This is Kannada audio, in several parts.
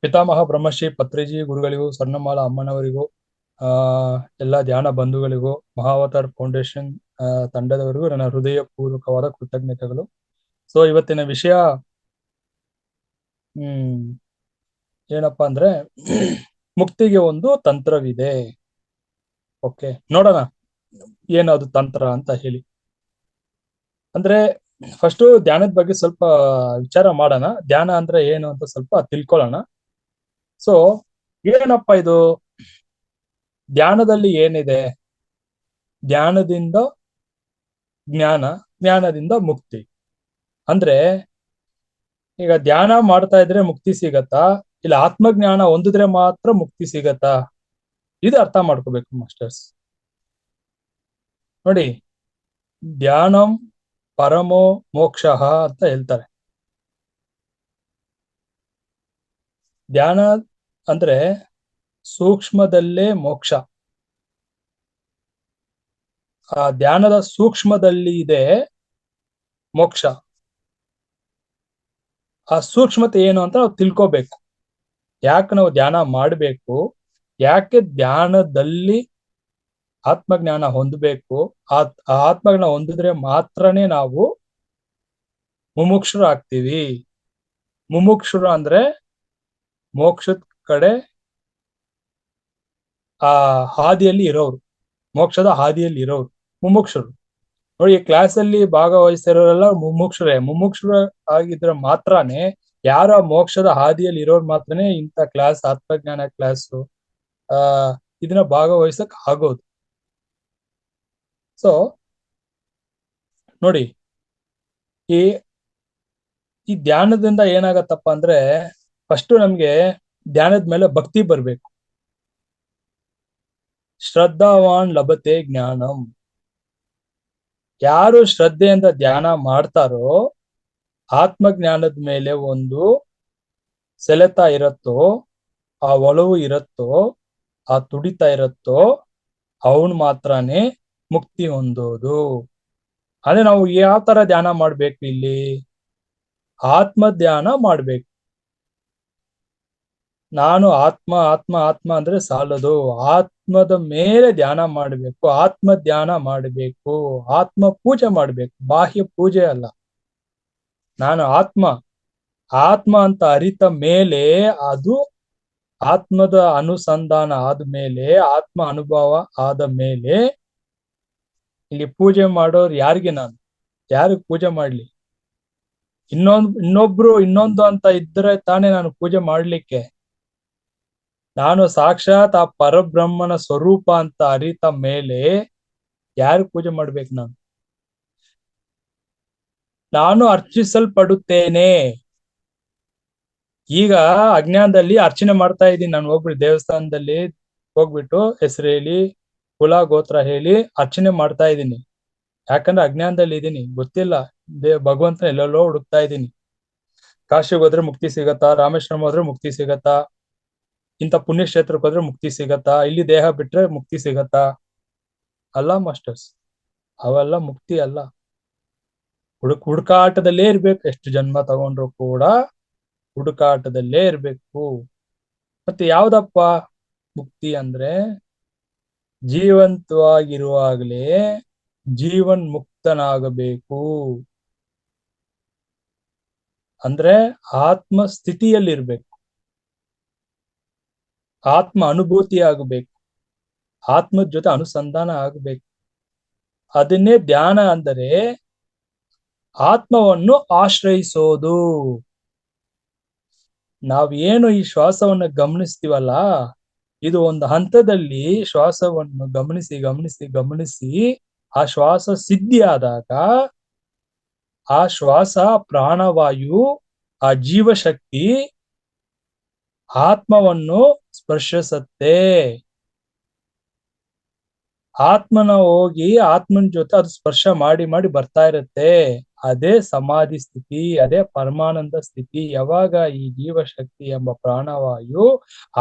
ಪಿತಾಮಹ ಬ್ರಹ್ಮಶ್ರೀ ಪತ್ರಿಜಿ ಗುರುಗಳಿಗೂ, ಸ್ವರ್ಣಮಾಲಾ ಅಮ್ಮನವರಿಗೂ, ಆ ಎಲ್ಲ ಧ್ಯಾನ ಬಂಧುಗಳಿಗೂ, ಮಹಾವತಾರ್ ಫೌಂಡೇಶನ್ ತಂಡದವರಿಗೂ ನನ್ನ ಹೃದಯಪೂರ್ವಕವಾದ ಕೃತಜ್ಞತೆಗಳು. ಸೊ ಇವತ್ತಿನ ವಿಷಯ ಹ್ಮ್ ಏನಪ್ಪಾ ಅಂದ್ರೆ ಮುಕ್ತಿಗೆ ಒಂದು ತಂತ್ರವಿದೆ. ಓಕೆ, ನೋಡೋಣ ಏನದು ತಂತ್ರ ಅಂತ ಹೇಳಿ. ಅಂದ್ರೆ ಫಸ್ಟ್ ಧ್ಯಾನದ ಬಗ್ಗೆ ಸ್ವಲ್ಪ ವಿಚಾರ ಮಾಡೋಣ. ಧ್ಯಾನ ಅಂದ್ರೆ ಏನು ಅಂತ ಸ್ವಲ್ಪ ತಿಳ್ಕೊಳ್ಳೋಣ. ಸೊ ಏನಪ್ಪಾ ಇದು ಧ್ಯಾನದಲ್ಲಿ ಏನಿದೆ? ಧ್ಯಾನದಿಂದ ಜ್ಞಾನ, ಜ್ಞಾನದಿಂದ ಮುಕ್ತಿ. ಅಂದ್ರೆ ಈಗ ಧ್ಯಾನ ಮಾಡ್ತಾ ಇದ್ರೆ ಮುಕ್ತಿ ಸಿಗತ್ತಾ, ಇಲ್ಲ ಆತ್ಮಜ್ಞಾನ ಹೊಂದಿದ್ರೆ ಮಾತ್ರ ಮುಕ್ತಿ ಸಿಗತ್ತಾ? ಇದು ಅರ್ಥ ಮಾಡ್ಕೋಬೇಕು ಮಾಸ್ಟರ್ಸ್. ನೋಡಿ, ಧ್ಯಾನಂ ಪರಮೋ ಮೋಕ್ಷ ಅಂತ ಹೇಳ್ತಾರೆ. ಧ್ಯಾನ ಅಂದ್ರೆ ಸೂಕ್ಷ್ಮದಲ್ಲೇ ಮೋಕ್ಷ. ಆ ಧ್ಯಾನದ ಸೂಕ್ಷ್ಮದಲ್ಲಿ ಇದೆ ಮೋಕ್ಷ. ಆ ಸೂಕ್ಷ್ಮತೆ ಏನು ಅಂತ ನಾವು ತಿಳ್ಕೋಬೇಕು. ಯಾಕೆ ನಾವು ಧ್ಯಾನ ಮಾಡಬೇಕು, ಯಾಕೆ ಧ್ಯಾನದಲ್ಲಿ ಆತ್ಮಜ್ಞಾನ ಹೊಂದಬೇಕು, ಆ ಆತ್ಮಜ್ಞಾನ ಹೊಂದಿದ್ರೆ ಮಾತ್ರನೇ ನಾವು ಮುಮುಕ್ಷರು ಆಗ್ತೀವಿ. ಮುಮುಕ್ಷರು ಅಂದ್ರೆ ಮೋಕ್ಷದ ಕಡೆ ಆ ಹಾದಿಯಲ್ಲಿ ಇರೋರು, ಮೋಕ್ಷದ ಹಾದಿಯಲ್ಲಿ ಇರೋರು ಮುಮುಕ್ಷರು. ನೋಡಿ, ಕ್ಲಾಸ್ ಅಲ್ಲಿ ಭಾಗವಹಿಸ್ತಿರೋರೆಲ್ಲ ಮುಮುಕ್ಷರೇ. ಮುಮುಕ್ಷರು ಆಗಿದ್ರೆ ಮಾತ್ರನೇ, ಯಾರ ಮೋಕ್ಷದ ಹಾದಿಯಲ್ಲಿ ಇರೋರು ಮಾತ್ರನೇ ಇಂಥ ಕ್ಲಾಸ್, ಆತ್ಮಜ್ಞಾನ ಕ್ಲಾಸು ಆ ಇದನ್ನ ಭಾಗವಹಿಸಕ್ ಆಗೋದು. ಸೊ ನೋಡಿ, ಈ ಈ ಧ್ಯಾನದಿಂದ ಏನಾಗತ್ತಪ್ಪ ಅಂದ್ರೆ, ಫಸ್ಟ್ ನಮ್ಗೆ ಧ್ಯಾನದ ಮೇಲೆ ಭಕ್ತಿ ಬರ್ಬೇಕು. ಶ್ರದ್ಧಾವಾನ್ ಲಭತೆ ಜ್ಞಾನಂ. ಯಾರು ಶ್ರದ್ಧೆಯಿಂದ ಧ್ಯಾನ ಮಾಡ್ತಾರೋ, ಆತ್ಮಜ್ಞಾನದ ಮೇಲೆ ಒಂದು ಸೆಳೆತ ಇರತ್ತೋ, ಆ ಒಲವು ಇರತ್ತೋ, ಆ ತುಡಿತ ಇರತ್ತೋ, ಅವನು ಮಾತ್ರನೇ ಮುಕ್ತಿ ಹೊಂದೋದು. ಅಂದ್ರೆ ನಾವು ಯಾವ ತರ ಧ್ಯಾನ ಮಾಡ್ಬೇಕು? ಇಲ್ಲಿ ಆತ್ಮ ಧ್ಯಾನ ಮಾಡ್ಬೇಕು. ನಾನು ಆತ್ಮ ಆತ್ಮ ಆತ್ಮ ಅಂದ್ರೆ ಸಾಲದು, ಆತ್ಮದ ಮೇಲೆ ಧ್ಯಾನ ಮಾಡಬೇಕು, ಆತ್ಮ ಧ್ಯಾನ ಮಾಡಬೇಕು, ಆತ್ಮ ಪೂಜೆ ಮಾಡ್ಬೇಕು, ಬಾಹ್ಯ ಪೂಜೆ ಅಲ್ಲ. ನಾನು ಆತ್ಮ, ಆತ್ಮ ಅಂತ ಅರಿತ ಮೇಲೆ, ಅದು ಆತ್ಮದ ಅನುಸಂಧಾನ ಆದ್ಮೇಲೆ, ಆತ್ಮ ಅನುಭವ ಆದ ಮೇಲೆ ಇಲ್ಲಿ ಪೂಜೆ ಮಾಡೋರು ಯಾರಿಗೆ? ನಾನು ಯಾರಿಗೆ ಪೂಜೆ ಮಾಡ್ಲಿ? ಇನ್ನೊಬ್ರು ಇನ್ನೊಂದು ಅಂತ ಇದ್ರೆ ತಾನೇ ನಾನು ಪೂಜೆ ಮಾಡ್ಲಿಕ್ಕೆ. ನಾನು ಸಾಕ್ಷಾತ್ ಆ ಪರಬ್ರಹ್ಮನ ಸ್ವರೂಪ ಅಂತ ಅರಿತ ಮೇಲೆ ಯಾರು ಪೂಜೆ ಮಾಡ್ಬೇಕು? ನಾನು ಅರ್ಚಿಸಲ್ಪಡುತ್ತೇನೆ. ಈಗ ಅಜ್ಞಾನದಲ್ಲಿ ಅರ್ಚನೆ ಮಾಡ್ತಾ ಇದ್ದೀನಿ. ನಾನು ಹೋಗ್ಬಿಟ್ಟು ದೇವಸ್ಥಾನದಲ್ಲಿ ಹೋಗ್ಬಿಟ್ಟು ಹೆಸರು ಹೇಳಿ, ಕುಲ ಗೋತ್ರ ಹೇಳಿ ಅರ್ಚನೆ ಮಾಡ್ತಾ ಇದ್ದೀನಿ. ಯಾಕಂದ್ರೆ ಅಜ್ಞಾನದಲ್ಲಿ ಇದ್ದೀನಿ, ಗೊತ್ತಿಲ್ಲ. ಭಗವಂತನ ಎಲ್ಲೆಲ್ಲೋ ಹುಡುಕ್ತಾ ಇದ್ದೀನಿ. ಕಾಶಿಗೆ ಹೋದ್ರೆ ಮುಕ್ತಿ ಸಿಗತ್ತಾ? ರಾಮೇಶ್ವರಂ ಹೋದ್ರೆ ಮುಕ್ತಿ ಸಿಗತ್ತಾ? ಇಂಥ ಪುಣ್ಯಕ್ಷೇತ್ರಕ್ಕೆ ಹೋದ್ರೆ ಮುಕ್ತಿ ಸಿಗತ್ತಾ? ಇಲ್ಲಿ ದೇಹ ಬಿಟ್ರೆ ಮುಕ್ತಿ ಸಿಗತ್ತಾ? ಅಲ್ಲ ಮಾಸ್ಟರ್ಸ್, ಅವೆಲ್ಲ ಮುಕ್ತಿ ಅಲ್ಲ. ಹುಡುಕಾಟದಲ್ಲೇ ಇರ್ಬೇಕು. ಎಷ್ಟು ಜನ್ಮ ತಗೊಂಡ್ರು ಕೂಡ ಹುಡುಕಾಟದಲ್ಲೇ ಇರ್ಬೇಕು. ಮತ್ತೆ ಯಾವ್ದಪ್ಪ ಮುಕ್ತಿ ಅಂದ್ರೆ? ಜೀವಂತವಾಗಿರುವಾಗಲೇ ಜೀವನ್ ಮುಕ್ತನಾಗಬೇಕು. ಅಂದ್ರೆ ಆತ್ಮ ಸ್ಥಿತಿಯಲ್ಲಿರ್ಬೇಕು, ಆತ್ಮ ಅನುಭೂತಿ ಆಗಬೇಕು, ಆತ್ಮದ ಜೊತೆ ಅನುಸಂಧಾನ ಆಗಬೇಕು. ಅದನ್ನೇ ಧ್ಯಾನ ಅಂದರೆ ಆತ್ಮವನ್ನು ಆಶ್ರಯಿಸೋದು. ನಾವೇನು ಈ ಶ್ವಾಸವನ್ನು ಗಮನಿಸ್ತೀವಲ್ಲ, ಇದು ಒಂದು ಹಂತದಲ್ಲಿ ಶ್ವಾಸವನ್ನು ಗಮನಿಸಿ ಗಮನಿಸಿ ಗಮನಿಸಿ ಆ ಶ್ವಾಸ ಸಿದ್ಧಿ ಆದಾಗ, ಆ ಶ್ವಾಸ ಪ್ರಾಣವಾಯು, ಆ ಜೀವಶಕ್ತಿ ಆತ್ಮವನ್ನು ಸ್ಪರ್ಶಿಸತ್ತೆ. ಆತ್ಮನ ಹೋಗಿ ಆತ್ಮನ ಜೊತೆ ಅದು ಸ್ಪರ್ಶ ಮಾಡಿ ಮಾಡಿ ಬರ್ತಾ ಇರುತ್ತೆ. ಅದೇ ಸಮಾಧಿ ಸ್ಥಿತಿ, ಅದೇ ಪರಮಾನಂದ ಸ್ಥಿತಿ. ಯಾವಾಗ ಈ ಜೀವಶಕ್ತಿ ಎಂಬ ಪ್ರಾಣವಾಯು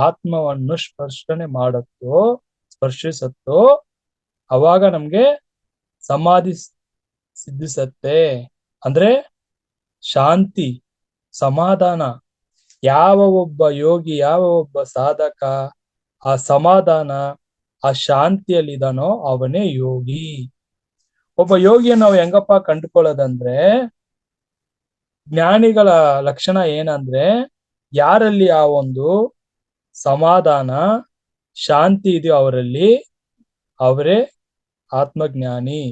ಆತ್ಮವನ್ನು ಸ್ಪರ್ಶಿಸುತ್ತೋ ಅವಾಗ ನಮ್ಗೆ ಸಮಾಧಿ ಸಿದ್ಧಿಸತ್ತೆ. ಅಂದ್ರೆ ಶಾಂತಿ, ಸಮಾಧಾನ, ಯಾವ ಒಬ್ಬ ಯೋಗಿ, ಯಾವ ಒಬ್ಬ ಸಾಧಕ ಆ ಸಮಾಧಾನ, ಆ ಶಾಂತಿಯಲ್ಲಿದಾನೋ ಅವನೇ ಯೋಗಿ. ಒಬ್ಬ ಯೋಗಿಯನ್ನು ನಾವು ಹೆಂಗಪ್ಪ ಕಂಡುಕೊಳ್ಳೋದಂದ್ರೆ, ಜ್ಞಾನಿಗಳ ಲಕ್ಷಣ ಏನಂದ್ರೆ, ಯಾರಲ್ಲಿ ಆ ಒಂದು ಸಮಾಧಾನ ಶಾಂತಿ ಇದೆಯೋ ಅವರಲ್ಲಿ, ಅವರೇ ಆತ್ಮಜ್ಞಾನಿ,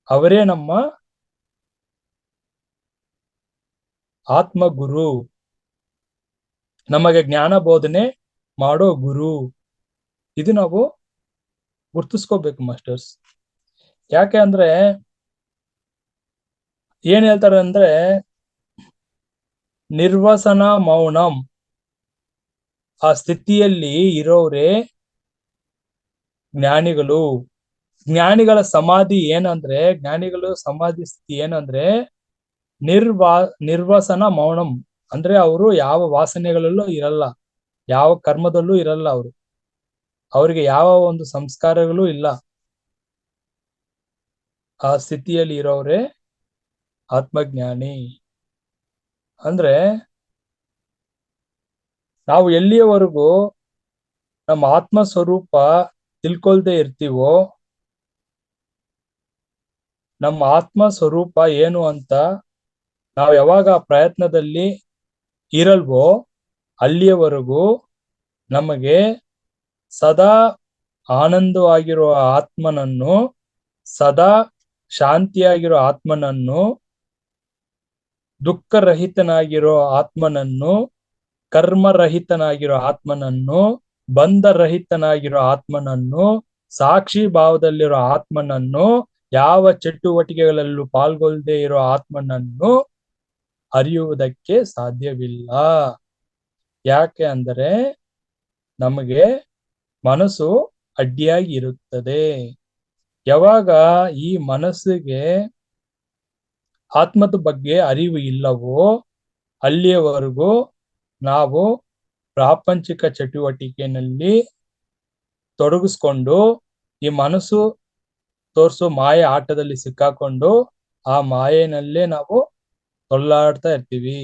ಅವರೇ ನಮ್ಮ ಆತ್ಮಗುರು, ನಮಗೆ ಜ್ಞಾನ ಬೋಧನೆ ಮಾಡೋ ಗುರು. ಇದು ನಾವು ಗುರ್ತಿಸ್ಕೋಬೇಕು ಮಾಸ್ಟರ್ಸ್. ಯಾಕೆ ಅಂದ್ರೆ ಏನ್ ಹೇಳ್ತಾರೆ ಅಂದ್ರೆ, ನಿರ್ವಸನ ಮೌನಂ ಆ ಸ್ಥಿತಿಯಲ್ಲಿ ಇರೋರೇ ಜ್ಞಾನಿಗಳು. ಜ್ಞಾನಿಗಳ ಸಮಾಧಿ ಏನಂದ್ರೆ, ಜ್ಞಾನಿಗಳು ಸಮಾಧಿ ಸ್ಥಿತಿ ಏನಂದ್ರೆ ನಿರ್ವಸನ ಮೌನಂ ಅಂದ್ರೆ ಅವರು ಯಾವ ವಾಸನೆಗಳಲ್ಲೂ ಇರಲ್ಲ, ಯಾವ ಕರ್ಮದಲ್ಲೂ ಇರಲ್ಲ, ಅವರಿಗೆ ಯಾವ ಒಂದು ಸಂಸ್ಕಾರಗಳು ಇಲ್ಲ. ಆ ಸ್ಥಿತಿಯಲ್ಲಿ ಇರೋರೇ ಆತ್ಮಜ್ಞಾನಿ. ಅಂದ್ರೆ ನಾವು ಎಲ್ಲಿಯವರೆಗೂ ನಮ್ಮ ಆತ್ಮ ಸ್ವರೂಪ ತಿಳ್ಕೊಳ್ದೆ ಇರ್ತೀವೋ, ನಮ್ಮ ಆತ್ಮ ಸ್ವರೂಪ ಏನು ಅಂತ ನಾವು ಯಾವಾಗ ಪ್ರಯತ್ನದಲ್ಲಿ ಇರಲ್ವೋ ಅಲ್ಲಿಯವರೆಗೂ ನಮಗೆ ಸದಾ ಆನಂದವಾಗಿರುವ ಆತ್ಮನನ್ನು, ಸದಾ ಶಾಂತಿಯಾಗಿರೋ ಆತ್ಮನನ್ನು, ದುಃಖರಹಿತನಾಗಿರೋ ಆತ್ಮನನ್ನು, ಕರ್ಮರಹಿತನಾಗಿರೋ ಆತ್ಮನನ್ನು, ಬಂಧರಹಿತನಾಗಿರೋ ಆತ್ಮನನ್ನು, ಸಾಕ್ಷಿ ಭಾವದಲ್ಲಿರೋ ಆತ್ಮನನ್ನು, ಯಾವ ಚಟುವಟಿಕೆಗಳಲ್ಲೂ ಪಾಲ್ಗೊಳ್ಳದೆ ಇರೋ ಆತ್ಮನನ್ನು ಅರಿಯುವುದಕ್ಕೆ ಸಾಧ್ಯವಿಲ್ಲ. ಯಾಕೆ ಅಂದರೆ ನಮಗೆ ಮನಸ್ಸು ಅಡ್ಡಿಯಾಗಿ ಇರುತ್ತದೆ. ಯಾವಾಗ ಈ ಮನಸ್ಸಿಗೆ ಆತ್ಮದ ಬಗ್ಗೆ ಅರಿವು ಇಲ್ಲವೋ ಅಲ್ಲಿಯವರೆಗೂ ನಾವು ಪ್ರಾಪಂಚಿಕ ಚಟುವಟಿಕೆಯಲ್ಲಿ ತೊಡಗಿಸ್ಕೊಂಡು ಈ ಮನಸ್ಸು ತೋರಿಸೋ ಮಾಯೆ ಆಟದಲ್ಲಿ ಸಿಕ್ಕಾಕೊಂಡು ಆ ಮಾಯೆನಲ್ಲೇ ನಾವು ತೊಳ್ಳಾಡ್ತಾ ಇರ್ತೀವಿ.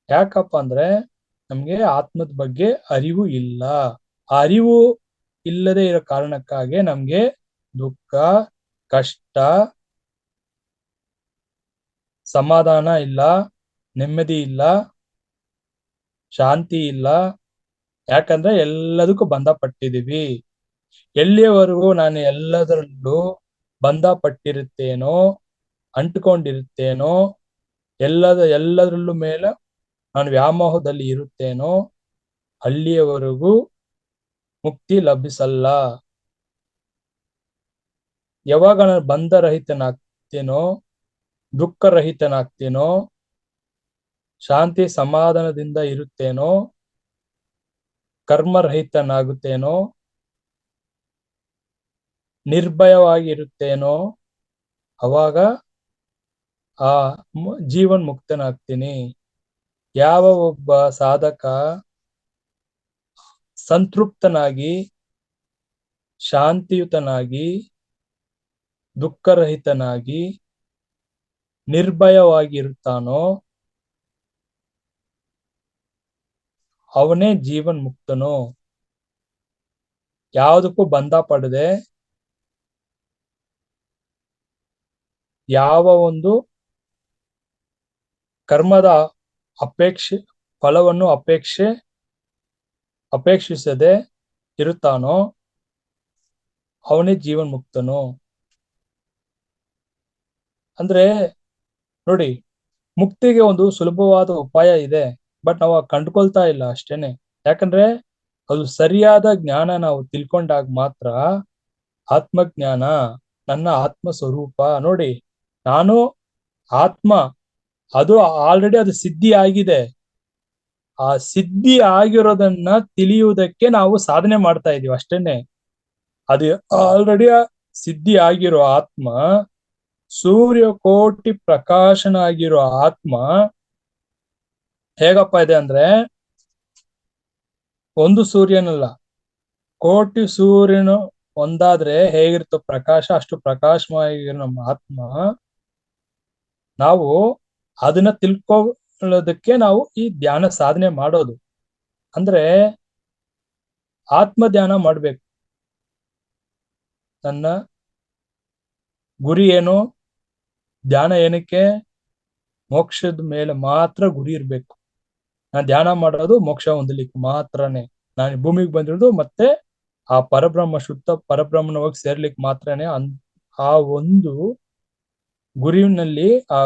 ಯಾಕಪ್ಪ ಅಂದ್ರೆ ನಮ್ಗೆ ಆತ್ಮದ ಬಗ್ಗೆ ಅರಿವು ಇಲ್ಲ. ಆ ಅರಿವು ಇಲ್ಲದೆ ಇರೋ ಕಾರಣಕ್ಕಾಗಿ ನಮ್ಗೆ ದುಃಖ, ಕಷ್ಟ, ಸಮಾಧಾನ ಇಲ್ಲ, ನೆಮ್ಮದಿ ಇಲ್ಲ, ಶಾಂತಿ ಇಲ್ಲ. ಯಾಕಂದ್ರೆ ಎಲ್ಲದಕ್ಕೂ ಬಂಧ ಪಟ್ಟಿದೀವಿ. ಎಲ್ಲಿಯವರೆಗೂ ನಾನು ಎಲ್ಲದರಲ್ಲೂ ಬಂಧ ಪಟ್ಟಿರುತ್ತೇನೋ, ಅಂಟುಕೊಂಡಿರುತ್ತೇನೋ, ಎಲ್ಲದರಲ್ಲೂ ಮೇಲೆ ನಾನು ವ್ಯಾಮೋಹದಲ್ಲಿ ಇರುತ್ತೇನೋ ಅಲ್ಲಿಯವರೆಗೂ ಮುಕ್ತಿ ಲಭಿಸಲ್ಲ. ಯಾವಾಗ ನಾನು ಬಂಧರಹಿತನಾಗ್ತೇನೋ, ದುಃಖರಹಿತನಾಗ್ತೇನೋ, ಶಾಂತಿ ಸಮಾಧಾನದಿಂದ ಇರುತ್ತೇನೋ, ಕರ್ಮರಹಿತನಾಗುತ್ತೇನೋ, ನಿರ್ಭಯವಾಗಿರುತ್ತೇನೋ, ಅವಾಗ ಆ ಜೀವನ್ ಮುಕ್ತನಾಗ್ತೀನಿ. ಯಾವ ಒಬ್ಬ ಸಾಧಕ ಸಂತೃಪ್ತನಾಗಿ, ಶಾಂತಿಯುತನಾಗಿ, ದುಃಖರಹಿತನಾಗಿ, ನಿರ್ಭಯವಾಗಿರುತ್ತಾನೋ ಅವನೇ ಜೀವನ್ ಮುಕ್ತನು. ಯಾವುದಕ್ಕೂ ಬಂಧ ಪಡದೆ, ಯಾವ ಒಂದು ಕರ್ಮದ ಫಲವನ್ನು ಅಪೇಕ್ಷಿಸದೆ ಇರುತ್ತಾನೋ ಅವನೇ ಜೀವನ್ ಮುಕ್ತನು. ಅಂದ್ರೆ ನೋಡಿ, ಮುಕ್ತಿಗೆ ಒಂದು ಸುಲಭವಾದ ಉಪಾಯ ಇದೆ, ಬಟ್ ನಾವು ಕಂಡುಕೊಳ್ತಾ ಇಲ್ಲ ಅಷ್ಟೇನೆ. ಯಾಕಂದ್ರೆ ಅದು ಸರಿಯಾದ ಜ್ಞಾನ ನಾವು ತಿಳ್ಕೊಂಡಾಗ ಮಾತ್ರ ಆತ್ಮಜ್ಞಾನ, ನನ್ನ ಆತ್ಮ ಸ್ವರೂಪ ನೋಡಿ, ನಾನು ಆತ್ಮ, ಅದು ಆಲ್ರೆಡಿ ಅದು ಸಿದ್ಧಿ ಆಗಿದೆ. ಆ ಸಿದ್ಧಿ ಆಗಿರೋದನ್ನ ತಿಳಿಯುವುದಕ್ಕೆ ನಾವು ಸಾಧನೆ ಮಾಡ್ತಾ ಇದೀವಿ ಅಷ್ಟೇನೆ. ಅದು ಆಲ್ರೆಡಿ ಸಿದ್ಧಿ ಆಗಿರೋ ಆತ್ಮ, ಸೂರ್ಯಕೋಟಿ ಪ್ರಕಾಶನಾಗಿರೋ ಆತ್ಮ ಹೇಗಪ್ಪ ಇದೆ ಅಂದ್ರೆ, ಒಂದು ಸೂರ್ಯನಲ್ಲ, ಕೋಟಿ ಸೂರ್ಯನು ಒಂದಾದ್ರೆ ಹೇಗಿರುತ್ತೋ ಪ್ರಕಾಶ, ಅಷ್ಟು ಪ್ರಕಾಶವಾಗಿರೋ ನಮ್ಮ ಆತ್ಮ. ನಾವು ಅದನ್ನ ಅನ್ನೋದಕ್ಕೆ ನಾವು ಈ ಧ್ಯಾನ ಸಾಧನೆ ಮಾಡೋದು. ಅಂದ್ರೆ ಆತ್ಮ ಧ್ಯಾನ ಮಾಡ್ಬೇಕು. ನನ್ನ ಗುರಿ ಏನು? ಧ್ಯಾನ ಏನಕ್ಕೆ? ಮೋಕ್ಷದ ಮೇಲೆ ಮಾತ್ರ ಗುರಿ ಇರ್ಬೇಕು. ನಾನು ಧ್ಯಾನ ಮಾಡೋದು ಮೋಕ್ಷ ಹೊಂದಲಿಕ್ಕೆ ಮಾತ್ರನೇ. ನಾನು ಭೂಮಿಗೆ ಬಂದಿರೋದು ಮತ್ತೆ ಆ ಪರಬ್ರಹ್ಮ, ಶುದ್ಧ ಪರಬ್ರಹ್ಮನ ಹೋಗಿ ಸೇರ್ಲಿಕ್ಕೆ ಮಾತ್ರನೇ. ಆ ಒಂದು ಗುರಿನಲ್ಲಿ ಆ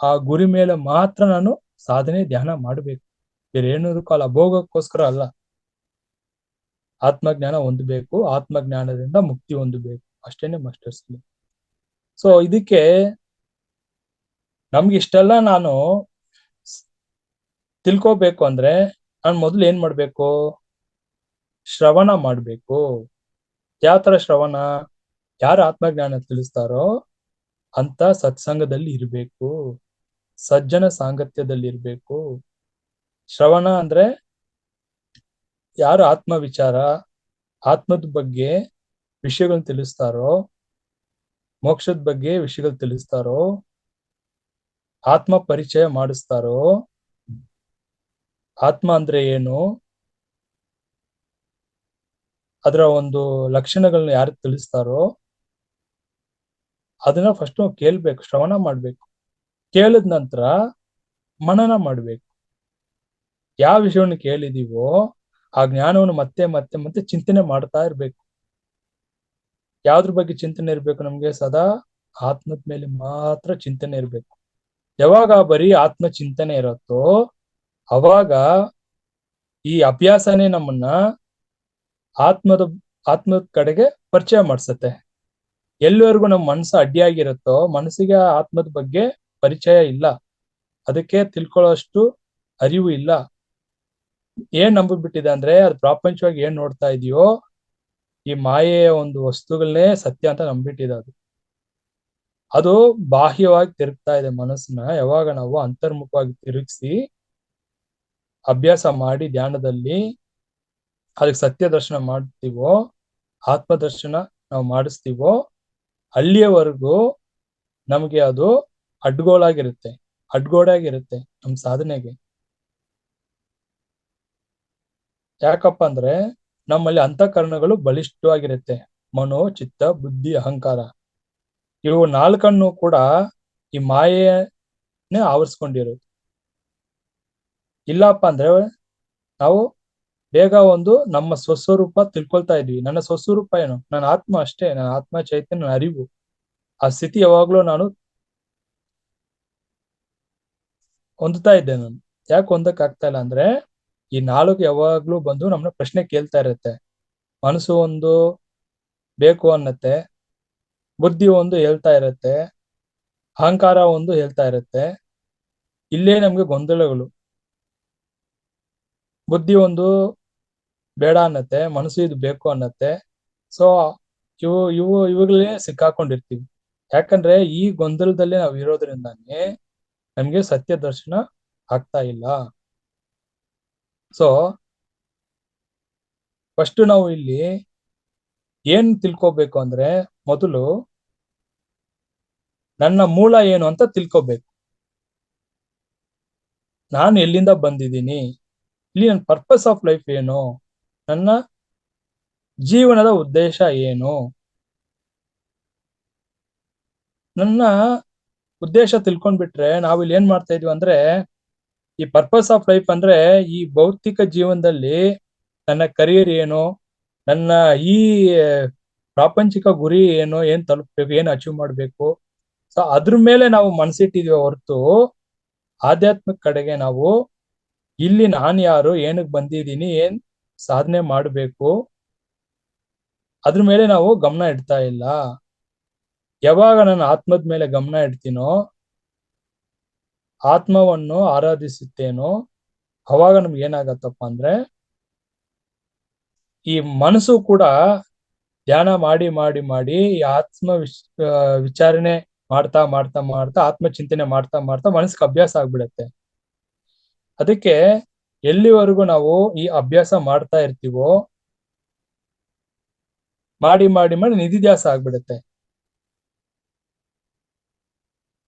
ಆ ಗುರಿ ಮೇಲೆ ಮಾತ್ರ ನಾನು ಸಾಧನೆ ಧ್ಯಾನ ಮಾಡ್ಬೇಕು. ಬೇರೆ ಏನದಕ್ಕೂ ಅಲ್ಲ, ಭೋಗಕ್ಕೋಸ್ಕರ ಅಲ್ಲ. ಆತ್ಮಜ್ಞಾನ ಹೊಂದಬೇಕು, ಆತ್ಮಜ್ಞಾನದಿಂದ ಮುಕ್ತಿ ಹೊಂದಬೇಕು, ಅಷ್ಟೇನೆ ಮಾಸ್ಟರ್ಸ್. ಸೊ ಇದಕ್ಕೆ ನಮ್ಗೆ ಇಷ್ಟೆಲ್ಲ ನಾನು ತಿಳ್ಕೋಬೇಕು ಅಂದ್ರೆ ನಾನು ಮೊದಲು ಏನ್ ಮಾಡ್ಬೇಕು? ಶ್ರವಣ ಮಾಡ್ಬೇಕು. ಯಾವ ತರ ಶ್ರವಣ? ಯಾರು ಆತ್ಮಜ್ಞಾನ ತಿಳಿಸ್ತಾರೋ ಅಂತ ಸತ್ಸಂಗದಲ್ಲಿ ಇರ್ಬೇಕು, ಸಜ್ಜನ ಸಾಂಗತ್ಯದಲ್ಲಿ ಇರ್ಬೇಕು. ಶ್ರವಣ ಅಂದ್ರೆ ಯಾರು ಆತ್ಮ ವಿಚಾರ, ಆತ್ಮದ ಬಗ್ಗೆ ವಿಷಯಗಳನ್ನ ತಿಳಿಸ್ತಾರೋ, ಮೋಕ್ಷದ ಬಗ್ಗೆ ವಿಷಯಗಳು ತಿಳಿಸ್ತಾರೋ, ಆತ್ಮ ಪರಿಚಯ ಮಾಡಿಸ್ತಾರೋ, ಆತ್ಮ ಅಂದ್ರೆ ಏನು, ಅದರ ಒಂದು ಲಕ್ಷಣಗಳನ್ನ ಯಾರು ತಿಳಿಸ್ತಾರೋ ಅದನ್ನ ಫಸ್ಟ್ ನಾವು ಕೇಳ್ಬೇಕು, ಶ್ರವಣ ಮಾಡ್ಬೇಕು. ಕೇಳಿದ ನಂತರ ಮನನ ಮಾಡ್ಬೇಕು. ಯಾವ ವಿಷಯವನ್ನು ಕೇಳಿದೀವೋ ಆ ಜ್ಞಾನವನ್ನು ಮತ್ತೆ ಮತ್ತೆ ಮತ್ತೆ ಚಿಂತನೆ ಮಾಡ್ತಾ ಇರ್ಬೇಕು. ಯಾವ್ದ್ರ ಬಗ್ಗೆ ಚಿಂತನೆ ಇರ್ಬೇಕು? ನಮ್ಗೆ ಸದಾ ಆತ್ಮದ ಮೇಲೆ ಮಾತ್ರ ಚಿಂತನೆ ಇರ್ಬೇಕು. ಯಾವಾಗ ಬರೀ ಆತ್ಮ ಚಿಂತನೆ ಇರುತ್ತೋ ಅವಾಗ ಈ ಅಭ್ಯಾಸನೇ ನಮ್ಮನ್ನ ಆತ್ಮದ ಕಡೆಗೆ ಪರಿಚಯ ಮಾಡ್ಸತ್ತೆ. ಎಲ್ಲಿವರೆಗೂ ನಮ್ಮ ಮನಸ್ಸು ಅಡ್ಡಿಯಾಗಿರುತ್ತೋ ಮನಸ್ಸಿಗೆ ಆತ್ಮದ ಬಗ್ಗೆ ಪರಿಚಯ ಇಲ್ಲ, ಅದಕ್ಕೆ ತಿಳ್ಕೊಳ್ಳೋಷ್ಟು ಅರಿವು ಇಲ್ಲ. ಏನ್ ನಂಬಿಬಿಟ್ಟಿದೆ ಅಂದ್ರೆ ಅದು ಪ್ರಾಪಂಚವಾಗಿ ಏನ್ ನೋಡ್ತಾ ಇದೆಯೋ ಈ ಮಾಯೆಯ ಒಂದು ವಸ್ತುಗಳನ್ನೇ ಸತ್ಯ ಅಂತ ನಂಬಿಟ್ಟಿದೆ. ಅದು ಬಾಹ್ಯವಾಗಿ ತಿರುಗ್ತಾ ಇದೆ ಮನಸ್ಸನ್ನ. ಯಾವಾಗ ನಾವು ಅಂತರ್ಮುಖವಾಗಿ ತಿರುಗಿಸಿ ಅಭ್ಯಾಸ ಮಾಡಿ ಧ್ಯಾನದಲ್ಲಿ ಅದಕ್ಕೆ ಸತ್ಯ ದರ್ಶನ ಮಾಡ್ತೀವೋ, ಆತ್ಮ ದರ್ಶನ ನಾವು ಮಾಡಿಸ್ತೀವೋ, ಅಲ್ಲಿಯವರೆಗೂ ನಮಗೆ ಅದು ಅಡ್ಗೋಡಾಗಿರುತ್ತೆ ನಮ್ಮ ಸಾಧನೆಗೆ. ಯಾಕಪ್ಪ ಅಂದ್ರೆ ನಮ್ಮಲ್ಲಿ ಅಂತಃಕರಣಗಳು ಬಲಿಷ್ಠವಾಗಿರುತ್ತೆ. ಮನೋ, ಚಿತ್ತ, ಬುದ್ಧಿ, ಅಹಂಕಾರ, ಇವು ನಾಲ್ಕನ್ನು ಕೂಡ ಈ ಮಾಯೆನೇ ಆವರಿಸ್ಕೊಂಡಿರೋದು. ಇಲ್ಲಪ್ಪ ಅಂದ್ರೆ ನಾವು ಬೇಗ ಒಂದು ನಮ್ಮ ಸ್ವಸ್ವರೂಪ ತಿಳ್ಕೊಳ್ತಾ ಇದ್ವಿ. ನನ್ನ ಸ್ವಸ್ವರೂಪ ಏನು? ನನ್ನ ಆತ್ಮ ಅಷ್ಟೇ, ನನ್ನ ಆತ್ಮ ಚೈತನ್ಯ, ನನ್ನ ಅರಿವು. ಆ ಸ್ಥಿತಿ ಯಾವಾಗ್ಲೂ ನಾನು ಹೊಂದುತ್ತಾ ಇದ್ದೆ. ನಾನು ಯಾಕೆ ಹೊಂದಕ್ ಆಗ್ತಾ ಇಲ್ಲ ಅಂದ್ರೆ ಈ ನಾಲ್ಕು ಯಾವಾಗ್ಲೂ ಬಂದು ನಮ್ಮನ್ನ ಪ್ರಶ್ನೆ ಕೇಳ್ತಾ ಇರುತ್ತೆ. ಮನಸ್ಸು ಒಂದು ಬೇಕು ಅನ್ನತ್ತೆ, ಬುದ್ಧಿ ಒಂದು ಹೇಳ್ತಾ ಇರುತ್ತೆ, ಅಹಂಕಾರ ಒಂದು ಹೇಳ್ತಾ ಇರುತ್ತೆ. ಇಲ್ಲೇ ನಮ್ಗೆ ಗೊಂದಲಗಳು. ಬುದ್ಧಿ ಒಂದು ಬೇಡ ಅನ್ನತ್ತೆ, ಮನಸ್ಸು ಇದು ಬೇಕು ಅನ್ನತ್ತೆ. ಸೊ ಇವುಗಳೇ ಸಿಕ್ಕಾಕೊಂಡಿರ್ತೀವಿ. ಯಾಕಂದ್ರೆ ಈ ಗೊಂದಲದಲ್ಲೇ ನಾವು ಇರೋದ್ರಿಂದಾನೇ ನಮ್ಗೆ ಸತ್ಯ ದರ್ಶನ ಆಗ್ತಾ ಇಲ್ಲ. ಸೊ ಫಸ್ಟ್ ನಾವು ಇಲ್ಲಿ ಏನ್ ತಿಳ್ಕೊಬೇಕು ಅಂದ್ರೆ ಮೊದಲು ನನ್ನ ಮೂಲ ಏನು ಅಂತ ತಿಳ್ಕೊಬೇಕು. ನಾನು ಎಲ್ಲಿಂದ ಬಂದಿದ್ದೀನಿ, ಇಲ್ಲಿ ನನ್ನ ಪರ್ಪಸ್ ಆಫ್ ಲೈಫ್ ಏನು, ನನ್ನ ಜೀವನದ ಉದ್ದೇಶ ಏನು. ನನ್ನ ಉದ್ದೇಶ ತಿಳ್ಕೊಂಡ್ಬಿಟ್ರೆ ನಾವು ಇಲ್ಲಿ ಏನ್ ಮಾಡ್ತಾ ಇದೀವಿ ಅಂದ್ರೆ ಈ ಪರ್ಪಸ್ ಆಫ್ ಲೈಫ್ ಅಂದ್ರೆ ಈ ಭೌತಿಕ ಜೀವನದಲ್ಲಿ ನನ್ನ ಕರಿಯರ್ ಏನು, ನನ್ನ ಈ ಪ್ರಾಪಂಚಿಕ ಗುರಿ ಏನು, ಏನ್ ತಲುಪಬೇಕು, ಏನ್ ಅಚೀವ್ ಮಾಡ್ಬೇಕು, ಸೊ ಅದ್ರ ಮೇಲೆ ನಾವು ಮನಸ್ಸಿಟ್ಟಿದೀವಿ ಹೊರತು ಆಧ್ಯಾತ್ಮಿಕ ಕಡೆಗೆ ನಾವು ಇಲ್ಲಿ ನಾನು ಯಾರು, ಏನಕ್ಕೆ ಬಂದಿದ್ದೀನಿ, ಏನ್ ಸಾಧನೆ ಮಾಡ್ಬೇಕು ಅದ್ರ ಮೇಲೆ ನಾವು ಗಮನ ಇಡ್ತಾ ಇಲ್ಲ. ಯಾವಾಗ ನಾನು ಆತ್ಮದ ಮೇಲೆ ಗಮನ ಇಡ್ತೀನೋ, ಆತ್ಮವನ್ನು ಆರಾಧಿಸುತ್ತೇನೋ, ಅವಾಗ ನಮ್ಗೆ ಏನಾಗತ್ತಪ್ಪ ಅಂದ್ರೆ ಈ ಮನಸ್ಸು ಕೂಡ ಧ್ಯಾನ ಮಾಡಿ ಮಾಡಿ ಮಾಡಿ ಈ ವಿಚಾರಣೆ ಮಾಡ್ತಾ ಮಾಡ್ತಾ ಮಾಡ್ತಾ ಆತ್ಮ ಚಿಂತನೆ ಮಾಡ್ತಾ ಮಾಡ್ತಾ ಮನಸ್ಸಿಗೆ ಅಭ್ಯಾಸ ಆಗ್ಬಿಡತ್ತೆ. ಅದಕ್ಕೆ ಎಲ್ಲಿವರೆಗೂ ನಾವು ಈ ಅಭ್ಯಾಸ ಮಾಡ್ತಾ ಇರ್ತೀವೋ ಮಾಡಿ ಮಾಡಿ ಮಾಡಿ ನಿಧಿಧ್ಯಾಸ ಆಗ್ಬಿಡುತ್ತೆ.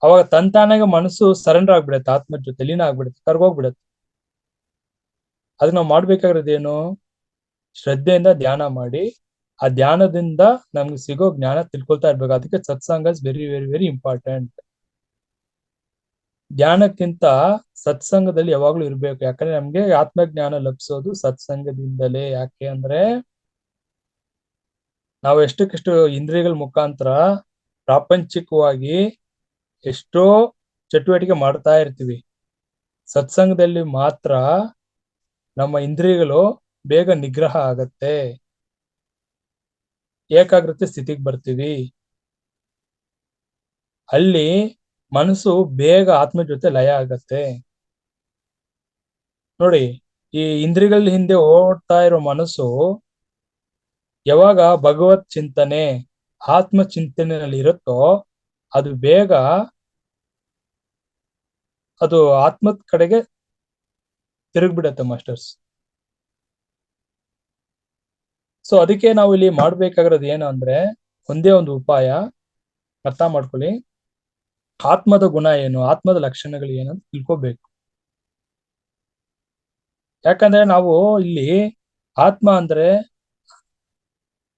ಅವಾಗ ತಂತಾನಾಗ ಮನಸ್ಸು ಸರೆಂಡರ್ ಆಗ್ಬಿಡತ್ತೆ, ಆತ್ಮದ ಜೊತೆ ಲೀನ ಆಗ್ಬಿಡುತ್ತೆ, ಕರ್ಗೋಗ್ಬಿಡತ್ತೆ. ಅದನ್ನ ನಾವು ಮಾಡ್ಬೇಕಾಗಿರೋದೇನು? ಶ್ರದ್ಧೆಯಿಂದ ಧ್ಯಾನ ಮಾಡಿ, ಆ ಧ್ಯಾನದಿಂದ ನಮ್ಗೆ ಸಿಗೋ ಜ್ಞಾನ ತಿಳ್ಕೊಳ್ತಾ ಇರ್ಬೇಕು. ಅದಕ್ಕೆ ಸತ್ಸಂಗ is very very very important. ಧ್ಯಾನಕ್ಕಿಂತ ಸತ್ಸಂಗದಲ್ಲಿ ಯಾವಾಗ್ಲೂ ಇರ್ಬೇಕು. ಯಾಕಂದ್ರೆ ನಮ್ಗೆ ಆತ್ಮಜ್ಞಾನ ಲಭಿಸೋದು ಸತ್ಸಂಗದಿಂದಲೇ. ಯಾಕೆ ಅಂದ್ರೆ ನಾವು ಎಷ್ಟಕ್ಕೆಷ್ಟು ಇಂದ್ರಿಯಗಳ ಮುಖಾಂತರ ಪ್ರಾಪಂಚಿಕವಾಗಿ ಎಷ್ಟೋ ಚಟುವಟಿಕೆ ಮಾಡ್ತಾ ಇರ್ತೀವಿ. ಸತ್ಸಂಗದಲ್ಲಿ ಮಾತ್ರ ನಮ್ಮ ಇಂದ್ರಿಯಗಳು ಬೇಗ ನಿಗ್ರಹ ಆಗತ್ತೆ, ಏಕಾಗ್ರತೆ ಸ್ಥಿತಿಗೆ ಬರ್ತೀವಿ. ಅಲ್ಲಿ ಮನಸ್ಸು ಬೇಗ ಆತ್ಮ ಜೊತೆ ಲಯ ಆಗತ್ತೆ. ನೋಡಿ, ಈ ಇಂದ್ರಿಯಗಳ ಹಿಂದೆ ಓಡ್ತಾ ಇರೋ ಮನಸ್ಸು ಯಾವಾಗ ಭಗವತ್ ಚಿಂತನೆ, ಆತ್ಮ ಚಿಂತನೆಯಲ್ಲಿ ಇರುತ್ತೋ ಅದು ಬೇಗ ಅದು ಆತ್ಮದ ಕಡೆಗೆ ತಿರುಗ್ಬಿಡತ್ತೆ ಮಾಸ್ಟರ್ಸ್. ಸೊ ಅದಕ್ಕೆ ನಾವು ಇಲ್ಲಿ ಮಾಡ್ಬೇಕಾಗಿರೋದು ಏನು ಅಂದ್ರೆ, ಒಂದೇ ಒಂದು ಉಪಾಯ ಅರ್ಥ ಮಾಡ್ಕೊಳ್ಳಿ. ಆತ್ಮದ ಗುಣ ಏನು, ಆತ್ಮದ ಲಕ್ಷಣಗಳು ಏನು ಅಂತ ತಿಳ್ಕೋಬೇಕು. ಯಾಕಂದ್ರೆ ನಾವು ಇಲ್ಲಿ ಆತ್ಮ ಅಂದ್ರೆ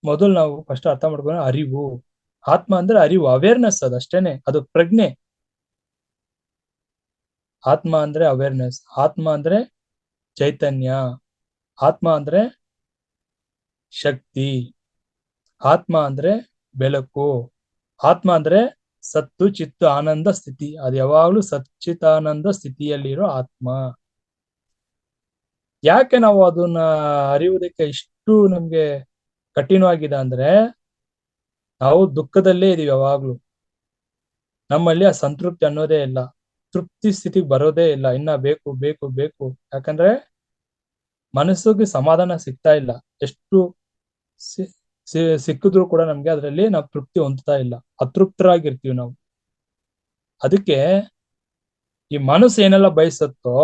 ಮೊದಲು ನಾವು ಫಸ್ಟ್ ಅರ್ಥ ಮಾಡ್ಕೊಂಡು ಅರಿವು. ಆತ್ಮ ಅಂದ್ರೆ ಅರಿವು, ಅವೇರ್ನೆಸ್, ಅದು ಅಷ್ಟೇನೆ, ಅದು ಪ್ರಜ್ಞೆ. ಆತ್ಮ ಅಂದ್ರೆ ಅವೇರ್ನೆಸ್, ಆತ್ಮ ಅಂದ್ರೆ ಚೈತನ್ಯ, ಆತ್ಮ ಅಂದ್ರೆ ಶಕ್ತಿ, ಆತ್ಮ ಅಂದ್ರೆ ಬೆಳಕು, ಆತ್ಮ ಅಂದ್ರೆ ಸತ್ತು ಚಿತ್ತು ಆನಂದ ಸ್ಥಿತಿ. ಅದು ಯಾವಾಗ್ಲೂ ಸಚ್ಚಿತಾನಂದ ಸ್ಥಿತಿಯಲ್ಲಿರೋ ಆತ್ಮ. ಯಾಕೆ ನಾವು ಅದನ್ನ ಅರಿಯುವುದಕ್ಕೆ ಇಷ್ಟು ನಮ್ಗೆ ಕಠಿಣವಾಗಿದೆ ಅಂದ್ರೆ, ನಾವು ದುಃಖದಲ್ಲೇ ಇದೀವಿ ಯಾವಾಗ್ಲೂ. ನಮ್ಮಲ್ಲಿ ಆ ಸಂತೃಪ್ತಿ ಅನ್ನೋದೇ ಇಲ್ಲ, ತೃಪ್ತಿ ಸ್ಥಿತಿಗೆ ಬರೋದೇ ಇಲ್ಲ, ಇನ್ನ ಬೇಕು ಬೇಕು ಬೇಕು. ಯಾಕಂದ್ರೆ ಮನಸ್ಸಿಗೆ ಸಮಾಧಾನ ಸಿಗ್ತಾ ಇಲ್ಲ. ಎಷ್ಟು ಸಿಕ್ಕಿದ್ರು ಕೂಡ ನಮ್ಗೆ ಅದರಲ್ಲಿ ನಾವು ತೃಪ್ತಿ ಹೊಂದ್ತಾ ಇಲ್ಲ, ಅತೃಪ್ತರಾಗಿರ್ತೀವಿ ನಾವು. ಅದಕ್ಕೆ ಈ ಮನಸ್ಸು ಏನೆಲ್ಲ ಬಯಸುತ್ತೋ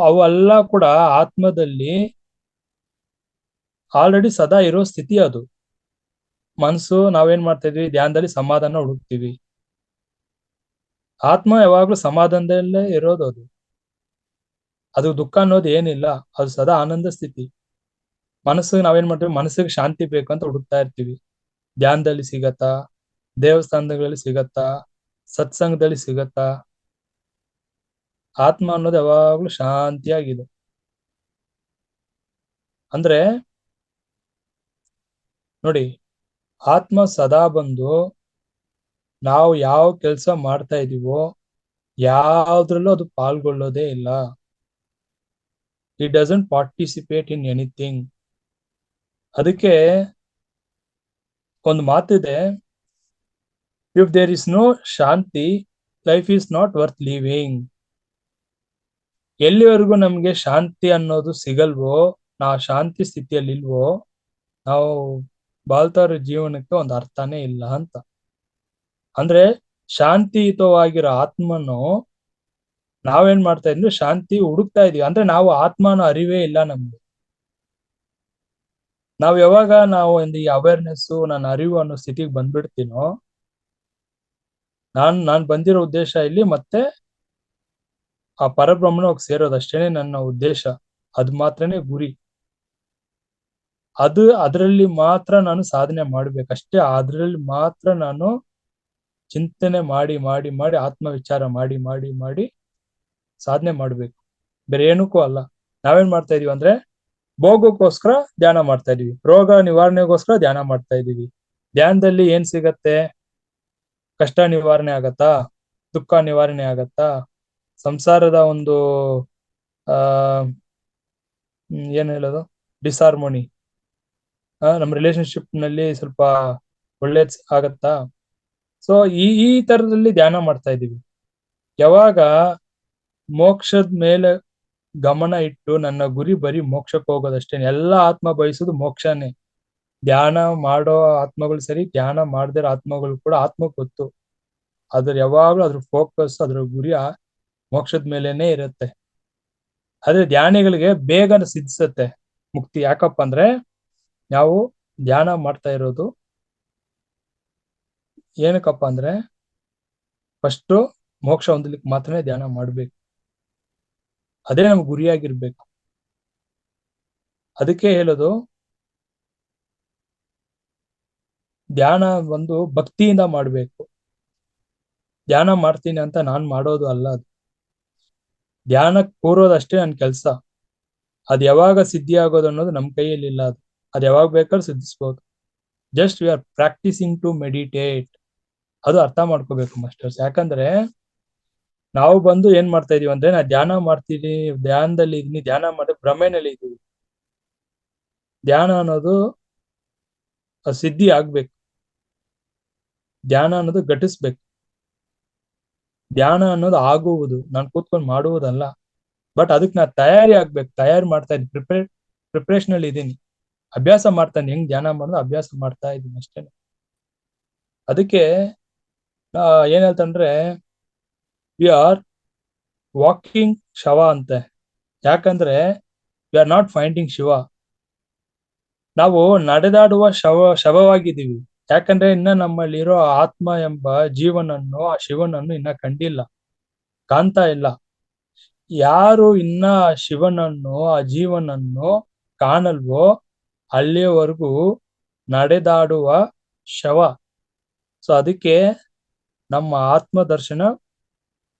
ಅವೆಲ್ಲ ಕೂಡ ಆತ್ಮದಲ್ಲಿ ಆಲ್ರೆಡಿ ಸದಾ ಇರೋ ಸ್ಥಿತಿ ಅದು. ಮನಸ್ಸು ನಾವೇನ್ ಮಾಡ್ತಾ ಇದ್ವಿ, ಧ್ಯಾನದಲ್ಲಿ ಸಮಾಧಾನ ಹುಡುಕ್ತಿವಿ. ಆತ್ಮ ಯಾವಾಗ್ಲೂ ಸಮಾಧಾನದಲ್ಲೇ ಇರೋದು. ಅದು ದುಃಖ ಅನ್ನೋದು ಏನಿಲ್ಲ, ಅದು ಸದಾ ಆನಂದ ಸ್ಥಿತಿ. ಮನಸ್ಸಿಗೆ ನಾವೇನ್ ಮಾಡ್ತೀವಿ, ಮನಸ್ಸಿಗೆ ಶಾಂತಿ ಬೇಕು ಅಂತ ಹುಡುಕ್ತಾ ಇರ್ತೀವಿ. ಧ್ಯಾನದಲ್ಲಿ ಸಿಗತ್ತಾ, ದೇವಸ್ಥಾನಗಳಲ್ಲಿ ಸಿಗತ್ತಾ, ಸತ್ಸಂಗದಲ್ಲಿ ಸಿಗತ್ತಾ? ಆತ್ಮ ಅನ್ನೋದು ಯಾವಾಗ್ಲೂ ಶಾಂತಿಯಾಗಿದೆ. ಅಂದ್ರೆ ನೋಡಿ, ಆತ್ಮ ಸದಾ ಬಂದು ನಾವು ಯಾವ ಕೆಲಸ ಮಾಡ್ತಾ ಇದೀವೋ ಯಾವ್ದ್ರಲ್ಲೂ ಅದು ಪಾಲ್ಗೊಳ್ಳೋದೇ ಇಲ್ಲ. It doesn't participate in anything. ಅದಕ್ಕೆ ಒಂದು ಮಾತಿದೆ, if there is no shanti, life is not worth living. ಎಲ್ಲಿವರೆಗೂ ನಮ್ಗೆ ಶಾಂತಿ ಅನ್ನೋದು ಸಿಗಲ್ವೋ, ನಾವು ಶಾಂತಿ ಸ್ಥಿತಿಯಲ್ಲಿ ಇಲ್ವೋ, ನಾವು ಬಾಳ್ತಾ ಇರೋ ಜೀವನಕ್ಕೆ ಒಂದು ಅರ್ಥನೇ ಇಲ್ಲ ಅಂತ. ಅಂದ್ರೆ ಶಾಂತಿಯುತವಾಗಿರೋ ಆತ್ಮನು ನಾವೇನ್ ಮಾಡ್ತಾ ಇದ್ವಿ, ಶಾಂತಿ ಹುಡುಕ್ತಾ ಇದೀವಿ. ಅಂದ್ರೆ ನಾವು ಆತ್ಮನ ಅರಿವೇ ಇಲ್ಲ ನಮ್ಗೆ. ನಾವ್ ಯಾವಾಗ ನಾವು ಈ ಅವೇರ್ನೆಸ್, ನನ್ನ ಅರಿವು ಅನ್ನೋ ಸ್ಥಿತಿಗೆ ಬಂದ್ಬಿಡ್ತೀನೋ, ನಾನ್ ಬಂದಿರೋ ಉದ್ದೇಶ ಇಲ್ಲಿ ಮತ್ತೆ ಆ ಪರಬ್ರಹ್ಮನ ಹೋಗಿ ಸೇರೋದು ಅಷ್ಟೇನೆ ನನ್ನ ಉದ್ದೇಶ. ಅದ್ ಮಾತ್ರನೇ ಗುರಿ. ಅದರಲ್ಲಿ ಮಾತ್ರ ನಾನು ಸಾಧನೆ ಮಾಡ್ಬೇಕಷ್ಟೇ. ಅದ್ರಲ್ಲಿ ಮಾತ್ರ ನಾನು ಚಿಂತನೆ ಮಾಡಿ ಮಾಡಿ ಮಾಡಿ, ಆತ್ಮ ವಿಚಾರ ಮಾಡಿ ಮಾಡಿ ಮಾಡಿ ಸಾಧನೆ ಮಾಡ್ಬೇಕು, ಬೇರೆ ಏನಕ್ಕೂ ಅಲ್ಲ. ನಾವೇನ್ ಮಾಡ್ತಾ ಇದೀವಿ ಅಂದ್ರೆ, ಭೋಗಕ್ಕೋಸ್ಕರ ಧ್ಯಾನ ಮಾಡ್ತಾ ಇದೀವಿ, ರೋಗ ನಿವಾರಣೆಗೋಸ್ಕರ ಧ್ಯಾನ ಮಾಡ್ತಾ ಇದೀವಿ. ಧ್ಯಾನದಲ್ಲಿ ಏನ್ ಸಿಗತ್ತೆ? ಕಷ್ಟ ನಿವಾರಣೆ ಆಗತ್ತಾ? ದುಃಖ ನಿವಾರಣೆ ಆಗತ್ತಾ? ಸಂಸಾರದ ಒಂದು ಆ ಏನ್ ಹೇಳೋದು, ಡಿಸ್ಹಾರ್ಮೋನಿ, ನಮ್ಮ ರಿಲೇಶನ್ಶಿಪ್ ನಲ್ಲಿ ಸ್ವಲ್ಪ ಒಳ್ಳೇದ್ ಆಗತ್ತಾ? ಸೊ ಈ ತರದಲ್ಲಿ ಧ್ಯಾನ ಮಾಡ್ತಾ ಇದೀವಿ. ಯಾವಾಗ ಮೋಕ್ಷದ ಮೇಲೆ ಗಮನ ಇಟ್ಟು ನನ್ನ ಗುರಿ ಬರೀ ಮೋಕ್ಷಕ್ಕೆ ಹೋಗೋದಷ್ಟೇನೆ. ಎಲ್ಲ ಆತ್ಮ ಬಯಸೋದು ಮೋಕ್ಷನೇ. ಧ್ಯಾನ ಮಾಡೋ ಆತ್ಮಗಳು ಸರಿ, ಧ್ಯಾನ ಮಾಡದಿರೋ ಆತ್ಮಗಳು ಕೂಡ ಆತ್ಮಕ್ಕೆ ಗೊತ್ತು. ಅದ್ರ ಯಾವಾಗ್ಲೂ ಅದ್ರ ಫೋಕಸ್, ಅದ್ರ ಗುರಿ ಮೋಕ್ಷದ ಮೇಲೇನೆ ಇರುತ್ತೆ. ಆದ್ರೆ ಧ್ಯಾನಿಗಳಿಗೆ ಬೇಗ ಸಿದ್ಧಿಸುತ್ತೆ ಮುಕ್ತಿ. ಯಾಕಪ್ಪ ಅಂದ್ರೆ ನಾವು ಧ್ಯಾನ ಮಾಡ್ತಾ ಇರೋದು ಏನಕ್ಕಪ್ಪ ಅಂದ್ರೆ, ಫಸ್ಟ್ ಮೋಕ್ಷ ಹೊಂದಲಿಕ್ಕೆ ಮಾತ್ರನೇ ಧ್ಯಾನ ಮಾಡ್ಬೇಕು. ಅದೇ ನಮ್ಗೆ ಗುರಿಯಾಗಿರ್ಬೇಕು. ಅದಕ್ಕೆ ಹೇಳೋದು ಧ್ಯಾನ ಒಂದು ಭಕ್ತಿಯಿಂದ ಮಾಡ್ಬೇಕು. ಧ್ಯಾನ ಮಾಡ್ತೀನಿ ಅಂತ ನಾನ್ ಮಾಡೋದು ಅಲ್ಲ ಅದು. ಧ್ಯಾನಕ್ಕೆ ಕೂರೋದಷ್ಟೇ ನನ್ ಕೆಲ್ಸ. ಅದ್ ಯಾವಾಗ ಸಿದ್ಧಿ ಆಗೋದು ಅನ್ನೋದು ನಮ್ ಕೈಯಲ್ಲಿ ಇಲ್ಲ. ಅದು ಯಾವಾಗ ಬೇಕಾದ್ರೂ ಸಿದ್ಧಿಸ್ಬೋದು. Just we are practising to meditate. ಅದು ಅರ್ಥ ಮಾಡ್ಕೋಬೇಕು ಮಾಸ್ಟರ್ಸ್. ಯಾಕಂದ್ರೆ ನಾವು ಬಂದು ಏನ್ ಮಾಡ್ತಾ ಇದೀವಿ ಅಂದ್ರೆ, ನಾ ಧ್ಯಾನ ಮಾಡ್ತೀನಿ, ಧ್ಯಾನದಲ್ಲಿ ಇದೀನಿ, ಧ್ಯಾನ ಮಾಡಿ ಭ್ರಮೆನಲ್ಲಿ ಇದೀವಿ. ಧ್ಯಾನ ಅನ್ನೋದು ಸಿದ್ಧಿ ಆಗ್ಬೇಕು. ಧ್ಯಾನ ಅನ್ನೋದು ಘಟಿಸ್ಬೇಕು. ಧ್ಯಾನ ಅನ್ನೋದು ಆಗುವುದು, ನಾನು ಕೂತ್ಕೊಂಡು ಮಾಡುವುದಲ್ಲ. ಬಟ್ ಅದಕ್ಕೆ ನಾ ತಯಾರಿ ಆಗ್ಬೇಕು. ತಯಾರಿ ಮಾಡ್ತಾ ಇದ್ದೀನಿ, ಪ್ರಿಪರೇಷನ್ ಅಲ್ಲಿ ಇದೀನಿ, ಅಭ್ಯಾಸ ಮಾಡ್ತಾನೆ. ಹೆಂಗ್ ಧ್ಯಾನ ಮಾಡೋದು ಅಭ್ಯಾಸ ಮಾಡ್ತಾ ಇದ್ದೀನಿ ಅಷ್ಟೇ. ಅದಕ್ಕೆ ಏನ್ ಹೇಳ್ತಂದ್ರೆ, ವಿ ಆರ್ ವಾಕಿಂಗ್ ಶವ ಅಂತೆ. ಯಾಕಂದ್ರೆ we are not finding Shiva. ನಾವು ನಡೆದಾಡುವ ಶವವಾಗಿದ್ದೀವಿ. ಯಾಕಂದ್ರೆ ಇನ್ನ ನಮ್ಮಲ್ಲಿರೋ ಆತ್ಮ ಎಂಬ ಜೀವನನ್ನು, ಆ ಶಿವನನ್ನು ಇನ್ನ ಕಂಡಿಲ್ಲ, ಕಾಣ್ತಾ ಇಲ್ಲ. ಯಾರು ಇನ್ನ ಶಿವನನ್ನು, ಆ ಜೀವನನ್ನು ಕಾಣಲ್ವೋ ಅಲ್ಲಿಯವರೆಗೂ ನಡೆದಾಡುವ ಶವ. ಸೊ ಅದಕ್ಕೆ ನಮ್ಮ ಆತ್ಮ ದರ್ಶನ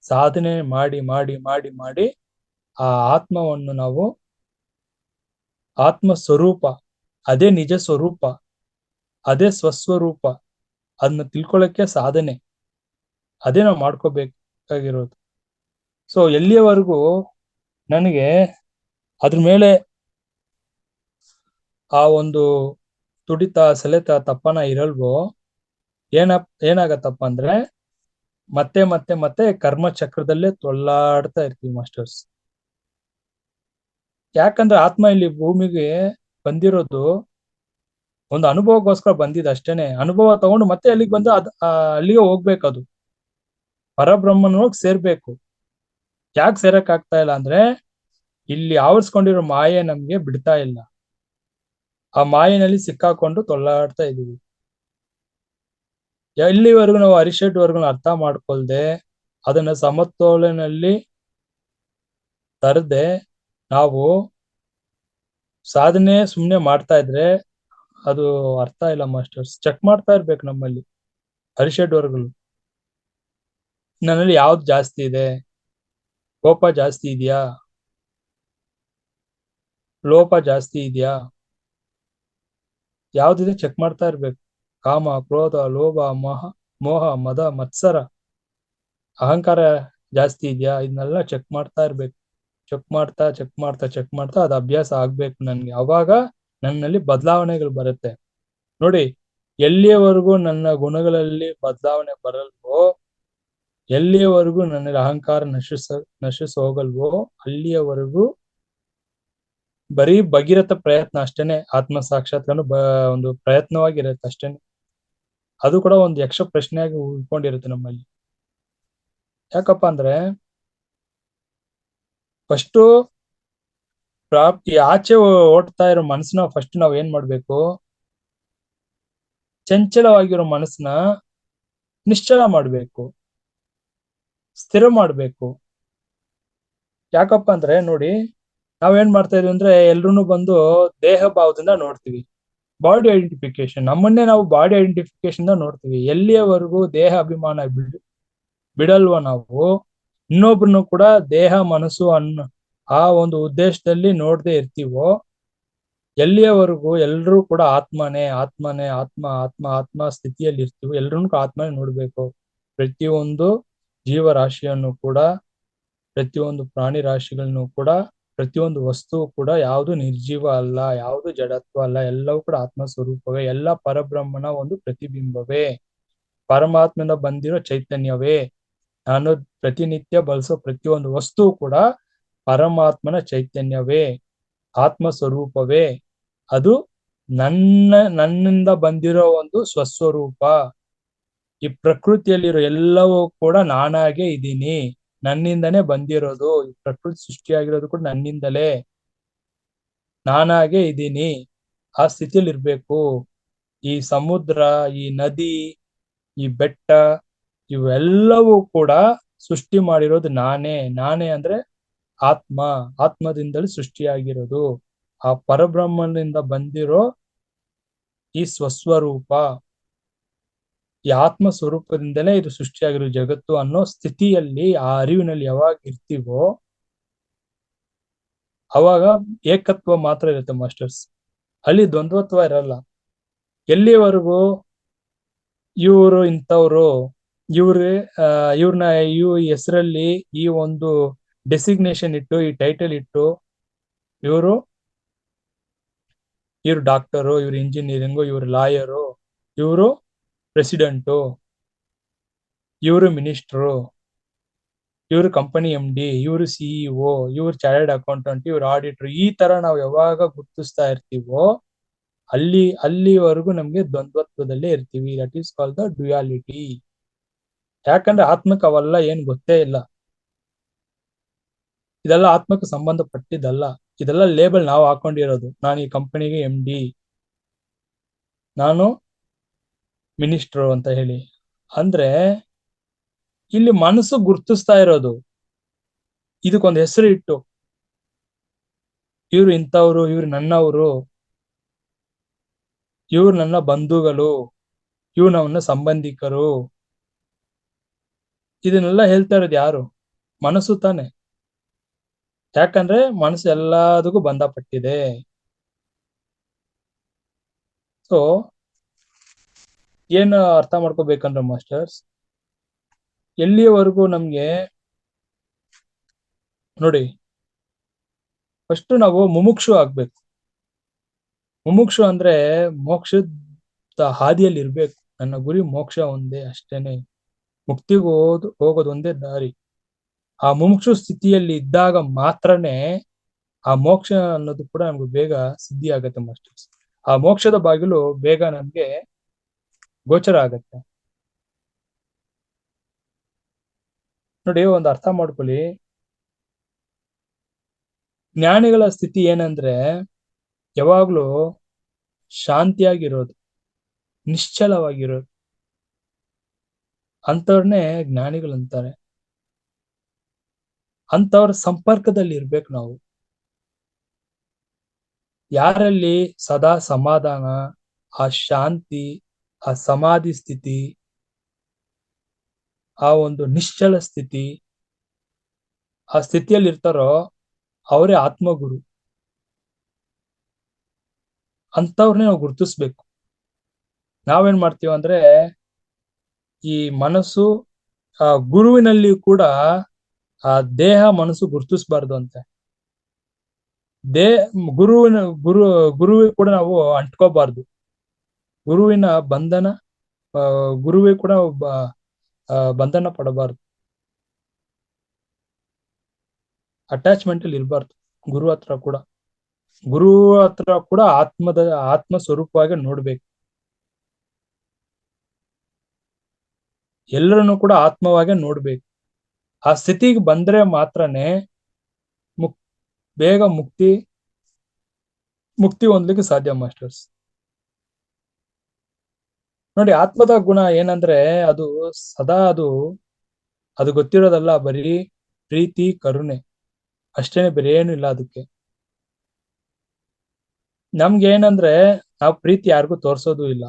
ಸಾಧನೆ ಮಾಡಿ ಮಾಡಿ ಮಾಡಿ ಮಾಡಿ ಆ ಆತ್ಮವನ್ನು ನಾವು, ಆತ್ಮ ಸ್ವರೂಪ, ಅದೇ ನಿಜ ಸ್ವರೂಪ, ಅದೇ ಸ್ವಸ್ವರೂಪ, ಅದನ್ನ ತಿಳ್ಕೊಳ್ಳಕ್ಕೆ ಸಾಧನೆ, ಅದೇ ನಾವು ಮಾಡ್ಕೋಬೇಕಾಗಿರೋದು. ಸೊ ಎಲ್ಲಿಯವರೆಗೂ ನನಗೆ ಅದ್ರ ಮೇಲೆ ಆ ಒಂದು ತುಡಿತ, ಸೆಳೆತ, ತಪ್ಪನ ಇರಲ್ವೋ, ಏನಾಗತ್ತಪ್ಪ ಅಂದ್ರೆ ಮತ್ತೆ ಮತ್ತೆ ಮತ್ತೆ ಕರ್ಮ ಚಕ್ರದಲ್ಲೇ ತೊಳ್ಳಾಡ್ತಾ ಇರ್ತೀವಿ ಮಾಸ್ಟರ್ಸ್. ಯಾಕಂದ್ರೆ ಆತ್ಮ ಇಲ್ಲಿ ಭೂಮಿಗೆ ಬಂದಿರೋದು ಒಂದು ಅನುಭವಕ್ಕೋಸ್ಕರ ಬಂದಿದೆ ಅಷ್ಟೇನೆ. ಅನುಭವ ತಗೊಂಡು ಮತ್ತೆ ಅಲ್ಲಿಗೆ ಬಂದು ಅಲ್ಲಿಗೆ ಹೋಗ್ಬೇಕು. ಅದು ಪರಬ್ರಹ್ಮನೋಗಿ ಸೇರ್ಬೇಕು. ಯಾಕೆ ಸೇರಕ್ ಆಗ್ತಾ ಇಲ್ಲ ಅಂದ್ರೆ, ಇಲ್ಲಿ ಆವರಿಸ್ಕೊಂಡಿರೋ ಮಾಯೆ ನಮ್ಗೆ ಬಿಡ್ತಾ ಇಲ್ಲ. ಆ ಮಾಯೆನಲ್ಲಿ ಸಿಕ್ಕಾಕೊಂಡು ತೊಳ್ಳಾಡ್ತಾ ಇದೀವಿ. ಎಲ್ಲಿವರೆಗೂ ನಾವು ಅರಿಷಡ್ ವರ್ಗು ಅರ್ಥ ಮಾಡ್ಕೊಳ್ದೆ ಅದನ್ನ ಸಮತೋಲನಲ್ಲಿ ತರದೆ ನಾವು ಸಾಧನೆ ಸುಮ್ನೆ ಮಾಡ್ತಾ ಇದ್ರೆ ಅದು ಅರ್ಥ ಇಲ್ಲ ಮಾಸ್ಟರ್ಸ್. ಚೆಕ್ ಮಾಡ್ತಾ ಇರ್ಬೇಕು ನಮ್ಮಲ್ಲಿ ಅರಿಷಡ್ ವರ್ಗಗಳು. ನನ್ನಲ್ಲಿ ಯಾವ್ದು ಜಾಸ್ತಿ ಇದೆ? ಕೋಪ ಜಾಸ್ತಿ ಇದೆಯಾ? ಲೋಪ ಜಾಸ್ತಿ ಇದೆಯಾ? ಯಾವ್ದಿದೆ ಚೆಕ್ ಮಾಡ್ತಾ ಇರ್ಬೇಕು. ಕಾಮ, ಕ್ರೋಧ, ಲೋಭ, ಮೋಹ, ಮದ, ಮತ್ಸರ, ಅಹಂಕಾರ ಜಾಸ್ತಿ ಇದೆಯಾ? ಇದನ್ನೆಲ್ಲ ಚೆಕ್ ಮಾಡ್ತಾ ಇರ್ಬೇಕು. ಚೆಕ್ ಮಾಡ್ತಾ ಅದು ಅಭ್ಯಾಸ ಆಗ್ಬೇಕು ನನ್ಗೆ. ಅವಾಗ ನನ್ನಲ್ಲಿ ಬದಲಾವಣೆಗಳು ಬರುತ್ತೆ. ನೋಡಿ, ಎಲ್ಲಿಯವರೆಗೂ ನನ್ನ ಗುಣಗಳಲ್ಲಿ ಬದಲಾವಣೆ ಬರಲ್ವೋ, ಎಲ್ಲಿಯವರೆಗೂ ನನ್ನಲ್ಲಿ ಅಹಂಕಾರ ನಶಿಸ ಹೋಗಲ್ವೋ, ಅಲ್ಲಿಯವರೆಗೂ ಬರೀ ಭಗೀರಥ ಪ್ರಯತ್ನ ಅಷ್ಟೇನೆ. ಆತ್ಮ ಸಾಕ್ಷಾತ್ಕಾರ ಒಂದು ಪ್ರಯತ್ನವಾಗಿರುತ್ತೆ ಅಷ್ಟೇನೆ. ಅದು ಕೂಡ ಒಂದು ಯಕ್ಷ ಪ್ರಶ್ನೆಯಾಗಿ ಉಳ್ಕೊಂಡಿರುತ್ತೆ ನಮ್ಮಲ್ಲಿ. ಯಾಕಪ್ಪ ಅಂದ್ರೆ ಫಸ್ಟ್ ಪ್ರಾಪ್ತಿ ಆಚೆ ಓಡ್ತಾ ಇರೋ ಮನಸ್ಸನ್ನ ಫಸ್ಟ್ ನಾವ್ ಏನ್ ಮಾಡ್ಬೇಕು? ಚಂಚಲವಾಗಿರೋ ಮನಸ್ಸನ್ನ ನಿಶ್ಚಲ ಮಾಡ್ಬೇಕು, ಸ್ಥಿರ ಮಾಡ್ಬೇಕು. ಯಾಕಪ್ಪ ಅಂದ್ರೆ ನೋಡಿ, ನಾವೇನ್ ಮಾಡ್ತಾ ಇದೀವಿ ಅಂದ್ರೆ ಎಲ್ರು ಬಂದು ದೇಹ ಭಾವದಿಂದ ನೋಡ್ತೀವಿ. ಬಾಡಿ ಐಡೆಂಟಿಫಿಕೇಶನ್, ನಮ್ಮನ್ನೇ ನಾವು ಬಾಡಿ ಐಡೆಂಟಿಫಿಕೇಶನ್ ನೋಡ್ತೀವಿ. ಎಲ್ಲಿಯವರೆಗೂ ದೇಹ ಅಭಿಮಾನ ಬಿಡಲ್ವ ನಾವು, ಇನ್ನೊಬ್ರನ್ನು ಕೂಡ ದೇಹ ಮನಸ್ಸು ಆ ಒಂದು ಉದ್ದೇಶದಲ್ಲಿ ನೋಡದೆ ಇರ್ತೀವೋ, ಎಲ್ಲಿಯವರೆಗೂ ಎಲ್ರೂ ಕೂಡ ಆತ್ಮನೇ ಆತ್ಮನೇ ಆತ್ಮ ಆತ್ಮ ಆತ್ಮ ಸ್ಥಿತಿಯಲ್ಲಿ ಇರ್ತೀವೋ, ಎಲ್ರೂ ಆತ್ಮನೇ ನೋಡ್ಬೇಕು. ಪ್ರತಿಯೊಂದು ಜೀವರಾಶಿಯನ್ನು ಕೂಡ, ಪ್ರತಿಯೊಂದು ಪ್ರಾಣಿ ರಾಶಿಗಳನ್ನು ಕೂಡ, ಪ್ರತಿಯೊಂದು ವಸ್ತು ಕೂಡ ಯಾವುದು ನಿರ್ಜೀವ ಅಲ್ಲ, ಯಾವುದು ಜಡತ್ವ ಅಲ್ಲ, ಎಲ್ಲವೂ ಕೂಡ ಆತ್ಮ ಸ್ವರೂಪವೇ. ಎಲ್ಲ ಪರಬ್ರಹ್ಮನ ಒಂದು ಪ್ರತಿಬಿಂಬವೇ, ಪರಮಾತ್ಮನ ಬಂದಿರೋ ಚೈತನ್ಯವೇ. ನಾನು ಪ್ರತಿನಿತ್ಯ ಬಳಸೋ ಪ್ರತಿಯೊಂದು ವಸ್ತು ಕೂಡ ಪರಮಾತ್ಮನ ಚೈತನ್ಯವೇ, ಆತ್ಮ ಸ್ವರೂಪವೇ. ಅದು ನನ್ನಿಂದ ಬಂದಿರೋ ಒಂದು ಸ್ವಸ್ವರೂಪ. ಈ ಪ್ರಕೃತಿಯಲ್ಲಿರೋ ಎಲ್ಲವೂ ಕೂಡ ನಾನಾಗೆ ಇದ್ದೀನಿ, ನನ್ನಿಂದನೇ ಬಂದಿರೋದು. ಈ ಪ್ರಕೃತಿ ಸೃಷ್ಟಿಯಾಗಿರೋದು ಕೂಡ ನನ್ನಿಂದಲೇ, ನಾನಾಗೆ ಇದ್ದೀನಿ. ಆ ಸ್ಥಿತಿಯಲ್ಲಿ ಇರ್ಬೇಕು. ಈ ಸಮುದ್ರ, ಈ ನದಿ, ಈ ಬೆಟ್ಟ, ಇವೆಲ್ಲವೂ ಕೂಡ ಸೃಷ್ಟಿ ಮಾಡಿರೋದು ನಾನೇ. ನಾನೇ ಅಂದ್ರೆ ಆತ್ಮ. ಆತ್ಮದಿಂದಲೇ ಸೃಷ್ಟಿಯಾಗಿರೋದು. ಆ ಪರಬ್ರಹ್ಮನಿಂದ ಬಂದಿರೋ ಈ ಸ್ವಸ್ವರೂಪ, ಈ ಆತ್ಮ ಸ್ವರೂಪದಿಂದಲೇ ಇದು ಸೃಷ್ಟಿಯಾಗಿರೋ ಜಗತ್ತು ಅನ್ನೋ ಸ್ಥಿತಿಯಲ್ಲಿ, ಆ ಅರಿವಿನಲ್ಲಿ ಯಾವಾಗ ಇರ್ತೀವೋ ಅವಾಗ ಏಕತ್ವ ಮಾತ್ರ ಇರುತ್ತೆ ಮಾಸ್ಟರ್ಸ್. ಅಲ್ಲಿ ದ್ವಂದ್ವತ್ವ ಇರಲ್ಲ. ಎಲ್ಲಿವರೆಗೂ ಇವರು ಇಂಥವ್ರು, ಇವ್ರೆ ಇವ್ರನ್ನ ಹೆಸರಲ್ಲಿ ಈ ಒಂದು ಡೆಸಿಗ್ನೇಷನ್ ಇಟ್ಟು, ಈ ಟೈಟಲ್ ಇಟ್ಟು, ಇವರು ಡಾಕ್ಟರು, ಇವ್ರು ಇಂಜಿನಿಯರಿಂಗು, ಇವ್ರು ಲಾಯರು, ಇವರು ಪ್ರೆಸಿಡೆಂಟು, ಇವರು ಮಿನಿಸ್ಟ್ರು, ಇವರು ಕಂಪನಿ MD, ಇವರು CEO, ಇವ್ರು ಚಾರ್ಟರ್ಡ್ ಅಕೌಂಟೆಂಟ್, ಇವ್ರು ಆಡಿಟರ್, ಈ ತರ ನಾವು ಯಾವಾಗ ಗುರ್ತಿಸ್ತಾ ಇರ್ತೀವೋ ಅಲ್ಲಿವರೆಗೂ ನಮ್ಗೆ ದ್ವಂದ್ವತ್ವದಲ್ಲೇ ಇರ್ತೀವಿ. That is called the duality. ಯಾಕಂದ್ರೆ ಆತ್ಮಕ್ಕೆ ಅವೆಲ್ಲ ಏನ್ ಗೊತ್ತೇ ಇಲ್ಲ. ಇದೆಲ್ಲ ಆತ್ಮಕ್ಕೆ ಸಂಬಂಧಪಟ್ಟಿದ್ದಲ್ಲ. ಇದೆಲ್ಲ ಲೇಬಲ್ ನಾವು ಹಾಕೊಂಡಿರೋದು. ನಾನು ಈ ಕಂಪನಿಗೆ MD, ನಾನು ಮಿನಿಸ್ಟ್ರು ಅಂತ ಹೇಳಿ. ಅಂದ್ರೆ ಇಲ್ಲಿ ಮನಸ್ಸು ಗುರ್ತಿಸ್ತಾ ಇರೋದು, ಇದಕ್ಕೊಂದು ಹೆಸರು ಇಟ್ಟು, ಇವ್ರು ಇಂಥವ್ರು, ಇವ್ರು ನನ್ನವರು, ಇವ್ರು ನನ್ನ ಬಂಧುಗಳು, ಇವ್ರು ನನ್ನ ಸಂಬಂಧಿಕರು. ಇದನ್ನೆಲ್ಲ ಹೇಳ್ತಾ ಇರೋದು ಯಾರು? ಮನಸ್ಸು ತಾನೆ. ಯಾಕಂದ್ರೆ ಮನಸ್ಸು ಎಲ್ಲದಕ್ಕೂ ಬಂಧಪಟ್ಟಿದೆ. ಸೊ ಏನು ಅರ್ಥ ಮಾಡ್ಕೋಬೇಕಂದ್ರೆ ಮಾಸ್ಟರ್ಸ್, ಎಲ್ಲಿಯವರೆಗೂ ನಮ್ಗೆ ನೋಡಿ, ಫಸ್ಟ್ ನಾವು ಮುಮುಕ್ಷು ಆಗ್ಬೇಕು. ಮುಮುಕ್ಷು ಅಂದ್ರೆ ಮೋಕ್ಷದ ಹಾದಿಯಲ್ಲಿ ಇರ್ಬೇಕು. ನನ್ನ ಗುರಿ ಮೋಕ್ಷ ಒಂದೇ, ಅಷ್ಟೇನೆ. ಮುಕ್ತಿಗೆ ಹೋಗೋದು ಒಂದೇ ದಾರಿ. ಆ ಮುಮುಕ್ಷು ಸ್ಥಿತಿಯಲ್ಲಿ ಇದ್ದಾಗ ಮಾತ್ರನೇ ಆ ಮೋಕ್ಷ ಅನ್ನೋದು ಕೂಡ ನಮ್ಗೆ ಬೇಗ ಸಿದ್ಧಿ ಆಗತ್ತೆ ಮಾಸ್ಟರ್ಸ್. ಆ ಮೋಕ್ಷದ ಬಾಗಿಲು ಬೇಗ ನಮ್ಗೆ ಗೋಚರ ಆಗತ್ತೆ. ನೋಡಿ, ಒಂದು ಅರ್ಥ ಮಾಡ್ಕೊಳ್ಳಿ. ಜ್ಞಾನಿಗಳ ಸ್ಥಿತಿ ಏನಂದ್ರೆ ಯಾವಾಗ್ಲೂ ಶಾಂತಿಯಾಗಿರೋದು, ನಿಶ್ಚಲವಾಗಿರೋದು. ಅಂಥವ್ರನ್ನೇ ಜ್ಞಾನಿಗಳಂತಾರೆ. ಅಂಥವ್ರ ಸಂಪರ್ಕದಲ್ಲಿ ಇರ್ಬೇಕು ನಾವು. ಯಾರಲ್ಲಿ ಸದಾ ಸಮಾಧಾನ, ಆ ಶಾಂತಿ, ಆ ಸಮಾಧಿ ಸ್ಥಿತಿ, ಆ ಒಂದು ನಿಶ್ಚಲ ಸ್ಥಿತಿ, ಆ ಸ್ಥಿತಿಯಲ್ಲಿ ಇರ್ತಾರೋ ಅವರೇ ಆತ್ಮಗುರು. ಅಂಥವ್ರನ್ನೇ ನಾವು ಗುರುತಿಸ್ಬೇಕು. ನಾವೇನ್ ಮಾಡ್ತೀವಿ ಅಂದ್ರೆ, ಈ ಮನಸ್ಸು, ಆ ಗುರುವಿನಲ್ಲಿ ಕೂಡ ಆ ದೇಹ ಮನಸ್ಸು ಗುರುತಿಸ್ಬಾರ್ದು ಅಂತೆ. ಗುರುವಿಗೆ ಕೂಡ ನಾವು ಅಂಟ್ಕೋಬಾರ್ದು. ಗುರುವಿನ ಬಂಧನ, ಗುರುವಿಗೆ ಕೂಡ ಬಂಧನ ಪಡಬಾರ್ದು. ಅಟ್ಯಾಚ್ಮೆಂಟ್ ಅಲ್ಲಿ ಇರಬಾರ್ದು ಗುರು ಹತ್ರ ಕೂಡ. ಗುರು ಹತ್ರ ಕೂಡ ಆತ್ಮ ಸ್ವರೂಪವಾಗಿ ನೋಡ್ಬೇಕು. ಎಲ್ಲರನ್ನು ಕೂಡ ಆತ್ಮವಾಗಿ ನೋಡ್ಬೇಕು. ಆ ಸ್ಥಿತಿಗೆ ಬಂದ್ರೆ ಮಾತ್ರನೇ ಬೇಗ ಮುಕ್ತಿ ಹೊಂದಲಿಕ್ಕೆ ಸಾಧ್ಯ ಮಾಸ್ಟರ್ಸ್. ನೋಡಿ, ಆತ್ಮದ ಗುಣ ಏನಂದ್ರೆ ಅದು ಸದಾ ಅದು ಗೊತ್ತಿರೋದಲ್ಲ, ಬರೀ ಪ್ರೀತಿ ಕರುಣೆ ಅಷ್ಟೇನೆ, ಬೇರೆ ಏನು ಇಲ್ಲ ಅದಕ್ಕೆ. ನಮ್ಗೆ ಏನಂದ್ರೆ ನಾವು ಪ್ರೀತಿ ಯಾರಿಗೂ ತೋರ್ಸೋದು ಇಲ್ಲ.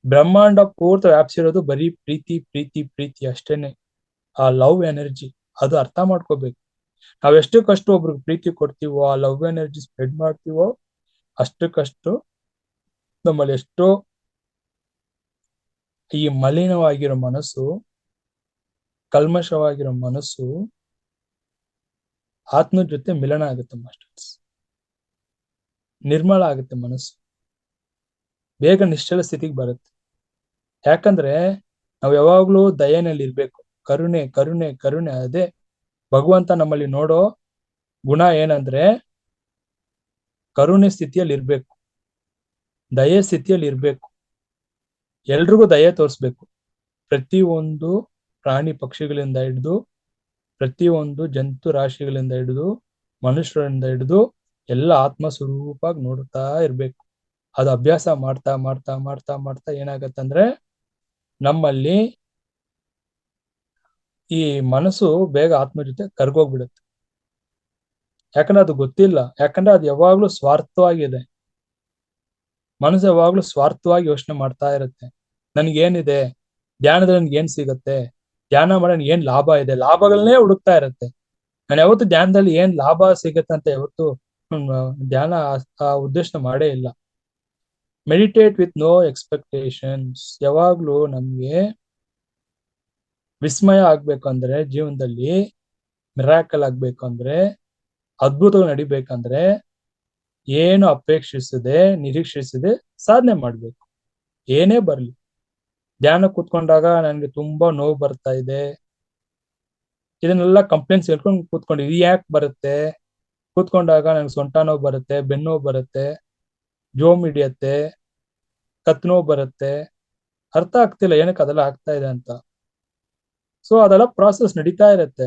ಬ್ರಹ್ಮಾಂಡ ಪೂರ್ತಿ ವ್ಯಾಪಿಸಿರೋದು ಬರೀ ಪ್ರೀತಿ ಪ್ರೀತಿ ಪ್ರೀತಿ ಅಷ್ಟೇನೆ. ಆ ಲವ್ ಎನರ್ಜಿ, ಅದು ಅರ್ಥ ಮಾಡ್ಕೋಬೇಕು. ನಾವ್ ಎಷ್ಟಕ್ಕಷ್ಟು ಒಬ್ರಿಗೆ ಪ್ರೀತಿ ಕೊಡ್ತೀವೋ, ಆ ಲವ್ ಎನರ್ಜಿ ಸ್ಪ್ರೆಡ್ ಮಾಡ್ತೀವೋ, ಅಷ್ಟಕ್ಕಷ್ಟು ನಮ್ಮಲ್ಲಿ ಎಷ್ಟೋ ಈ ಮಲಿನವಾಗಿರೋ ಮನಸ್ಸು, ಕಲ್ಮಶವಾಗಿರೋ ಮನಸ್ಸು ಆತ್ಮದ ಜೊತೆ ಮಿಲನ ಆಗುತ್ತೆ ಮಾಸ್ಟರ್ಸ್. ನಿರ್ಮಲ ಆಗುತ್ತೆ ಮನಸ್ಸು, ಬೇಗ ನಿಶ್ಚಲ ಸ್ಥಿತಿಗೆ ಬರುತ್ತೆ. ಯಾಕಂದ್ರೆ ನಾವು ಯಾವಾಗ್ಲೂ ದಯೆನಲ್ಲಿ ಇರ್ಬೇಕು. ಕರುಣೆ ಕರುಣೆ ಕರುಣೆ, ಅದೇ ಭಗವಂತ ನಮ್ಮಲ್ಲಿ ನೋಡೋ ಗುಣ ಏನಂದ್ರೆ ಕರುಣೆ ಸ್ಥಿತಿಯಲ್ಲಿ ಇರ್ಬೇಕು, ದಯೆ ಸ್ಥಿತಿಯಲ್ಲಿ ಇರ್ಬೇಕು. ಎಲ್ರಿಗೂ ದಯೆ ತೋರಿಸ್ಬೇಕು. ಪ್ರತಿಯೊಂದು ಪ್ರಾಣಿ ಪಕ್ಷಿಗಳಿಂದ ಹಿಡಿದು, ಪ್ರತಿಯೊಂದು ಜಂತು ರಾಶಿಗಳಿಂದ ಹಿಡಿದು, ಮನುಷ್ಯರಿಂದ ಹಿಡಿದು ಎಲ್ಲ ಆತ್ಮ ಸ್ವರೂಪಾಗಿ ನೋಡ್ತಾ ಇರ್ಬೇಕು. ಅದು ಅಭ್ಯಾಸ ಮಾಡ್ತಾ ಮಾಡ್ತಾ ಮಾಡ್ತಾ ಮಾಡ್ತಾ ಏನಾಗತ್ತಂದ್ರೆ ನಮ್ಮಲ್ಲಿ ಈ ಮನಸ್ಸು ಬೇಗ ಆತ್ಮ ಜೊತೆ ಕರ್ಗೋಗ್ಬಿಡುತ್ತೆ. ಯಾಕಂದ್ರೆ ಅದು ಗೊತ್ತಿಲ್ಲ, ಯಾಕಂದ್ರೆ ಅದು ಯಾವಾಗ್ಲೂ ಸ್ವಾರ್ಥವಾಗಿದೆ. ಮನಸ್ಸು ಯಾವಾಗ್ಲೂ ಸ್ವಾರ್ಥವಾಗಿ ಯೋಚನೆ ಮಾಡ್ತಾ ಇರುತ್ತೆ. ನನ್ಗೇನಿದೆ, ಧ್ಯಾನದಲ್ಲಿ ನನ್ಗೆ ಏನ್ ಸಿಗತ್ತೆ, ಧ್ಯಾನ ಮಾಡೋಣ ಏನ್ ಲಾಭ ಇದೆ, ಲಾಭಗಳನ್ನೇ ಹುಡುಕ್ತಾ ಇರುತ್ತೆ. ನಾನು ಯಾವತ್ತು ಧ್ಯಾನದಲ್ಲಿ ಏನ್ ಲಾಭ ಸಿಗತ್ತೆ ಅಂತ ಯಾವತ್ತು ಧ್ಯಾನ ಆ ಉದ್ದೇಶ ಮಾಡೇ ಇಲ್ಲ. Meditate with no expectations. ಯಾವಾಗ್ಲೂ ನಮ್ಗೆ ವಿಸ್ಮಯ ಆಗ್ಬೇಕು ಅಂದ್ರೆ, ಜೀವನದಲ್ಲಿ ಮಿರಾಕಲ್ ಆಗ್ಬೇಕು ಅಂದ್ರೆ, ಅದ್ಭುತಗಳು ನಡಿಬೇಕಂದ್ರೆ ಏನು ಅಪೇಕ್ಷಿಸದೆ ನಿರೀಕ್ಷಿಸದೆ ಸಾಧನೆ ಮಾಡ್ಬೇಕು. ಏನೇ ಬರ್ಲಿ. ಧ್ಯಾನ ಕೂತ್ಕೊಂಡಾಗ ನನ್ಗೆ ತುಂಬಾ ನೋವು ಬರ್ತಾ ಇದೆ, ಇದನ್ನೆಲ್ಲ ಕಂಪ್ಲೇಂಟ್ಸ್ ಹೇಳ್ಕೊಂಡು ಕೂತ್ಕೊಂಡಿದ್ವಿ. ಯಾಕೆ ಬರುತ್ತೆ? ಕೂತ್ಕೊಂಡಾಗ ನಂಗೆ ಸೊಂಟ ನೋವು ಬರುತ್ತೆ, ಬೆನ್ನು ನೋವು ಬರುತ್ತೆ, ಜೋಮ್ ಹಿಡಿಯತ್ತೆ, ಕತ್ ನೋವು ಬರುತ್ತೆ. ಅರ್ಥ ಆಗ್ತಿಲ್ಲ ಏನಕ್ಕೆ ಅದೆಲ್ಲ ಆಗ್ತಾ ಇದೆ ಅಂತ. ಸೊ ಅದೆಲ್ಲ ಪ್ರಾಸೆಸ್ ನಡೀತಾ ಇರುತ್ತೆ.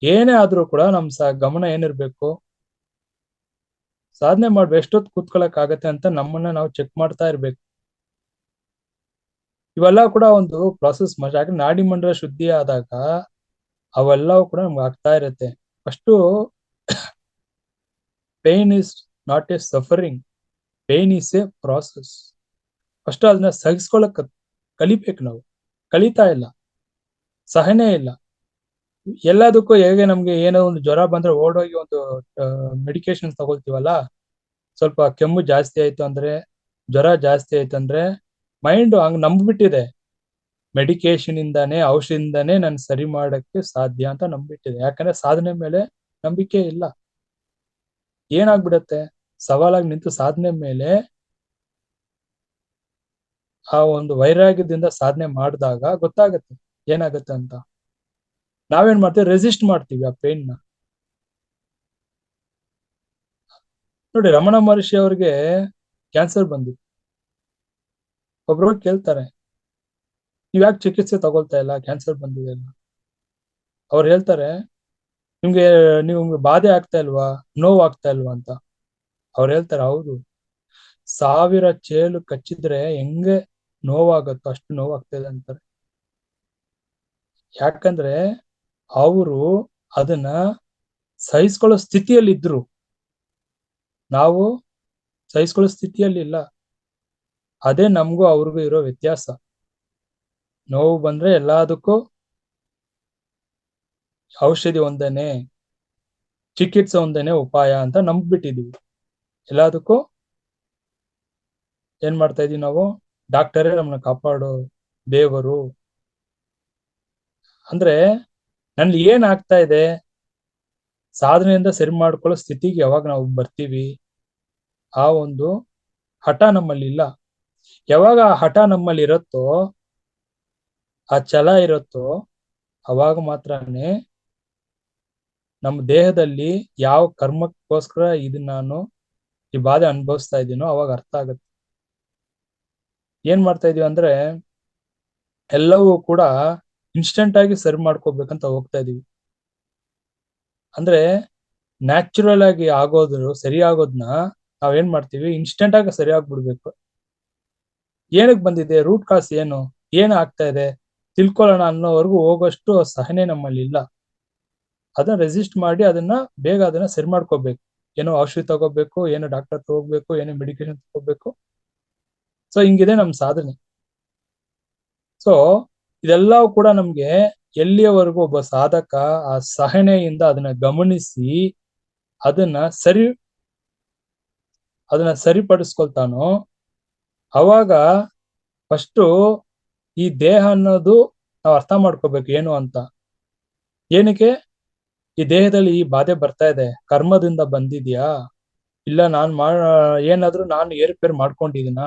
ಏನೇ ಆದ್ರೂ ಕೂಡ ನಮ್ ಗಮನ ಏನಿರ್ಬೇಕು, ಸಾಧನೆ ಮಾಡ್ಬೇಕು. ಎಷ್ಟೊತ್ತು ಕೂತ್ಕೊಳಕ್ ಆಗತ್ತೆ ಅಂತ ನಮ್ಮನ್ನ ನಾವು ಚೆಕ್ ಮಾಡ್ತಾ ಇರ್ಬೇಕು. ಇವೆಲ್ಲ ಕೂಡ ಒಂದು ಪ್ರಾಸೆಸ್. ಯಾಕಂದ್ರೆ ನಾಡಿ ಮಂಡಲ ಶುದ್ಧಿ ಆದಾಗ ಅವೆಲ್ಲವೂ ಕೂಡ ನಮ್ಗೆ ಆಗ್ತಾ ಇರುತ್ತೆ. First pain is not A suffering, pain is A process. First ಅದನ್ನ ಸಹಿಸ್ಕೊಳಕ್ ಕಲಿಬೇಕು ನಾವು. ಕಲಿತಾ ಇಲ್ಲ, ಸಹನೆ ಇಲ್ಲ. ಎಲ್ಲದಕ್ಕೂ ಹೇಗೆ ನಮ್ಗೆ ಏನೋ ಒಂದು ಜ್ವರ ಬಂದ್ರೆ ಓಡೋಗಿ ಒಂದು ಮೆಡಿಕೇಶನ್ ತಗೊಳ್ತೀವಲ್ಲ, ಸ್ವಲ್ಪ ಕೆಮ್ಮು ಜಾಸ್ತಿ ಆಯ್ತು ಅಂದ್ರೆ, ಜ್ವರ ಜಾಸ್ತಿ ಆಯ್ತು ಅಂದ್ರೆ ಮೈಂಡ್ ಹಂಗ್ ನಂಬ್ಬಿಟ್ಟಿದೆ, ಮೆಡಿಕೇಶನ್ ಇಂದಾನೆ, ಔಷಧಿಯಿಂದಾನೇ ನಾನು ಸರಿ ಮಾಡಕ್ಕೆ ಸಾಧ್ಯ ಅಂತ ನಂಬಿಟ್ಟಿದೆ. ಯಾಕಂದ್ರೆ ಸಾಧನೆ ಮೇಲೆ ನಂಬಿಕೆ ಇಲ್ಲ. ಏನಾಗ್ಬಿಡತ್ತೆ, ಸವಾಲಾಗಿ ನಿಂತು ಸಾಧನೆ ಮೇಲೆ ಆ ಒಂದು ವೈರಾಗ್ಯದಿಂದ ಸಾಧನೆ ಮಾಡಿದಾಗ ಗೊತ್ತಾಗತ್ತೆ ಏನಾಗತ್ತೆ ಅಂತ. ನಾವೇನ್ ಮಾಡ್ತೀವಿ, ರೆಸಿಸ್ಟ್ ಮಾಡ್ತೀವಿ ಆ ಪೇನ್ ನ. ನೋಡಿ, ರಮಣ ಮಹರ್ಷಿ ಅವ್ರಿಗೆ ಕ್ಯಾನ್ಸರ್ ಬಂದಿತ್ತು. ಒಬ್ರು ಕೇಳ್ತಾರೆ, ನೀವ್ ಯಾಕೆ ಚಿಕಿತ್ಸೆ ತಗೊಳ್ತಾ ಇಲ್ಲ, ಕ್ಯಾನ್ಸರ್ ಬಂದಿದೆ ಅಲ್ಲ. ಅವ್ರು ಹೇಳ್ತಾರೆ, ನಿಮ್ಗೆ ಬಾಧೆ ಆಗ್ತಾ ಇಲ್ವಾ, ನೋವು ಆಗ್ತಾ ಇಲ್ವಾ ಅಂತ. ಅವ್ರು ಹೇಳ್ತಾರೆ, ಹೌದು, 1000 ಚೇಳು ಕಚ್ಚಿದ್ರೆ ಹೆಂಗೆ ನೋವಾಗತ್ತೋ ಅಷ್ಟು ನೋವಾಗ್ತಾ ಇದೆ ಅಂತಾರೆ. ಯಾಕಂದ್ರೆ ಅವರು ಅದನ್ನ ಸಹಿಸ್ಕೊಳ್ಳೋ ಸ್ಥಿತಿಯಲ್ಲಿ ಇದ್ರು, ನಾವು ಸಹಿಸ್ಕೊಳ್ಳೋ ಸ್ಥಿತಿಯಲ್ಲಿ ಇಲ್ಲ. ಅದೇ ನಮಗೂ ಅವ್ರಿಗೂ ಇರೋ ವ್ಯತ್ಯಾಸ. ನೋವು ಬಂದ್ರೆ ಎಲ್ಲದಕ್ಕೂ ಔಷಧಿ ಒಂದೇನೆ, ಚಿಕಿತ್ಸೆ ಒಂದೇನೆ ಉಪಾಯ ಅಂತ ನಂಬ್ಬಿಟ್ಟಿದೀವಿ. ಎಲ್ಲದಕ್ಕೂ ಏನ್ ಮಾಡ್ತಾ ಇದೀವಿ ನಾವು, ಡಾಕ್ಟರೇ ನಮ್ಮನ್ನ ಕಾಪಾಡೋ ದೇವರು ಅಂದ್ರೆ. ನನ್ಗೆ ಏನ್ ಆಗ್ತಾ ಇದೆ, ಸಾಧನೆಯಿಂದ ಸರಿ ಮಾಡ್ಕೊಳ್ಳೋ ಸ್ಥಿತಿಗೆ ಯಾವಾಗ ನಾವು ಬರ್ತೀವಿ, ಆ ಒಂದು ಹಠ ನಮ್ಮಲ್ಲಿ ಇಲ್ಲ. ಯಾವಾಗ ಆ ಹಠ ನಮ್ಮಲ್ಲಿ ಇರುತ್ತೋ, ಆ ಛಲ ಇರುತ್ತೋ, ಅವಾಗ ಮಾತ್ರನೇ ನಮ್ಮ ದೇಹದಲ್ಲಿ ಯಾವ ಕರ್ಮಕ್ಕೋಸ್ಕರ ಇದನ್ನ ನಾನು ಈ ಬಾಧೆ ಅನುಭವಿಸ್ತಾ ಇದ್ದೀನೋ ಅವಾಗ ಅರ್ಥ ಆಗುತ್ತೆ. ಏನ್ ಮಾಡ್ತಾ ಇದೀವಿ ಅಂದ್ರೆ, ಎಲ್ಲವೂ ಕೂಡ ಇನ್ಸ್ಟೆಂಟ್ ಆಗಿ ಸರಿ ಮಾಡ್ಕೋಬೇಕಂತ ಹೋಗ್ತಾ ಇದೀವಿ. ಅಂದ್ರೆ ನ್ಯಾಚುರಲ್ ಆಗಿ ಸರಿ ಆಗೋದ್ನ ನಾವೇನ್ ಮಾಡ್ತೀವಿ, ಇನ್ಸ್ಟೆಂಟ್ ಆಗಿ ಸರಿ ಆಗ್ಬಿಡ್ಬೇಕು. ಏನಕ್ ಬಂದಿದೆ, ರೂಟ್ ಕಾಸ್ ಏನು, ಏನ್ ಆಗ್ತಾ ಇದೆ ತಿಳ್ಕೊಳ್ಳೋಣ ಅನ್ನೋವರೆಗೂ ಹೋಗೋಷ್ಟು ಸಹನೆ ನಮ್ಮಲ್ಲಿ ಇಲ್ಲ. ಅದನ್ನ ರೆಸಿಸ್ಟ್ ಮಾಡಿ ಬೇಗ ಅದನ್ನ ಸರಿ ಮಾಡ್ಕೋಬೇಕು. ಏನೋ ಔಷಧಿ ತಗೋಬೇಕು, ಏನೋ ಡಾಕ್ಟರ್ ತಗೋಬೇಕು, ಏನೋ ಮೆಡಿಕೇಶನ್ ತಗೋಬೇಕು. ಸೊ ಹಿಂಗಿದೆ ನಮ್ ಸಾಧನೆ. ಸೊ ಇದೆಲ್ಲವೂ ಕೂಡ ನಮ್ಗೆ ಎಲ್ಲಿಯವರೆಗೂ ಒಬ್ಬ ಸಾಧಕ ಆ ಸಹನೆಯಿಂದ ಅದನ್ನ ಗಮನಿಸಿ ಅದನ್ನ ಸರಿಪಡಿಸ್ಕೊಳ್ತಾನೋ, ಅವಾಗ ಫಸ್ಟು ಈ ದೇಹ ಅನ್ನೋದು ನಾವು ಅರ್ಥ ಮಾಡ್ಕೋಬೇಕು ಏನು ಅಂತ. ಏನಕ್ಕೆ ಈ ದೇಹದಲ್ಲಿ ಈ ಬಾಧೆ ಬರ್ತಾ ಇದೆ, ಕರ್ಮದಿಂದ ಬಂದಿದ್ಯಾ, ಇಲ್ಲ ಏನಾದ್ರೂ ನಾನು ಏರುಪೇರು ಮಾಡ್ಕೊಂಡಿದ್ದೀನ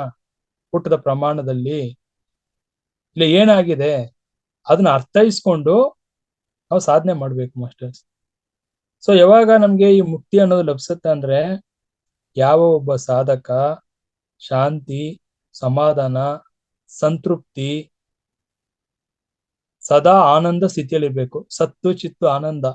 ಊಟದ ಪ್ರಮಾಣದಲ್ಲಿ, ಇಲ್ಲ ಏನಾಗಿದೆ, ಅದನ್ನ ಅರ್ಥೈಸ್ಕೊಂಡು ನಾವು ಸಾಧನೆ ಮಾಡ್ಬೇಕು ಮಾಸ್ಟರ್ಸ್. ಸೊ ಯಾವಾಗ ನಮ್ಗೆ ಈ ಮುಕ್ತಿ ಅನ್ನೋದು ಲಭಿಸುತ್ತೆ ಅಂದ್ರೆ, ಯಾವ ಒಬ್ಬ ಸಾಧಕ ಶಾಂತಿ, ಸಮಾಧಾನ, ಸಂತೃಪ್ತಿ, ಸದಾ ಆನಂದ ಸ್ಥಿತಿಯಲ್ಲಿರ್ಬೇಕು. ಸತ್ತು ಚಿತ್ತು ಆನಂದ,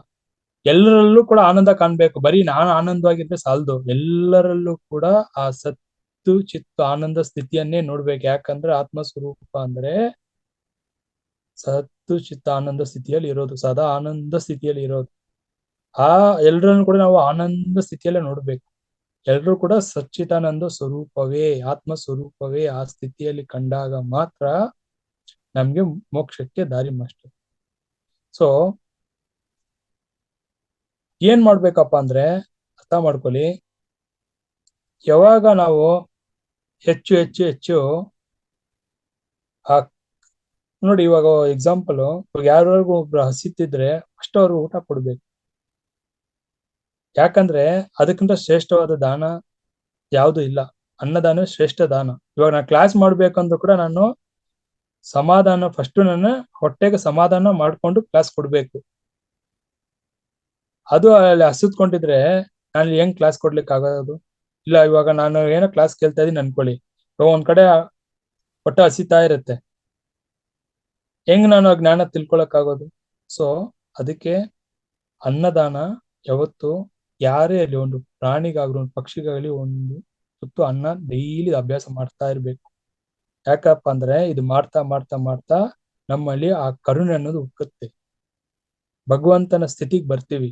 ಎಲ್ಲರಲ್ಲೂ ಕೂಡ ಆನಂದ ಕಾಣ್ಬೇಕು. ಬರೀ ನಾನು ಆನಂದವಾಗಿದ್ರೆ ಸಾಲದು, ಎಲ್ಲರಲ್ಲೂ ಕೂಡ ಆ ಸತ್ತು ಚಿತ್ತು ಆನಂದ ಸ್ಥಿತಿಯನ್ನೇ ನೋಡ್ಬೇಕು. ಯಾಕಂದ್ರೆ ಆತ್ಮ ಸ್ವರೂಪ ಅಂದ್ರೆ ಸತ್ತು ಚಿತ್ತ ಆನಂದ ಸ್ಥಿತಿಯಲ್ಲಿ ಇರೋದು, ಸದಾ ಆನಂದ ಸ್ಥಿತಿಯಲ್ಲಿ ಇರೋದು. ಆ ಎಲ್ರನ್ನು ಕೂಡ ನಾವು ಆನಂದ ಸ್ಥಿತಿಯಲ್ಲೇ ನೋಡ್ಬೇಕು. ಎಲ್ರೂ ಕೂಡ ಸಚ್ಚಿದಾನಂದ ಸ್ವರೂಪವೇ, ಆತ್ಮ ಸ್ವರೂಪವೇ ಆ ಸ್ಥಿತಿಯಲ್ಲಿ ಕಂಡಾಗ ಮಾತ್ರ ನಮ್ಗೆ ಮೋಕ್ಷಕ್ಕೆ ದಾರಿ ಮಾಸ್ಟರ್. ಸೊ ಏನ್ ಮಾಡ್ಬೇಕಪ್ಪ ಅಂದ್ರೆ ಅರ್ಥ ಮಾಡ್ಕೊಳ್ಳಿ. ಯಾವಾಗ ನಾವು ಹೆಚ್ಚು ಹೆಚ್ಚು ಹೆಚ್ಚು ಆ ನೋಡಿ, ಇವಾಗ ಎಕ್ಸಾಂಪಲ್, ಯಾರಿಗೂ ಒಬ್ರು ಹಸಿತಿದ್ರೆ ಫಸ್ಟ್ ಅವ್ರು ಊಟ ಕೊಡ್ಬೇಕು. ಯಾಕಂದ್ರೆ ಅದಕ್ಕಿಂತ ಶ್ರೇಷ್ಠವಾದ ದಾನ ಯಾವುದು ಇಲ್ಲ. ಅನ್ನದಾನ ಶ್ರೇಷ್ಠ ದಾನ. ಇವಾಗ ನಾನು ಕ್ಲಾಸ್ ಮಾಡ್ಬೇಕಂದ್ರೂ ಕೂಡ ನಾನು ಸಮಾಧಾನ, ಫಸ್ಟ್ ನನ್ನ ಹೊಟ್ಟೆಗೆ ಸಮಾಧಾನ ಮಾಡ್ಕೊಂಡು ಕ್ಲಾಸ್ ಕೊಡ್ಬೇಕು. ಅದು ಅಲ್ಲಿ ಹಸಿದ್ಕೊಂಡಿದ್ರೆ ನಾನು ಹೆಂಗ್ ಕ್ಲಾಸ್ ಕೊಡ್ಲಿಕ್ಕೆ ಆಗೋದು? ಇಲ್ಲ, ಇವಾಗ ನಾನು ಏನೋ ಕ್ಲಾಸ್ ಕೇಳ್ತಾ ಇದೀನಿ ಅನ್ಕೊಳ್ಳಿ, ಒಂದ್ ಕಡೆ ಹೊಟ್ಟೆ ಹಸಿತಾ ಇರುತ್ತೆ, ಹೆಂಗ್ ನಾನು ಆ ಜ್ಞಾನ ತಿಳ್ಕೊಳಕ್ ಆಗೋದು? ಸೊ ಅದಕ್ಕೆ ಅನ್ನದಾನ ಯಾವತ್ತು ಯಾರೇ ಅಲ್ಲಿ, ಒಂದು ಪ್ರಾಣಿಗಾಗ್ಲಿ ಒಂದು ಪಕ್ಷಿಗಾಗ್ಲಿ ಒಂದು ತುತ್ತು ಅನ್ನ ಡೈಲಿ ಅಭ್ಯಾಸ ಮಾಡ್ತಾ ಇರ್ಬೇಕು. ಯಾಕಪ್ಪ ಅಂದ್ರೆ ಇದು ಮಾಡ್ತಾ ಮಾಡ್ತಾ ಮಾಡ್ತಾ ನಮ್ಮಲ್ಲಿ ಆ ಕರುಣೆ ಅನ್ನೋದು ಉಕ್ಕುತ್ತೆ, ಭಗವಂತನ ಸ್ಥಿತಿಗೆ ಬರ್ತೀವಿ,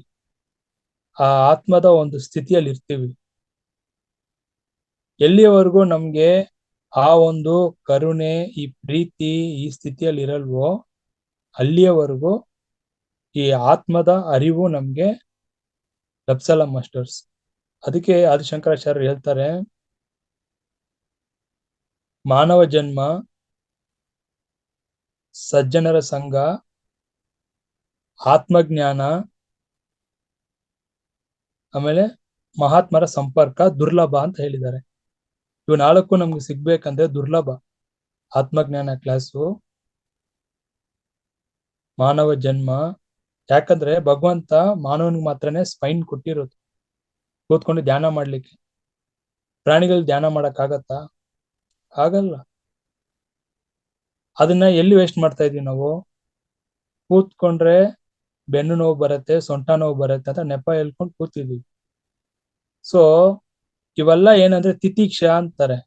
ಆ ಆತ್ಮದ ಒಂದು ಸ್ಥಿತಿಯಲ್ಲಿ ಇರ್ತೀವಿ. ಎಲ್ಲಿಯವರೆಗೂ ನಮ್ಗೆ ಆ ಒಂದು ಕರುಣೆ, ಈ ಪ್ರೀತಿ ಈ ಸ್ಥಿತಿಯಲ್ಲಿ ಇರಲ್ವೋ ಅಲ್ಲಿಯವರೆಗೂ ಈ ಆತ್ಮದ ಅರಿವು ನಮ್ಗೆ ಲಪ್ಸಲ್ಲ ಮಾಸ್ಟರ್ಸ್. ಅದಕ್ಕೆ ಆದಿಶಂಕರಾಚಾರ್ಯರು ಹೇಳ್ತಾರೆ, ಮಾನವ ಜನ್ಮ, ಸಜ್ಜನರ ಸಂಘ, ಆತ್ಮಜ್ಞಾನ, ಆಮೇಲೆ ಮಹಾತ್ಮರ ಸಂಪರ್ಕ ದುರ್ಲಭ ಅಂತ ಹೇಳಿದ್ದಾರೆ. ಇವು ನಾಲ್ಕು ನಮ್ಗೆ ಸಿಗ್ಬೇಕಂದ್ರೆ ದುರ್ಲಭ. ಆತ್ಮಜ್ಞಾನ ಕ್ಲಾಸು, ಮಾನವ ಜನ್ಮ. ಯಾಕಂದ್ರೆ ಭಗವಂತ ಮಾನವನಿಗೆ ಮಾತ್ರನೇ ಸ್ಪೈನ್ ಕೊಟ್ಟಿರೋದು ಕೂತ್ಕೊಂಡು ಧ್ಯಾನ ಮಾಡ್ಲಿಕ್ಕೆ. ಪ್ರಾಣಿಗಳು ಧ್ಯಾನ ಮಾಡಕ್ ಆಗತ್ತಾ? ಆಗಲ್ಲ. ಅದನ್ನ ಎಲ್ಲಿ ವೇಸ್ಟ್ ಮಾಡ್ತಾ ಇದೀವಿ ನಾವು? ಕೂತ್ಕೊಂಡ್ರೆ ಬೆನ್ನು ನೋವು ಬರುತ್ತೆ, ಸೊಂಟ ನೋವು ಬರುತ್ತೆ ಅಂತ ನೆಪ ಹೇಳ್ಕೊಂಡು ಕೂತಿದೀವಿ. ಸೊ ಇವೆಲ್ಲ ಏನಂದ್ರೆ ತಿತಿಕ್ಷ ಅಂತಾರೆ.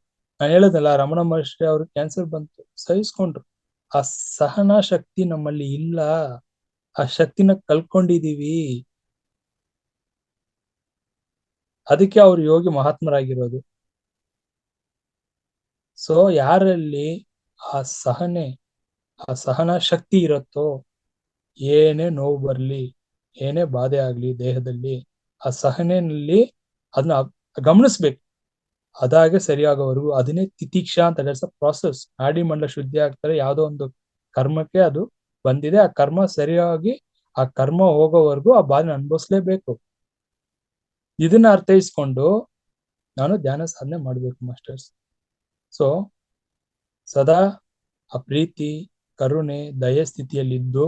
ನಾನು ಹೇಳೋದಲ್ಲ, ರಮಣ ಮಹರ್ಷಿ ಅವ್ರಿಗೆ ಕ್ಯಾನ್ಸರ್ ಬಂತು, ಸಹಿಸ್ಕೊಂಡ್ರು. ಆ ಸಹನಾ ಶಕ್ತಿ ನಮ್ಮಲ್ಲಿ ಇಲ್ಲ, ಆ ಶಕ್ತಿನ ಕಲ್ಕೊಂಡಿದೀವಿ. ಅದಕ್ಕೆ ಅವ್ರು ಯೋಗಿ ಮಹಾತ್ಮರಾಗಿರೋದು. ಸೊ ಯಾರಲ್ಲಿ ಆ ಸಹನೆ, ಆ ಸಹನಾ ಶಕ್ತಿ ಇರುತ್ತೋ, ಏನೇ ನೋವು ಬರ್ಲಿ, ಏನೇ ಬಾಧೆ ಆಗ್ಲಿ ದೇಹದಲ್ಲಿ, ಆ ಸಹನೆಯಲ್ಲಿ ಅದನ್ನ ಗಮನಿಸ್ಬೇಕು. ಅದಾಗೆ ಸರಿಯಾಗೋವರೆಗೂ ಅದನ್ನೇ ತಿತಿಕ್ಷಾ ಅಂತ ಹೇಳಿ ಪ್ರಾಸೆಸ್. ನಾಡಿ ಮಂಡಲ ಶುದ್ಧಿ ಆಗ್ತಾರೆ, ಯಾವುದೋ ಒಂದು ಕರ್ಮಕ್ಕೆ ಅದು ಬಂದಿದೆ, ಆ ಕರ್ಮ ಸರಿಯಾಗಿ ಆ ಕರ್ಮ ಹೋಗೋವರೆಗೂ ಆ ಬಾಧೆ ಅನುಭವಿಸ್ಲೇಬೇಕು. ಇದನ್ನ ಅರ್ಥೈಸ್ಕೊಂಡು ನಾನು ಧ್ಯಾನ ಸಾಧನೆ ಮಾಡ್ಬೇಕು ಮಾಸ್ಟರ್ಸ್. ಸೊ ಸದಾ ಆ ಪ್ರೀತಿ, ಕರುಣೆ, ದಯ ಸ್ಥಿತಿಯಲ್ಲಿದ್ದು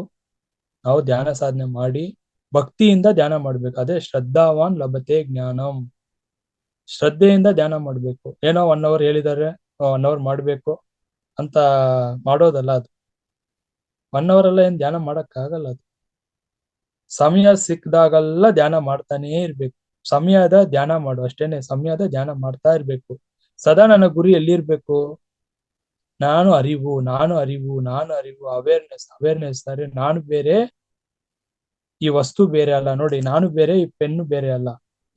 ನಾವು ಧ್ಯಾನ ಸಾಧನೆ ಮಾಡಿ ಭಕ್ತಿಯಿಂದ ಧ್ಯಾನ ಮಾಡ್ಬೇಕು. ಅದೇ ಶ್ರದ್ಧಾವಾನ್ ಲಭತೆ ಜ್ಞಾನಂ. ಶ್ರದ್ಧೆಯಿಂದ ಧ್ಯಾನ ಮಾಡ್ಬೇಕು. ಏನೋ 1 hour ಹೇಳಿದ್ದಾರೆ, 1 hour ಮಾಡ್ಬೇಕು ಅಂತ ಮಾಡೋದಲ್ಲ ಅದು. 1 hour ಎಲ್ಲ ಏನ್ ಧ್ಯಾನ ಮಾಡಕ್ ಆಗಲ್ಲ. ಅದು ಸಮಯ ಸಿಕ್ಕಿದಾಗೆಲ್ಲ ಧ್ಯಾನ ಮಾಡ್ತಾನೇ ಇರ್ಬೇಕು. ಸಮಯದ ಧ್ಯಾನ ಮಾಡು ಅಷ್ಟೇನೆ, ಸಮಯದ ಧ್ಯಾನ ಮಾಡ್ತಾ ಇರ್ಬೇಕು. ಸದಾ ನನ್ನ ಗುರಿ ಎಲ್ಲಿರ್ಬೇಕು? ನಾನು ಅರಿವು, ನಾನು ಅರಿವು, ನಾನು ಅರಿವು, ಅವೇರ್ನೆಸ್, ಅವೇರ್ನೆಸ್. ಸರಿ, ನಾನು ಬೇರೆ, ಈ ವಸ್ತು ಬೇರೆ ಅಲ್ಲ. ನೋಡಿ, ನಾನು ಬೇರೆ, ಈ ಪೆನ್ನು ಬೇರೆ ಅಲ್ಲ.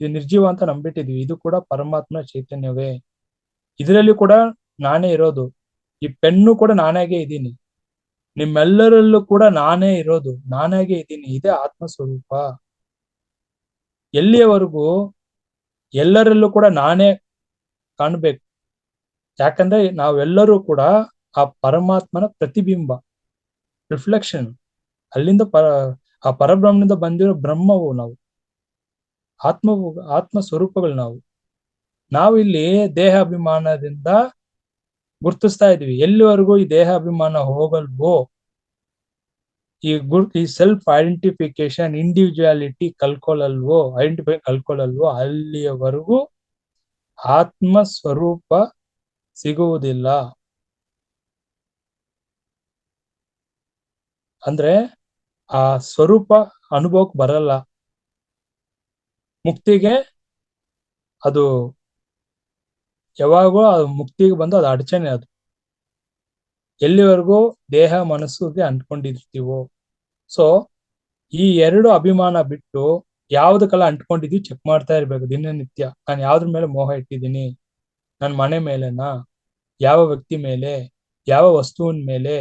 ಇದು ನಿರ್ಜೀವ ಅಂತ ನಂಬಿಟ್ಟಿದ್ವಿ. ಇದು ಕೂಡ ಪರಮಾತ್ಮ ಚೈತನ್ಯವೇ. ಇದರಲ್ಲಿ ಕೂಡ ನಾನೇ ಇರೋದು. ಈ ಪೆನ್ನು ಕೂಡ ನಾನಾಗೆ ಇದ್ದೀನಿ. ನಿಮ್ಮೆಲ್ಲರಲ್ಲೂ ಕೂಡ ನಾನೇ ಇರೋದು, ನಾನಾಗೆ ಇದ್ದೀನಿ. ಇದೇ ಆತ್ಮ ಸ್ವರೂಪ. ಎಲ್ಲಿಯವರೆಗೂ ಎಲ್ಲರಲ್ಲೂ ಕೂಡ ನಾನೇ ಕಾಣ್ಬೇಕು. ಯಾಕಂದ್ರೆ ನಾವೆಲ್ಲರೂ ಕೂಡ ಆ ಪರಮಾತ್ಮನ ಪ್ರತಿಬಿಂಬ, ರಿಫ್ಲೆಕ್ಷನ್. ಅಲ್ಲಿಂದ ಆ ಪರಬ್ರಹ್ಮನಿಂದ ಬಂದಿರೋ ಬ್ರಹ್ಮವು ನಾವು, ಆತ್ಮವು, ಆತ್ಮ ಸ್ವರೂಪಗಳು ನಾವು. ನಾವು ಇಲ್ಲಿ ದೇಹ ಅಭಿಮಾನದಿಂದ ಗುರ್ತಿಸ್ತಾ ಇದೀವಿ. ಎಲ್ಲಿವರೆಗೂ ಈ ದೇಹ ಅಭಿಮಾನ ಹೋಗಲ್ವೋ, ಈ ಸೆಲ್ಫ್ ಐಡೆಂಟಿಫಿಕೇಶನ್, ಇಂಡಿವಿಜುವಾಲಿಟಿ ಐಡೆಂಟಿಫೈ ಕಲ್ಕೊಳ್ಳಲ್ವೋ ಅಲ್ಲಿಯವರೆಗೂ ಆತ್ಮ ಸ್ವರೂಪ ಸಿಗುವುದಿಲ್ಲ. ಅಂದ್ರೆ ಆ ಸ್ವರೂಪ ಅನುಭವಕ್ಕೆ ಬರಲ್ಲ. ಮುಕ್ತಿಗೆ ಅದು ಯಾವಾಗೋ ಮುಕ್ತಿಗೆ ಬಂದು ಅದು ಅಡಚಣೆ. ಅದು ಎಲ್ಲಿವರೆಗೂ ದೇಹ ಮನಸ್ಸುಗೆ ಅಂಟ್ಕೊಂಡಿರ್ತೀವೋ. ಸೊ ಈ ಎರಡು ಅಭಿಮಾನ ಬಿಟ್ಟು ಯಾವ್ದಕ್ಕೆಲ್ಲ ಅಂಟ್ಕೊಂಡಿದೀವಿ ಚೆಕ್ ಮಾಡ್ತಾ ಇರ್ಬೇಕು ದಿನನಿತ್ಯ. ನಾನು ಯಾವ್ದ್ರ ಮೇಲೆ ಮೋಹ ಇಟ್ಟಿದ್ದೀನಿ, ನನ್ನ ಮನೆ ಮೇಲೆನಾ, ಯಾವ ವ್ಯಕ್ತಿ ಮೇಲೆ, ಯಾವ ವಸ್ತುವಿನ ಮೇಲೆ,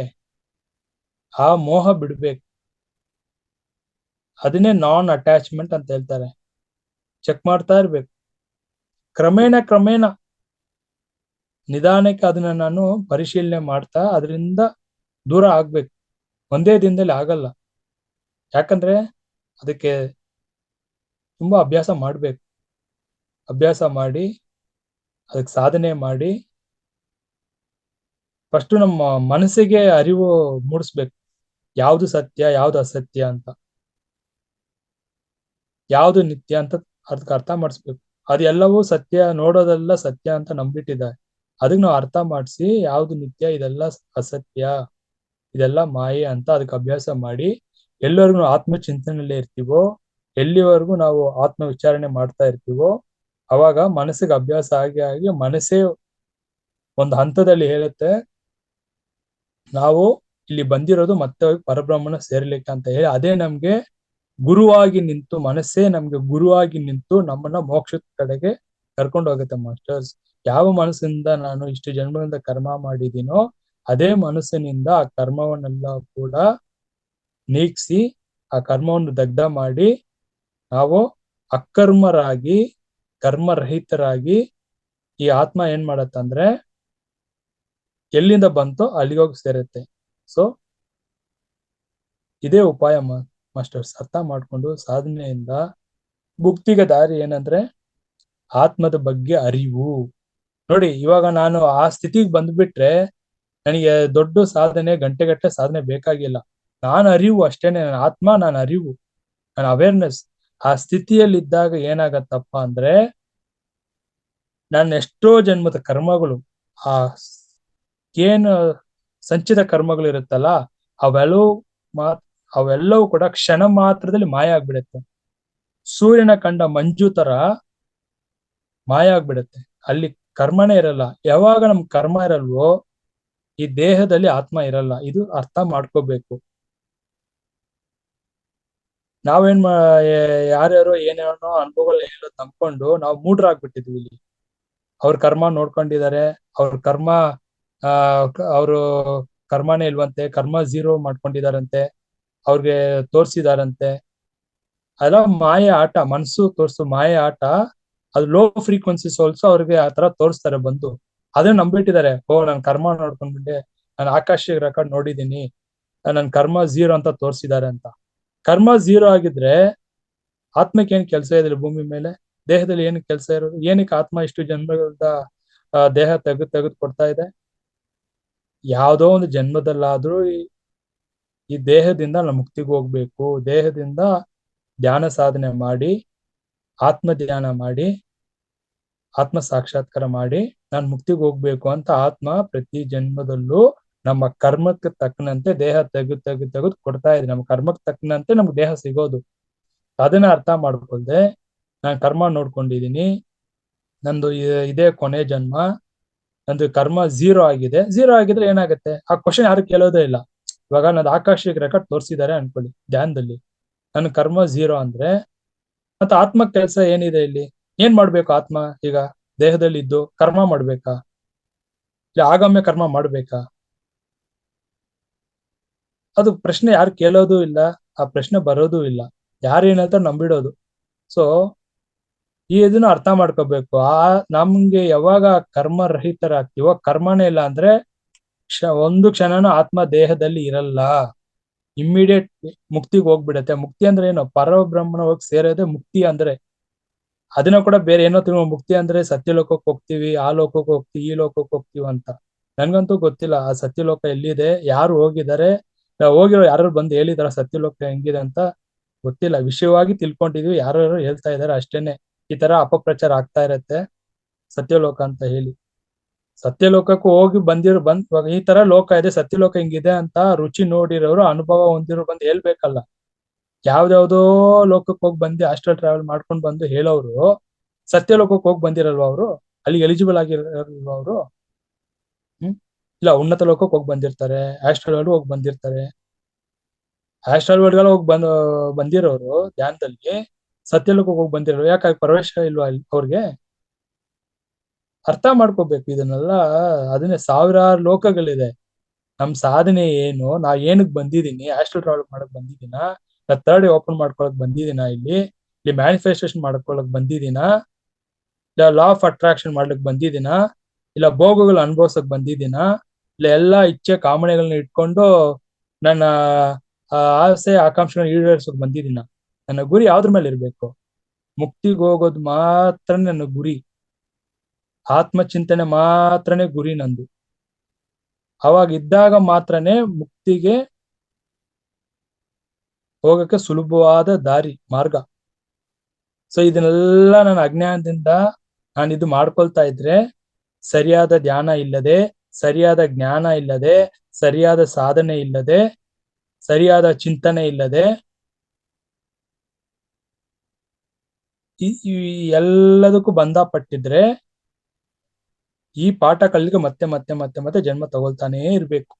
ಆ ಮೋಹ ಬಿಡ್ಬೇಕು. ಅದನ್ನೇ ನಾನ್ ಅಟ್ಯಾಚ್ಮೆಂಟ್ ಅಂತ ಹೇಳ್ತಾರೆ. ಚೆಕ್ ಮಾಡ್ತಾ ಇರ್ಬೇಕು. ಕ್ರಮೇಣ ಕ್ರಮೇಣ ನಿಧಾನಕ್ಕೆ ಅದನ್ನ ನಾನು ಪರಿಶೀಲನೆ ಮಾಡ್ತಾ ಅದರಿಂದ ದೂರ ಆಗ್ಬೇಕು. ಒಂದೇ ದಿನದಲ್ಲಿ ಆಗಲ್ಲ. ಯಾಕಂದ್ರೆ ಅದಕ್ಕೆ ತುಂಬಾ ಅಭ್ಯಾಸ ಮಾಡ್ಬೇಕು. ಅಭ್ಯಾಸ ಮಾಡಿ ಅದಕ್ಕೆ ಸಾಧನೆ ಮಾಡಿ ಫಸ್ಟ್ ನಮ್ಮ ಮನಸ್ಸಿಗೆ ಅರಿವು ಮೂಡಿಸ್ಬೇಕು. ಯಾವ್ದು ಸತ್ಯ, ಯಾವ್ದು ಅಸತ್ಯ ಅಂತ, ಯಾವ್ದು ನಿತ್ಯ ಅಂತ ಅದಕ್ಕೆ ಅರ್ಥ ಮಾಡಿಸ್ಬೇಕು. ಅದೆಲ್ಲವೂ ಸತ್ಯ, ನೋಡೋದೆಲ್ಲ ಸತ್ಯ ಅಂತ ನಂಬಿಟ್ಟಿದ್ದಾರೆ. ಅದಕ್ಕೆ ನಾವು ಅರ್ಥ ಮಾಡಿಸಿ ಯಾವ್ದು ನಿತ್ಯ, ಇದೆಲ್ಲ ಅಸತ್ಯ, ಇದೆಲ್ಲ ಮಾಯೆ ಅಂತ ಅದಕ್ಕೆ ಅಭ್ಯಾಸ ಮಾಡಿ ಎಲ್ಲರಿಗೂ ಆತ್ಮಚಿಂತನೆಯಲ್ಲೇ ಇರ್ತೀವೋ, ಎಲ್ಲಿವರೆಗೂ ನಾವು ಆತ್ಮ ವಿಚಾರಣೆ ಮಾಡ್ತಾ ಇರ್ತೀವೋ, ಅವಾಗ ಮನಸ್ಸಿಗೆ ಅಭ್ಯಾಸ ಆಗಿ ಆಗಿ ಮನಸ್ಸೇ ಒಂದು ಹಂತದಲ್ಲಿ ಹೇಳುತ್ತೆ, ನಾವು ಇಲ್ಲಿ ಬಂದಿರೋದು ಮತ್ತೆ ಹೋಗಿ ಪರಬ್ರಹ್ಮನ ಸೇರ್ಲಿಕ್ಕೆ ಅಂತ ಹೇಳಿ. ಅದೇ ನಮ್ಗೆ ಗುರುವಾಗಿ ನಿಂತು, ಮನಸ್ಸೇ ನಮ್ಗೆ ಗುರುವಾಗಿ ನಿಂತು ನಮ್ಮನ್ನ ಮೋಕ್ಷದ ಕಡೆಗೆ ಕರ್ಕೊಂಡು ಹೋಗುತ್ತೆ ಮಾಸ್ಟರ್ಸ್. ಯಾವ ಮನಸ್ಸಿಂದ ನಾನು ಇಷ್ಟು ಜನ್ಮದಿಂದ ಕರ್ಮ ಮಾಡಿದ್ದೀನೋ ಅದೇ ಮನಸ್ಸಿನಿಂದ ಆ ಕರ್ಮವನ್ನೆಲ್ಲ ಕೂಡ ನೀಗಿಸಿ ಆ ಕರ್ಮವನ್ನು ದಗ್ಧ ಮಾಡಿ ನಾವು ಅಕರ್ಮರಾಗಿ ಕರ್ಮರಹಿತರಾಗಿ ಈ ಆತ್ಮ ಏನ್ ಮಾಡತ್ತಂದ್ರೆ ಎಲ್ಲಿಂದ ಬಂತೋ ಅಲ್ಲಿಗೆ ಹೋಗಿ ಸೇರುತ್ತೆ. ಸೊ ಇದೇ ಉಪಾಯ ಮಾಸ್ಟರ್ಸ್. ಅರ್ಥ ಮಾಡ್ಕೊಂಡು ಸಾಧನೆಯಿಂದ ಮುಕ್ತಿಗೆ ದಾರಿ ಏನಂದ್ರೆ ಆತ್ಮದ ಬಗ್ಗೆ ಅರಿವು. ನೋಡಿ, ಇವಾಗ ನಾನು ಆ ಸ್ಥಿತಿಗೆ ಬಂದ್ಬಿಟ್ರೆ ನನಗೆ ದೊಡ್ಡ ಸಾಧನೆ, ಗಂಟೆಗಟ್ಟಲೆ ಸಾಧನೆ ಬೇಕಾಗಿಲ್ಲ. ನಾನು ಅರಿವು ಅಷ್ಟೇನೆ. ನನ್ನ ಆತ್ಮ, ನಾನು ಅರಿವು, ನನ್ನ ಅವೇರ್ನೆಸ್. ಆ ಸ್ಥಿತಿಯಲ್ಲಿ ಇದ್ದಾಗ ಏನಾಗತ್ತಪ್ಪ ಅಂದ್ರೆ ನನ್ನ ಎಷ್ಟೋ ಜನ್ಮದ ಕರ್ಮಗಳು, ಆ ಏನು ಸಂಚಿತ ಕರ್ಮಗಳು ಇರುತ್ತಲ್ಲ, ಅವೆಲ್ಲವೂ ಅವೆಲ್ಲವೂ ಕೂಡ ಕ್ಷಣ ಮಾತ್ರದಲ್ಲಿ ಮಾಯ ಆಗ್ಬಿಡುತ್ತೆ. ಸೂರ್ಯನ ಕಂಡ ಮಂಜು ತರ ಮಾಯ ಆಗ್ಬಿಡುತ್ತೆ. ಅಲ್ಲಿ ಕರ್ಮನೇ ಇರಲ್ಲ. ಯಾವಾಗ ನಮ್ ಕರ್ಮ ಇರಲ್ವೋ ಈ ದೇಹದಲ್ಲಿ ಆತ್ಮ ಇರಲ್ಲ. ಇದು ಅರ್ಥ ಮಾಡ್ಕೋಬೇಕು. ನಾವೇನ್ ಯಾರ್ಯಾರೋ ಏನೇನೋ ಅನುಭವಗಳು ಹೇಳೋದು ನಂಬ್ಕೊಂಡು ನಾವು ಮೂಢರಾಗ್ಬಿಟ್ಟಿದ್ವಿ. ಇಲ್ಲಿ ಅವ್ರ ಕರ್ಮ ನೋಡ್ಕೊಂಡಿದ್ದಾರೆ, ಅವ್ರ ಕರ್ಮ ಅವರು ಕರ್ಮನೇ ಇಲ್ವಂತೆ, ಕರ್ಮ ಝೀರೋ ಮಾಡ್ಕೊಂಡಿದಾರಂತೆ, ಅವ್ರಿಗೆ ತೋರ್ಸಿದಾರಂತೆ. ಅದೆಲ್ಲ ಮಾಯೆ ಆಟ, ಮನ್ಸು ತೋರ್ಸು ಮಾಯೆ ಆಟ. ಅದು ಲೋ ಫ್ರೀಕ್ವೆನ್ಸಿಸ್ ಆಲ್ಸೋ ಅವ್ರಿಗೆ ಆ ತರ ತೋರಿಸ್ತಾರೆ ಬಂದು. ಅದನ್ನ ನಂಬಿಟ್ಟಿದ್ದಾರೆ. ನನ್ ಕರ್ಮ ನೋಡ್ಕೊಂಡ್ಬಿಟ್ಟೆ, ನಾನು ಆಕಾಶ ರೆಕಾರ್ಡ್ ನೋಡಿದೀನಿ, ನನ್ ಕರ್ಮ ಝೀರೋ ಅಂತ ತೋರಿಸಿದ್ದಾರೆ ಅಂತ. ಕರ್ಮ ಝೀರೋ ಆಗಿದ್ರೆ ಆತ್ಮಕ್ಕೆ ಏನ್ ಕೆಲಸ ಇದೆ ಭೂಮಿ ಮೇಲೆ? ದೇಹದಲ್ಲಿ ಏನ್ ಕೆಲಸ ಇರೋದು? ಏನಕ್ಕೆ ಆತ್ಮ ಇಷ್ಟು ಜನ್ಮದ ದೇಹ ತೆಗೆದು ಕೊಡ್ತಾ ಇದೆ? ಯಾವ್ದೋ ಒಂದು ಜನ್ಮದಲ್ಲಾದ್ರೂ ಈ ದೇಹದಿಂದ ನಾವು ಮುಕ್ತಿಗೆ ಹೋಗ್ಬೇಕು. ದೇಹದಿಂದ ಧ್ಯಾನ ಸಾಧನೆ ಮಾಡಿ, ಆತ್ಮ ಧ್ಯಾನ ಮಾಡಿ, ಆತ್ಮ ಸಾಕ್ಷಾತ್ಕಾರ ಮಾಡಿ ನಾನು ಮುಕ್ತಿಗೆ ಹೋಗ್ಬೇಕು ಅಂತ ಆತ್ಮ ಪ್ರತಿ ಜನ್ಮದಲ್ಲೂ ನಮ್ಮ ಕರ್ಮಕ್ಕೆ ತಕ್ಕನಂತೆ ದೇಹ ತೆಗೆದು ಕೊಡ್ತಾ ಇದೆ. ನಮ್ಮ ಕರ್ಮಕ್ಕೆ ತಕ್ಕನಂತೆ ನಮ್ಗೆ ದೇಹ ಸಿಗೋದು. ಅದನ್ನ ಅರ್ಥ ಮಾಡ್ಕೊಳ್ದೆ ನಾನು ಕರ್ಮ ನೋಡ್ಕೊಂಡಿದೀನಿ, ನಂದು ಇದೇ ಕೊನೆ ಜನ್ಮ, ನಂದು ಕರ್ಮ ಝೀರೋ ಆಗಿದೆ. ಝೀರೋ ಆಗಿದ್ರೆ ಏನಾಗುತ್ತೆ? ಆ ಕ್ವಶನ್ ಯಾರು ಕೇಳೋದೇ ಇಲ್ಲ. ಇವಾಗ ನಂದು ಆಕಾಶಿಕ ರೆಕಾರ್ಡ್ ತೋರಿಸಿದ್ದಾರೆ ಅನ್ಕೊಳ್ಳಿ ಧ್ಯಾನದಲ್ಲಿ, ನನ್ನ ಕರ್ಮ ಝೀರೋ ಅಂದ್ರೆ ಮತ್ತೆ ಆತ್ಮ ಕೆಲಸ ಏನಿದೆ ಇಲ್ಲಿ? ಏನ್ ಮಾಡ್ಬೇಕು ಆತ್ಮ? ಈಗ ದೇಹದಲ್ಲಿ ಇದ್ದು ಕರ್ಮ ಮಾಡ್ಬೇಕಾ? ಇಲ್ಲ ಆಗಾಮ್ಯ ಕರ್ಮ ಮಾಡ್ಬೇಕಾ? ಅದು ಪ್ರಶ್ನೆ ಯಾರು ಕೇಳೋದು ಇಲ್ಲ, ಆ ಪ್ರಶ್ನೆ ಬರೋದು ಇಲ್ಲ. ಯಾರು ಏನಂತ ನಂಬಿಡೋದು. ಸೊ ಈ ಇದನ್ನ ಅರ್ಥ ಮಾಡ್ಕೋಬೇಕು. ನಮ್ಗೆ ಯಾವಾಗ ಕರ್ಮ ರಹಿತರಾಗ್ತೀವೋ, ಕರ್ಮನೇ ಇಲ್ಲ ಅಂದ್ರೆ ಒಂದು ಕ್ಷಣನೂ ಆತ್ಮ ದೇಹದಲ್ಲಿ ಇರಲ್ಲ. ಇಮ್ಮಿಡಿಯೇಟ್ ಮುಕ್ತಿಗೆ ಹೋಗ್ಬಿಡತ್ತೆ. ಮುಕ್ತಿ ಅಂದ್ರೆ ಏನು? ಪರಬ್ರಹ್ಮನ ಹೋಗಿ ಸೇರೋದೇ ಮುಕ್ತಿ ಅಂದ್ರೆ. ಅದನ್ನ ಕೂಡ ಬೇರೆ ಏನೋ ಮುಕ್ತಿ ಅಂದ್ರೆ ಸತ್ಯಲೋಕಕ್ಕೆ ಹೋಗ್ತೀವಿ, ಆ ಲೋಕಕ್ಕೆ ಹೋಗ್ತೀವಿ, ಈ ಲೋಕಕ್ಕೆ ಹೋಗ್ತೀವಿ ಅಂತ. ನನ್ಗಂತೂ ಗೊತ್ತಿಲ್ಲ ಆ ಸತ್ಯಲೋಕ ಎಲ್ಲಿದೆ, ಯಾರು ಹೋಗಿದ್ದಾರೆ, ಹೋಗಿರೋ ಯಾರು ಬಂದು ಹೇಳಿದಾರ ಸತ್ಯಲೋಕ ಹೆಂಗಿದೆ ಅಂತ ಗೊತ್ತಿಲ್ಲ. ವಿಷಯವಾಗಿ ತಿಳ್ಕೊಂಡಿದ್ವಿ, ಯಾರು ಹೇಳ್ತಾ ಇದಾರೆ ಅಷ್ಟೇನೆ. ಈ ತರ ಅಪಪ್ರಚಾರ ಆಗ್ತಾ ಇರತ್ತೆ ಸತ್ಯಲೋಕ ಅಂತ ಹೇಳಿ. ಸತ್ಯಲೋಕಕ್ಕೂ ಹೋಗಿ ಇವಾಗ ಈ ತರ ಲೋಕ ಇದೆ, ಸತ್ಯಲೋಕ ಹಿಂಗಿದೆ ಅಂತ ರುಚಿ ನೋಡಿರೋರು, ಅನುಭವ ಹೊಂದಿರೋ ಬಂದು ಹೇಳ್ಬೇಕಲ್ಲ. ಯಾವ್ದಾವ್ದೋ ಲೋಕಕ್ಕೆ ಹೋಗಿ ಬಂದು ಆಸ್ಟ್ರಲ್ ಟ್ರಾವೆಲ್ ಮಾಡ್ಕೊಂಡು ಬಂದು ಹೇಳೋರು ಸತ್ಯಲೋಕಕ್ಕೆ ಹೋಗಿ ಬಂದಿರಲ್ವ ಅವರು? ಅಲ್ಲಿ ಎಲಿಜಿಬಲ್ ಆಗಿರಲ್ವ ಅವರು? ಇಲ್ಲ ಉನ್ನತ ಲೋಕಕ್ಕೆ ಹೋಗಿ ಬಂದಿರ್ತಾರೆ, ಆಸ್ಟ್ರಲ್ ವರ್ಲ್ಡ್ ಹೋಗಿ ಬಂದಿರ್ತಾರೆ. ಆಸ್ಟ್ರಲ್ ವರ್ಲ್ಡ್ ಹೋಗಿ ಬಂದಿರೋರು ಧ್ಯಾನದಲ್ಲಿ ಸತ್ಯಲೋಕಕ್ಕೆ ಹೋಗಿ ಬಂದಿರೋರು ಯಾಕೆ ಪ್ರವೇಶ ಇಲ್ವಾ ಅವ್ರಿಗೆ? ಅರ್ಥ ಮಾಡ್ಕೋಬೇಕು ಇದನ್ನೆಲ್ಲ. ಅದನ್ನೇ ಸಾವಿರಾರು ಲೋಕಗಳಿದೆ. ನಮ್ ಸಾಧನೆ ಏನು, ನಾ ಏನಕ್ ಬಂದಿದೀನಿ, ಆಸ್ಟ್ರಲ್ ಟ್ರಾವೆಲ್ ಮಾಡಕ್ ಬಂದಿದ್ದೀನ, ಥರ್ಡ್ ಓಪನ್ ಮಾಡ್ಕೊಳಕ್ ಬಂದಿದ್ದೀನ, ಇಲ್ಲಿ ಮ್ಯಾನಿಫೆಸ್ಟೇಷನ್ ಮಾಡ್ಕೊಳಕ್ ಬಂದಿದ್ದೀನ, ಇಲ್ಲ ಲಾ ಆಫ್ ಅಟ್ರಾಕ್ಷನ್ ಮಾಡ್ಲಿಕ್ ಬಂದಿದ್ದೀನ, ಇಲ್ಲ ಭೋಗಗಳು ಅನುಭವ್ಸಕ್ ಬಂದಿದ್ದೀನ, ಇಲ್ಲ ಎಲ್ಲಾ ಇಚ್ಛೆ ಕಾಮನೆಗಳನ್ನ ಇಟ್ಕೊಂಡು ನನ್ನ ಆಸೆ ಆಕಾಂಕ್ಷೆಗಳನ್ನ ಈಡೇರಿಸೋಕ್ ಬಂದಿದ್ದೀನ. ನನ್ನ ಗುರಿ ಯಾವ್ದ್ರ ಮೇಲೆ ಇರ್ಬೇಕು? ಮುಕ್ತಿಗೆ ಹೋಗೋದು ಮಾತ್ರ ನನ್ನ ಗುರಿ. ಆತ್ಮಚಿಂತನೆ ಮಾತ್ರನೇ ಗುರಿ ನಂದು. ಅವಾಗ ಇದ್ದಾಗ ಮಾತ್ರನೇ ಮುಕ್ತಿಗೆ ಹೋಗಕ್ಕೆ ಸುಲಭವಾದ ದಾರಿ ಮಾರ್ಗ. ಸೊ ಇದನ್ನೆಲ್ಲ ನನ್ನ ಅಜ್ಞಾನದಿಂದ ನಾನು ಇದು ಮಾಡ್ಕೊಳ್ತಾ ಇದ್ರೆ, ಸರಿಯಾದ ಧ್ಯಾನ ಇಲ್ಲದೆ, ಸರಿಯಾದ ಜ್ಞಾನ ಇಲ್ಲದೆ, ಸರಿಯಾದ ಸಾಧನೆ ಇಲ್ಲದೆ, ಸರಿಯಾದ ಚಿಂತನೆ ಇಲ್ಲದೆ, ಈ ಎಲ್ಲದಕ್ಕೂ ಬಂಧ ಪಟ್ಟಿದ್ರೆ ಈ ಪಾಠ ಕಲಿಗೆ ಮತ್ತೆ ಮತ್ತೆ ಮತ್ತೆ ಮತ್ತೆ ಜನ್ಮ ತಗೊಳ್ತಾನೇ ಇರ್ಬೇಕು.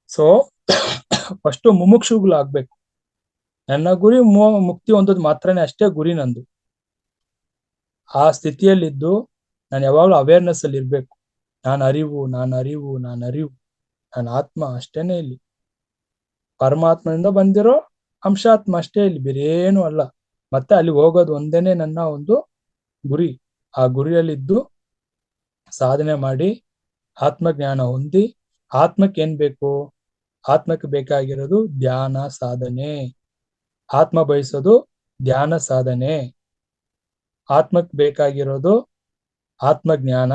ಸೊ ಫಸ್ಟ್ ಮುಮುಕ್ಷುಗಳಾಗ್ಬೇಕು. ನನ್ನ ಗುರಿ ಮುಕ್ತಿ ಹೊಂದೋದು ಮಾತ್ರನೇ, ಅಷ್ಟೇ ಗುರಿ ನಂದು. ಆ ಸ್ಥಿತಿಯಲ್ಲಿದ್ದು ನಾನು ಯಾವಾಗ್ಲೂ ಅವೇರ್ನೆಸ್ ಅಲ್ಲಿ ಇರ್ಬೇಕು. ನಾನು ಅರಿವು, ನಾನು ಅರಿವು, ನಾನು ಅರಿವು, ನಾನು ಆತ್ಮ ಅಷ್ಟೇನೆ. ಇಲ್ಲಿ ಪರಮಾತ್ಮನಿಂದ ಬಂದಿರೋ ಅಂಶಾತ್ಮ ಅಷ್ಟೇ, ಇಲ್ಲಿ ಬೇರೇನು ಅಲ್ಲ. ಮತ್ತೆ ಅಲ್ಲಿ ಹೋಗೋದು ಒಂದೇನೆ ನನ್ನ ಒಂದು ಗುರಿ. ಆ ಗುರಿಯಲ್ಲಿದ್ದು ಸಾಧನೆ ಮಾಡಿ ಆತ್ಮಜ್ಞಾನ ಹೊಂದಿ, ಆತ್ಮಕ್ಕೆ ಏನ್ ಬೇಕು? ಆತ್ಮಕ್ಕೆ ಬೇಕಾಗಿರೋದು ಧ್ಯಾನ ಸಾಧನೆ. ಆತ್ಮ ಬಯಸೋದು ಧ್ಯಾನ ಸಾಧನೆ. ಆತ್ಮಕ್ಕೆ ಬೇಕಾಗಿರೋದು ಆತ್ಮಜ್ಞಾನ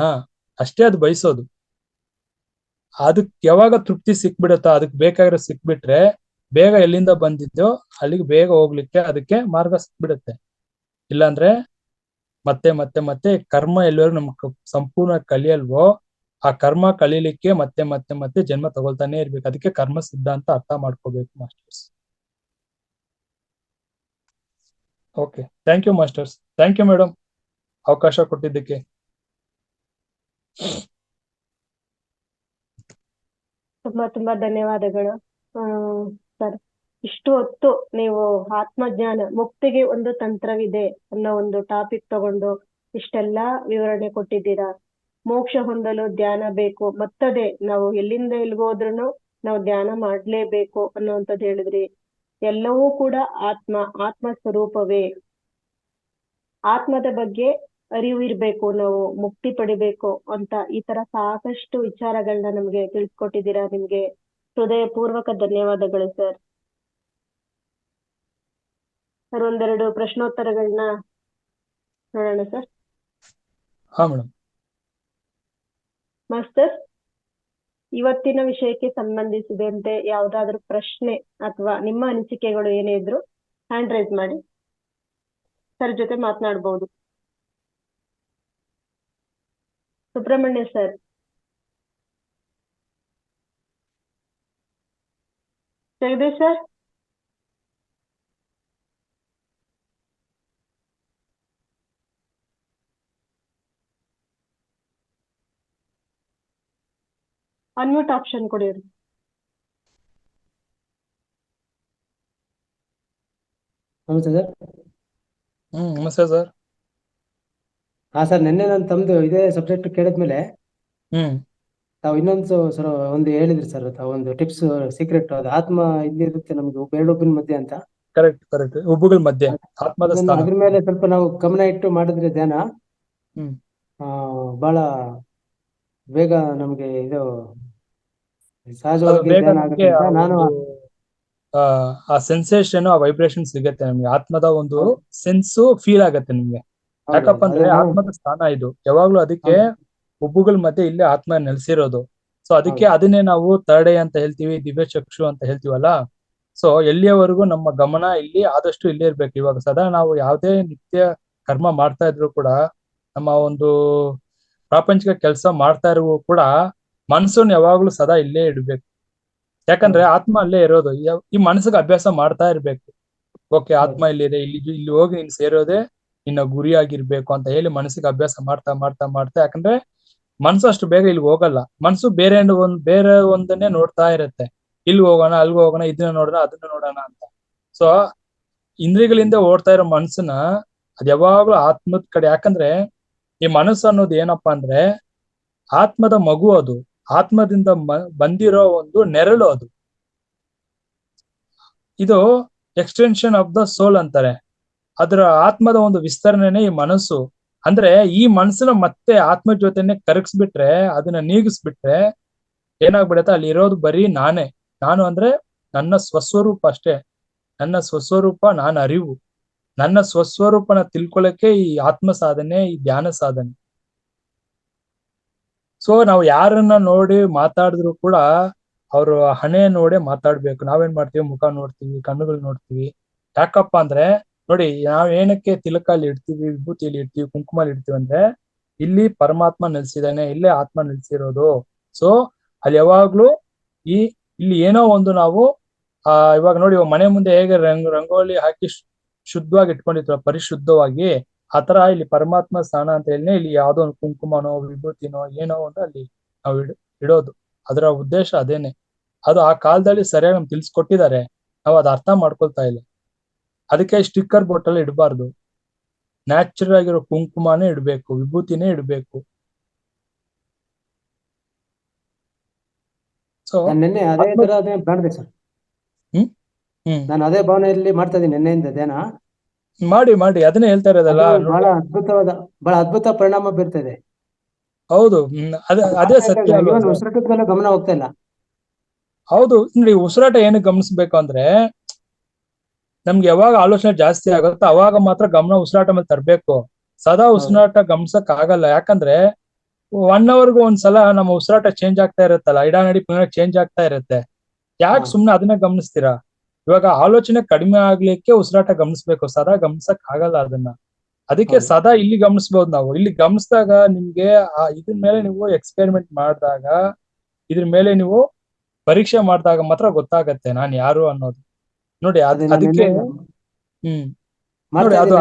ಅಷ್ಟೇ, ಅದು ಬಯಸೋದು. ಅದಕ್ಕೆ ಯಾವಾಗ ತೃಪ್ತಿ ಸಿಕ್ಬಿಡುತ್ತೋ, ಅದಕ್ಕೆ ಬೇಕಾಗಿರೋ ಸಿಕ್ಬಿಟ್ರೆ ಬೇಗ ಎಲ್ಲಿಂದ ಬಂದಿದ್ದೋ ಅಲ್ಲಿಗೆ ಬೇಗ ಹೋಗ್ಲಿಕ್ಕೆ ಅದಕ್ಕೆ ಮಾರ್ಗ ಸಿಕ್ಬಿಡುತ್ತೆ. ಇಲ್ಲಾಂದ್ರೆ ಮತ್ತೆ ಮತ್ತೆ ಮತ್ತೆ ಕರ್ಮ ಎಲ್ಲರೂ ನಮ್ಗೆ ಸಂಪೂರ್ಣ ಕಲಿಯಲ್ವೋ, ಆ ಕರ್ಮ ಕಲೀಲಿಕ್ಕೆ ಮತ್ತೆ ಮತ್ತೆ ಮತ್ತೆ ಜನ್ಮ ತಗೊಳ್ತಾನೆ ಇರ್ಬೇಕು. ಅದಕ್ಕೆ ಕರ್ಮ ಸಿದ್ಧಾಂತ ಅರ್ಥ ಮಾಡ್ಕೋಬೇಕು masters. Okay, thank you masters. Thank you madam, ಅವಕಾಶ ಕೊಟ್ಟಿದ್ದಕ್ಕೆ. ತುಂಬಾ ತುಂಬಾ ಧನ್ಯವಾದಗಳು ಸರ್. ಇಷ್ಟು ಹೊತ್ತು ನೀವು ಆತ್ಮಜ್ಞಾನ ಮುಕ್ತಿಗೆ ಒಂದು ತಂತ್ರವಿದೆ ಅನ್ನೋ ಒಂದು ಟಾಪಿಕ್ ತಗೊಂಡು ಇಷ್ಟೆಲ್ಲಾ ವಿವರಣೆ ಕೊಟ್ಟಿದ್ದೀರಾ. ಮೋಕ್ಷ ಹೊಂದಲು ಧ್ಯಾನ ಬೇಕು, ಮತ್ತದೇ ನಾವು ಎಲ್ಲಿಂದ ಎಲ್ಗೋದ್ರೂ ನಾವು ಧ್ಯಾನ ಮಾಡ್ಲೇಬೇಕು ಅನ್ನುವಂಥದ್ದು ಹೇಳಿದ್ರಿ. ಎಲ್ಲವೂ ಕೂಡ ಆತ್ಮ ಸ್ವರೂಪವೇ. ಆತ್ಮದ ಬಗ್ಗೆ ಅರಿವು ಇರ್ಬೇಕು, ನಾವು ಮುಕ್ತಿ ಪಡಿಬೇಕು ಅಂತ ಈ ತರ ಸಾಕಷ್ಟು ವಿಚಾರಗಳನ್ನ ನಮ್ಗೆ ತಿಳಿಸ್ಕೊಟ್ಟಿದ್ದೀರಾ. ನಿಮ್ಗೆ ಹೃದಯ ಪೂರ್ವಕ ಧನ್ಯವಾದಗಳು ಸರ್. ಸರ್, ಒಂದೆರಡು ಪ್ರಶ್ನೋತ್ತರಗಳನ್ನ ನೋಡೋಣ ಸರ್. ಹಾ ಮೇಡಮ್. ಮಾಸ್ಟರ್, ಇವತ್ತಿನ ವಿಷಯಕ್ಕೆ ಸಂಬಂಧಿಸಿದಂತೆ ಯಾವ್ದಾದ್ರು ಪ್ರಶ್ನೆ ಅಥವಾ ನಿಮ್ಮ ಅನಿಸಿಕೆಗಳು ಏನೇ ಇದ್ರು ಹ್ಯಾಂಡ್ ರೈಸ್ ಮಾಡಿ, ಸರ್ ಜೊತೆ ಮಾತನಾಡಬಹುದು. Subramanya sir. Jagadish sir. Unmute option ಕೊಡಿರಿ. ನಮಸ್ತೆ ಸರ್. ನಮಸ್ತೆ ಸರ್. ಹಾ ಸರ್, ನಿನ್ನೆ ನಾನು ತಮ್ದು ಇದೇ ಸಬ್ಜೆಕ್ಟ್ ಕೇಳಿದ್ಮೇಲೆ ತಾವು ಇನ್ನೊಂದು ಸರ್ ಒಂದು ಹೇಳಿದ್ರಿ ಸರ್, ತಾವು ಒಂದು ಟಿಪ್ಸ್ ಸೀಕ್ರೆಟ್, ಅದು ಆತ್ಮ ಇಲ್ಲಿರುತ್ತೆ ನಮ್ಗೆ ಬೇಡೊಬ್ಬಿನ ಮಧ್ಯೆ ಅಂತ. ಕರೆಕ್ಟ್ ಕರೆಕ್ಟ್, ಒಬ್ಬಗಳ ಮಧ್ಯೆ ಆತ್ಮದ ಸ್ಥಾನ. ಅದ್ರ ಮೇಲೆ ಸ್ವಲ್ಪ ನಾವು ಗಮನ ಇಟ್ಟು ಮಾಡಿದ್ರೆ ಧ್ಯಾನ ಬಹಳ ಬೇಗ ನಮ್ಗೆ ಇದು ಸಹಜವಾಗಿ ಧ್ಯಾನ ಆಗುತ್ತೆ ಅಂತ ನಾನು ಆ ಸೆನ್ಸೇಷನ್, ಆ ವೈಬ್ರೇಷನ್ ಸಿಗುತ್ತೆ ನಮ್ಗೆ. ಆತ್ಮದ ಒಂದು ಸೆನ್ಸು ಫೀಲ್ ಆಗತ್ತೆ ನಿಮ್ಗೆ. ಯಾಕಪ್ಪ ಅಂದ್ರೆ ಆತ್ಮದ ಸ್ಥಾನ ಇದು ಯಾವಾಗ್ಲೂ. ಅದಕ್ಕೆ ಒಬ್ಬುಗಳ ಮಧ್ಯೆ ಇಲ್ಲೇ ಆತ್ಮ ನೆಲೆಸಿರೋದು. ಸೊ ಅದಕ್ಕೆ ಅದನ್ನೇ ನಾವು ತರ್ಡೆ ಅಂತ ಹೇಳ್ತೀವಿ, ದಿವ್ಯ ಚಕ್ಷು ಅಂತ ಹೇಳ್ತೀವಲ್ಲ. ಸೊ ಎಲ್ಲಿಯವರೆಗೂ ನಮ್ಮ ಗಮನ ಇಲ್ಲಿ ಆದಷ್ಟು ಇಲ್ಲೇ ಇರ್ಬೇಕು. ಇವಾಗ ಸದಾ ನಾವು ಯಾವುದೇ ನಿತ್ಯ ಕರ್ಮ ಮಾಡ್ತಾ ಇದ್ರು ಕೂಡ, ನಮ್ಮ ಒಂದು ಪ್ರಾಪಂಚಿಕ ಕೆಲಸ ಮಾಡ್ತಾ ಇರುವ ಕೂಡ ಮನಸ್ಸನ್ನು ಯಾವಾಗ್ಲೂ ಸದಾ ಇಲ್ಲೇ ಇಡ್ಬೇಕು. ಯಾಕಂದ್ರೆ ಆತ್ಮ ಅಲ್ಲೇ ಇರೋದು. ಈ ಮನಸ್ಸಿಗೆ ಅಭ್ಯಾಸ ಮಾಡ್ತಾ ಇರ್ಬೇಕು. ಓಕೆ, ಆತ್ಮ ಇಲ್ಲಿದೆ, ಇಲ್ಲಿ ಹೋಗಿ ನೀನ್ ಸೇರೋದೇ ನಿನ್ನ ಗುರಿಯಾಗಿರ್ಬೇಕು ಅಂತ ಹೇಳಿ ಮನಸ್ಸಿಗೆ ಅಭ್ಯಾಸ ಮಾಡ್ತಾ ಮಾಡ್ತಾ ಮಾಡ್ತಾ. ಯಾಕಂದ್ರೆ ಮನ್ಸು ಅಷ್ಟು ಬೇಗ ಇಲ್ಲಿ ಹೋಗಲ್ಲ. ಮನ್ಸು ಬೇರೆ ಒಂದನ್ನೇ ನೋಡ್ತಾ ಇರುತ್ತೆ. ಇಲ್ಲಿ ಹೋಗೋಣ, ಅಲ್ಗೆ ಹೋಗೋಣ, ಇದನ್ನ ನೋಡೋಣ, ಅದನ್ನ ನೋಡೋಣ ಅಂತ. ಸೊ ಇಂದ್ರಿಯಗಳಿಂದ ಓಡ್ತಾ ಇರೋ ಮನ್ಸನ್ನ ಅದ್ ಯಾವಾಗ್ಲೂ ಆತ್ಮದ ಕಡೆ, ಯಾಕಂದ್ರೆ ಈ ಮನಸ್ಸು ಅನ್ನೋದು ಏನಪ್ಪಾ ಅಂದ್ರೆ ಆತ್ಮದ ಮಗು. ಅದು ಆತ್ಮದಿಂದ ಬಂದಿರೋ ಒಂದು ನೆರಳು. ಅದು ಇದು ಎಕ್ಸ್ಟೆನ್ಷನ್ ಆಫ್ ದ ಸೋಲ್ ಅಂತಾರೆ. ಅದರ ಆತ್ಮದ ಒಂದು ವಿಸ್ತರಣೆನೇ ಈ ಮನಸ್ಸು. ಅಂದ್ರೆ ಈ ಮನಸ್ಸನ್ನ ಮತ್ತೆ ಆತ್ಮ ಜೊತೆನೆ ಕರಗಿಸ್ಬಿಟ್ರೆ, ಅದನ್ನ ನೀಗಿಸ್ಬಿಟ್ರೆ ಏನಾಗ್ಬಿಡತ್ತೆ, ಅಲ್ಲಿ ಇರೋದು ಬರೀ ನಾನೇ. ನಾನು ಅಂದ್ರೆ ನನ್ನ ಸ್ವಸ್ವರೂಪ ಅಷ್ಟೇ. ನನ್ನ ಸ್ವಸ್ವರೂಪ, ನಾನು ಅರಿವು. ನನ್ನ ಸ್ವಸ್ವರೂಪನ ತಿಳ್ಕೊಳಕ್ಕೆ ಈ ಆತ್ಮ ಸಾಧನೆ, ಈ ಧ್ಯಾನ ಸಾಧನೆ. ಸೊ ನಾವು ಯಾರನ್ನ ನೋಡಿ ಮಾತಾಡಿದ್ರು ಕೂಡ ಅವ್ರ ಹಣೆ ನೋಡೇ ಮಾತಾಡ್ಬೇಕು. ನಾವೇನ್ ಮಾಡ್ತೀವಿ, ಮುಖ ನೋಡ್ತೀವಿ, ಕಣ್ಣುಗಳು ನೋಡ್ತೀವಿ. ಯಾಕಪ್ಪ ಅಂದ್ರೆ ನೋಡಿ, ನಾವ್ ಏನಕ್ಕೆ ತಿಲಕಲ್ಲಿ ಇಡ್ತೀವಿ, ವಿಭೂತಿಯಲ್ಲಿ ಇಡ್ತೀವಿ, ಕುಂಕುಮಲ್ಲಿ ಇಡ್ತೀವಿ ಅಂದ್ರೆ ಇಲ್ಲಿ ಪರಮಾತ್ಮ ನೆಲೆಸಿದಾನೆ, ಇಲ್ಲೇ ಆತ್ಮ ನೆಲೆಸಿರೋದು. ಸೊ ಅಲ್ಲಿ ಯಾವಾಗ್ಲೂ ಇಲ್ಲಿ ಏನೋ ಒಂದು ನಾವು ಇವಾಗ ನೋಡಿ, ಮನೆ ಮುಂದೆ ಹೇಗೆ ರಂಗೋಲಿ ಹಾಕಿ ಶುದ್ಧವಾಗಿ ಇಟ್ಕೊಂಡಿರ್ತೀವ, ಪರಿಶುದ್ಧವಾಗಿ, ಆತರ ಇಲ್ಲಿ ಪರಮಾತ್ಮ ಸ್ಥಾನ ಅಂತ ಹೇಳಿ ಇಲ್ಲಿ ಯಾವ್ದೋ ಒಂದು ಕುಂಕುಮನೋ ವಿಭೂತಿನೋ ಏನೋ ಒಂದು ಅಲ್ಲಿ ನಾವು ಇಡೋದು. ಅದರ ಉದ್ದೇಶ ಅದೇನೆ. ಅದು ಆ ಕಾಲದಲ್ಲಿ ಸರಿಯಾಗಿ ನಮ್ಗೆ ತಿಳಿಸ್ಕೊಟ್ಟಿದ್ದಾರೆ, ನಾವು ಅದ್ ಅರ್ಥ ಮಾಡ್ಕೊಳ್ತಾ ಇಲ್ಲ. ಅದಕ್ಕೆ ಸ್ಟಿಕ್ಕರ್ ಬೋಟಲ್ ಇಡಬಾರ್ದು. ನ್ಯಾಚುರಲ್ ಆಗಿರೋ ಕುಂಕುಮನೇ ಇಡ್ಬೇಕು, ವಿಭೂತಿನೇ ಇಡ್ಬೇಕು. ಸೊ ನಿನ್ನೆ ಅದೇ ತರ ಮಾಡಿದೆ ಸರ್. ನಾನು ಅದೇ ಭಾವನೆಯಲ್ಲಿ ಮಾಡ್ತಾ ಇದ್ದೀನಿ ನಿನ್ನೆಯಿಂದ ಧ್ಯಾನ. ಮಾಡಿ ಅದನ್ನೇ ಹೇಳ್ತಾ ಇರೋದಲ್ಲ. ಬಹಳ ಅದ್ಭುತ ಪರಿಣಾಮ ಬೀರ್ತದೆ. ಹೌದು, ಅದೇ ಸತ್ಯ ಅಲ್ವಾ? ಉಸಿರಾಟದ ಮೇಲೆ ಗಮನ ಹೋಗ್ತಾ ಇಲ್ಲ. ಹೌದು ನೋಡಿ, ಉಸಿರಾಟ ಏನಕ್ಕೆ ಗಮನಿಸ್ಬೇಕು ಅಂದ್ರೆ ನಮ್ಗೆ ಯಾವಾಗ ಆಲೋಚನೆ ಜಾಸ್ತಿ ಆಗುತ್ತೋ ಅವಾಗ ಮಾತ್ರ ಗಮನ ಉಸಿರಾಟ ಮೇಲೆ ತರಬೇಕು. ಸದಾ ಉಸಿರಾಟ ಗಮನಿಸಕ್ ಆಗಲ್ಲ. ಯಾಕಂದ್ರೆ 1 ಅವರ್ಗೂ ಒಂದ್ಸಲ ನಮ್ಮ ಉಸಿರಾಟ ಚೇಂಜ್ ಆಗ್ತಾ ಇರುತ್ತಲ್ಲ, ಇಡಾನಡಿ ಪುನಃ ಚೇಂಜ್ ಆಗ್ತಾ ಇರುತ್ತೆ. ಯಾಕೆ ಸುಮ್ನೆ ಅದನ್ನ ಗಮನಿಸ್ತೀರಾ? ಇವಾಗ ಆಲೋಚನೆ ಕಡಿಮೆ ಆಗ್ಲಿಕ್ಕೆ ಉಸಿರಾಟ ಗಮನಿಸ್ಬೇಕು, ಸದಾ ಗಮನಿಸಕ್ ಆಗಲ್ಲ ಅದನ್ನ. ಅದಕ್ಕೆ ಸದಾ ಇಲ್ಲಿ ಗಮನಿಸ್ಬೋದು ನಾವು. ಇಲ್ಲಿ ಗಮನಿಸಿದಾಗ ನಿಮ್ಗೆ ಇದ್ರ ಮೇಲೆ ನೀವು ಎಕ್ಸ್ಪೆರಿಮೆಂಟ್ ಮಾಡಿದಾಗ, ಇದ್ರ ಮೇಲೆ ನೀವು ಪರೀಕ್ಷೆ ಮಾಡಿದಾಗ ಮಾತ್ರ ಗೊತ್ತಾಗತ್ತೆ ನಾನು ಯಾರು ಅನ್ನೋದು. ನೋಡಿ ಅದಕ್ಕೆ ನೋಡಿ ಅದು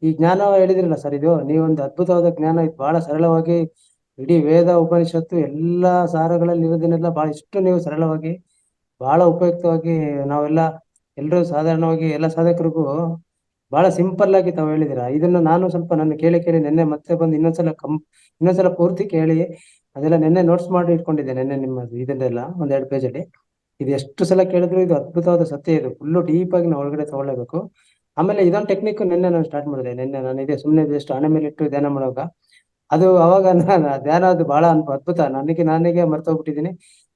ಈ ಜ್ಞಾನ ಹೇಳಿದ್ರಲ್ಲ ಸರ್, ಇದು ನೀವೊಂದು ಅದ್ಭುತವಾದ ಜ್ಞಾನ. ಇದು ಬಹಳ ಸರಳವಾಗಿ ಇಡೀ ವೇದ ಉಪನಿಷತ್ತು ಎಲ್ಲಾ ಸಾರಗಳಲ್ಲಿ ಇರೋದನ್ನೆಲ್ಲ ಬಹಳ ಇಷ್ಟು ನೀವು ಸರಳವಾಗಿ ಬಹಳ ಉಪಯುಕ್ತವಾಗಿ ಎಲ್ಲರೂ ಸಾಧಾರಣವಾಗಿ ಎಲ್ಲ ಸಾಧಕರಿಗೂ ಬಹಳ ಸಿಂಪಲ್ ಆಗಿ ತಾವು ಹೇಳಿದಿರ. ಇದನ್ನ ನಾನು ಸ್ವಲ್ಪ ನನ್ನ ಕೇಳಿ ನಿನ್ನೆ ಮತ್ತೆ ಬಂದು ಇನ್ನೊಂದ್ಸಲ ಪೂರ್ತಿ ಕೇಳಿ ಅದೆಲ್ಲ ನಿನ್ನೆ ನೋಟ್ಸ್ ಮಾಡಿ ಇಟ್ಕೊಂಡಿದ್ದೆ. ನಿನ್ನೆ ನಿಮ್ಮದು ಇದನ್ನೆಲ್ಲ 1-2 ಪೇಜಲ್ಲಿ ಇದು ಎಷ್ಟು ಸಲ ಕೇಳಿದ್ರು ಇದು ಅದ್ಭುತವಾದ ಸತ್ಯ. ಇದು ಫುಲ್ಲು ಡೀಪ್ ಆಗಿ ನಾವು ಒಳಗಡೆ ತಗೊಳ್ಳೇಬೇಕು. ಆಮೇಲೆ ಇದೊಂದು ಟೆಕ್ನಿಕ್ ನಿನ್ನೆ ನಾನು ಸ್ಟಾರ್ಟ್ ಮಾಡಿದೆ. ನಿನ್ನೆ ನಾನು ಇದೇ ಸುಮ್ಮನೆ ಜಸ್ಟ್ ಹಣೆ ಮೇಲೆ ಇಟ್ಟು ಧ್ಯಾನ ಮಾಡುವಾಗ ಅದು ಅವಾಗ ಧ್ಯಾನ ಅದು ಬಹಳ ಅದ್ಭುತ. ನಾನಿಗೆ ಮರ್ತೋಗ್ಬಿಟ್ಟಿದ್ದೀನಿ.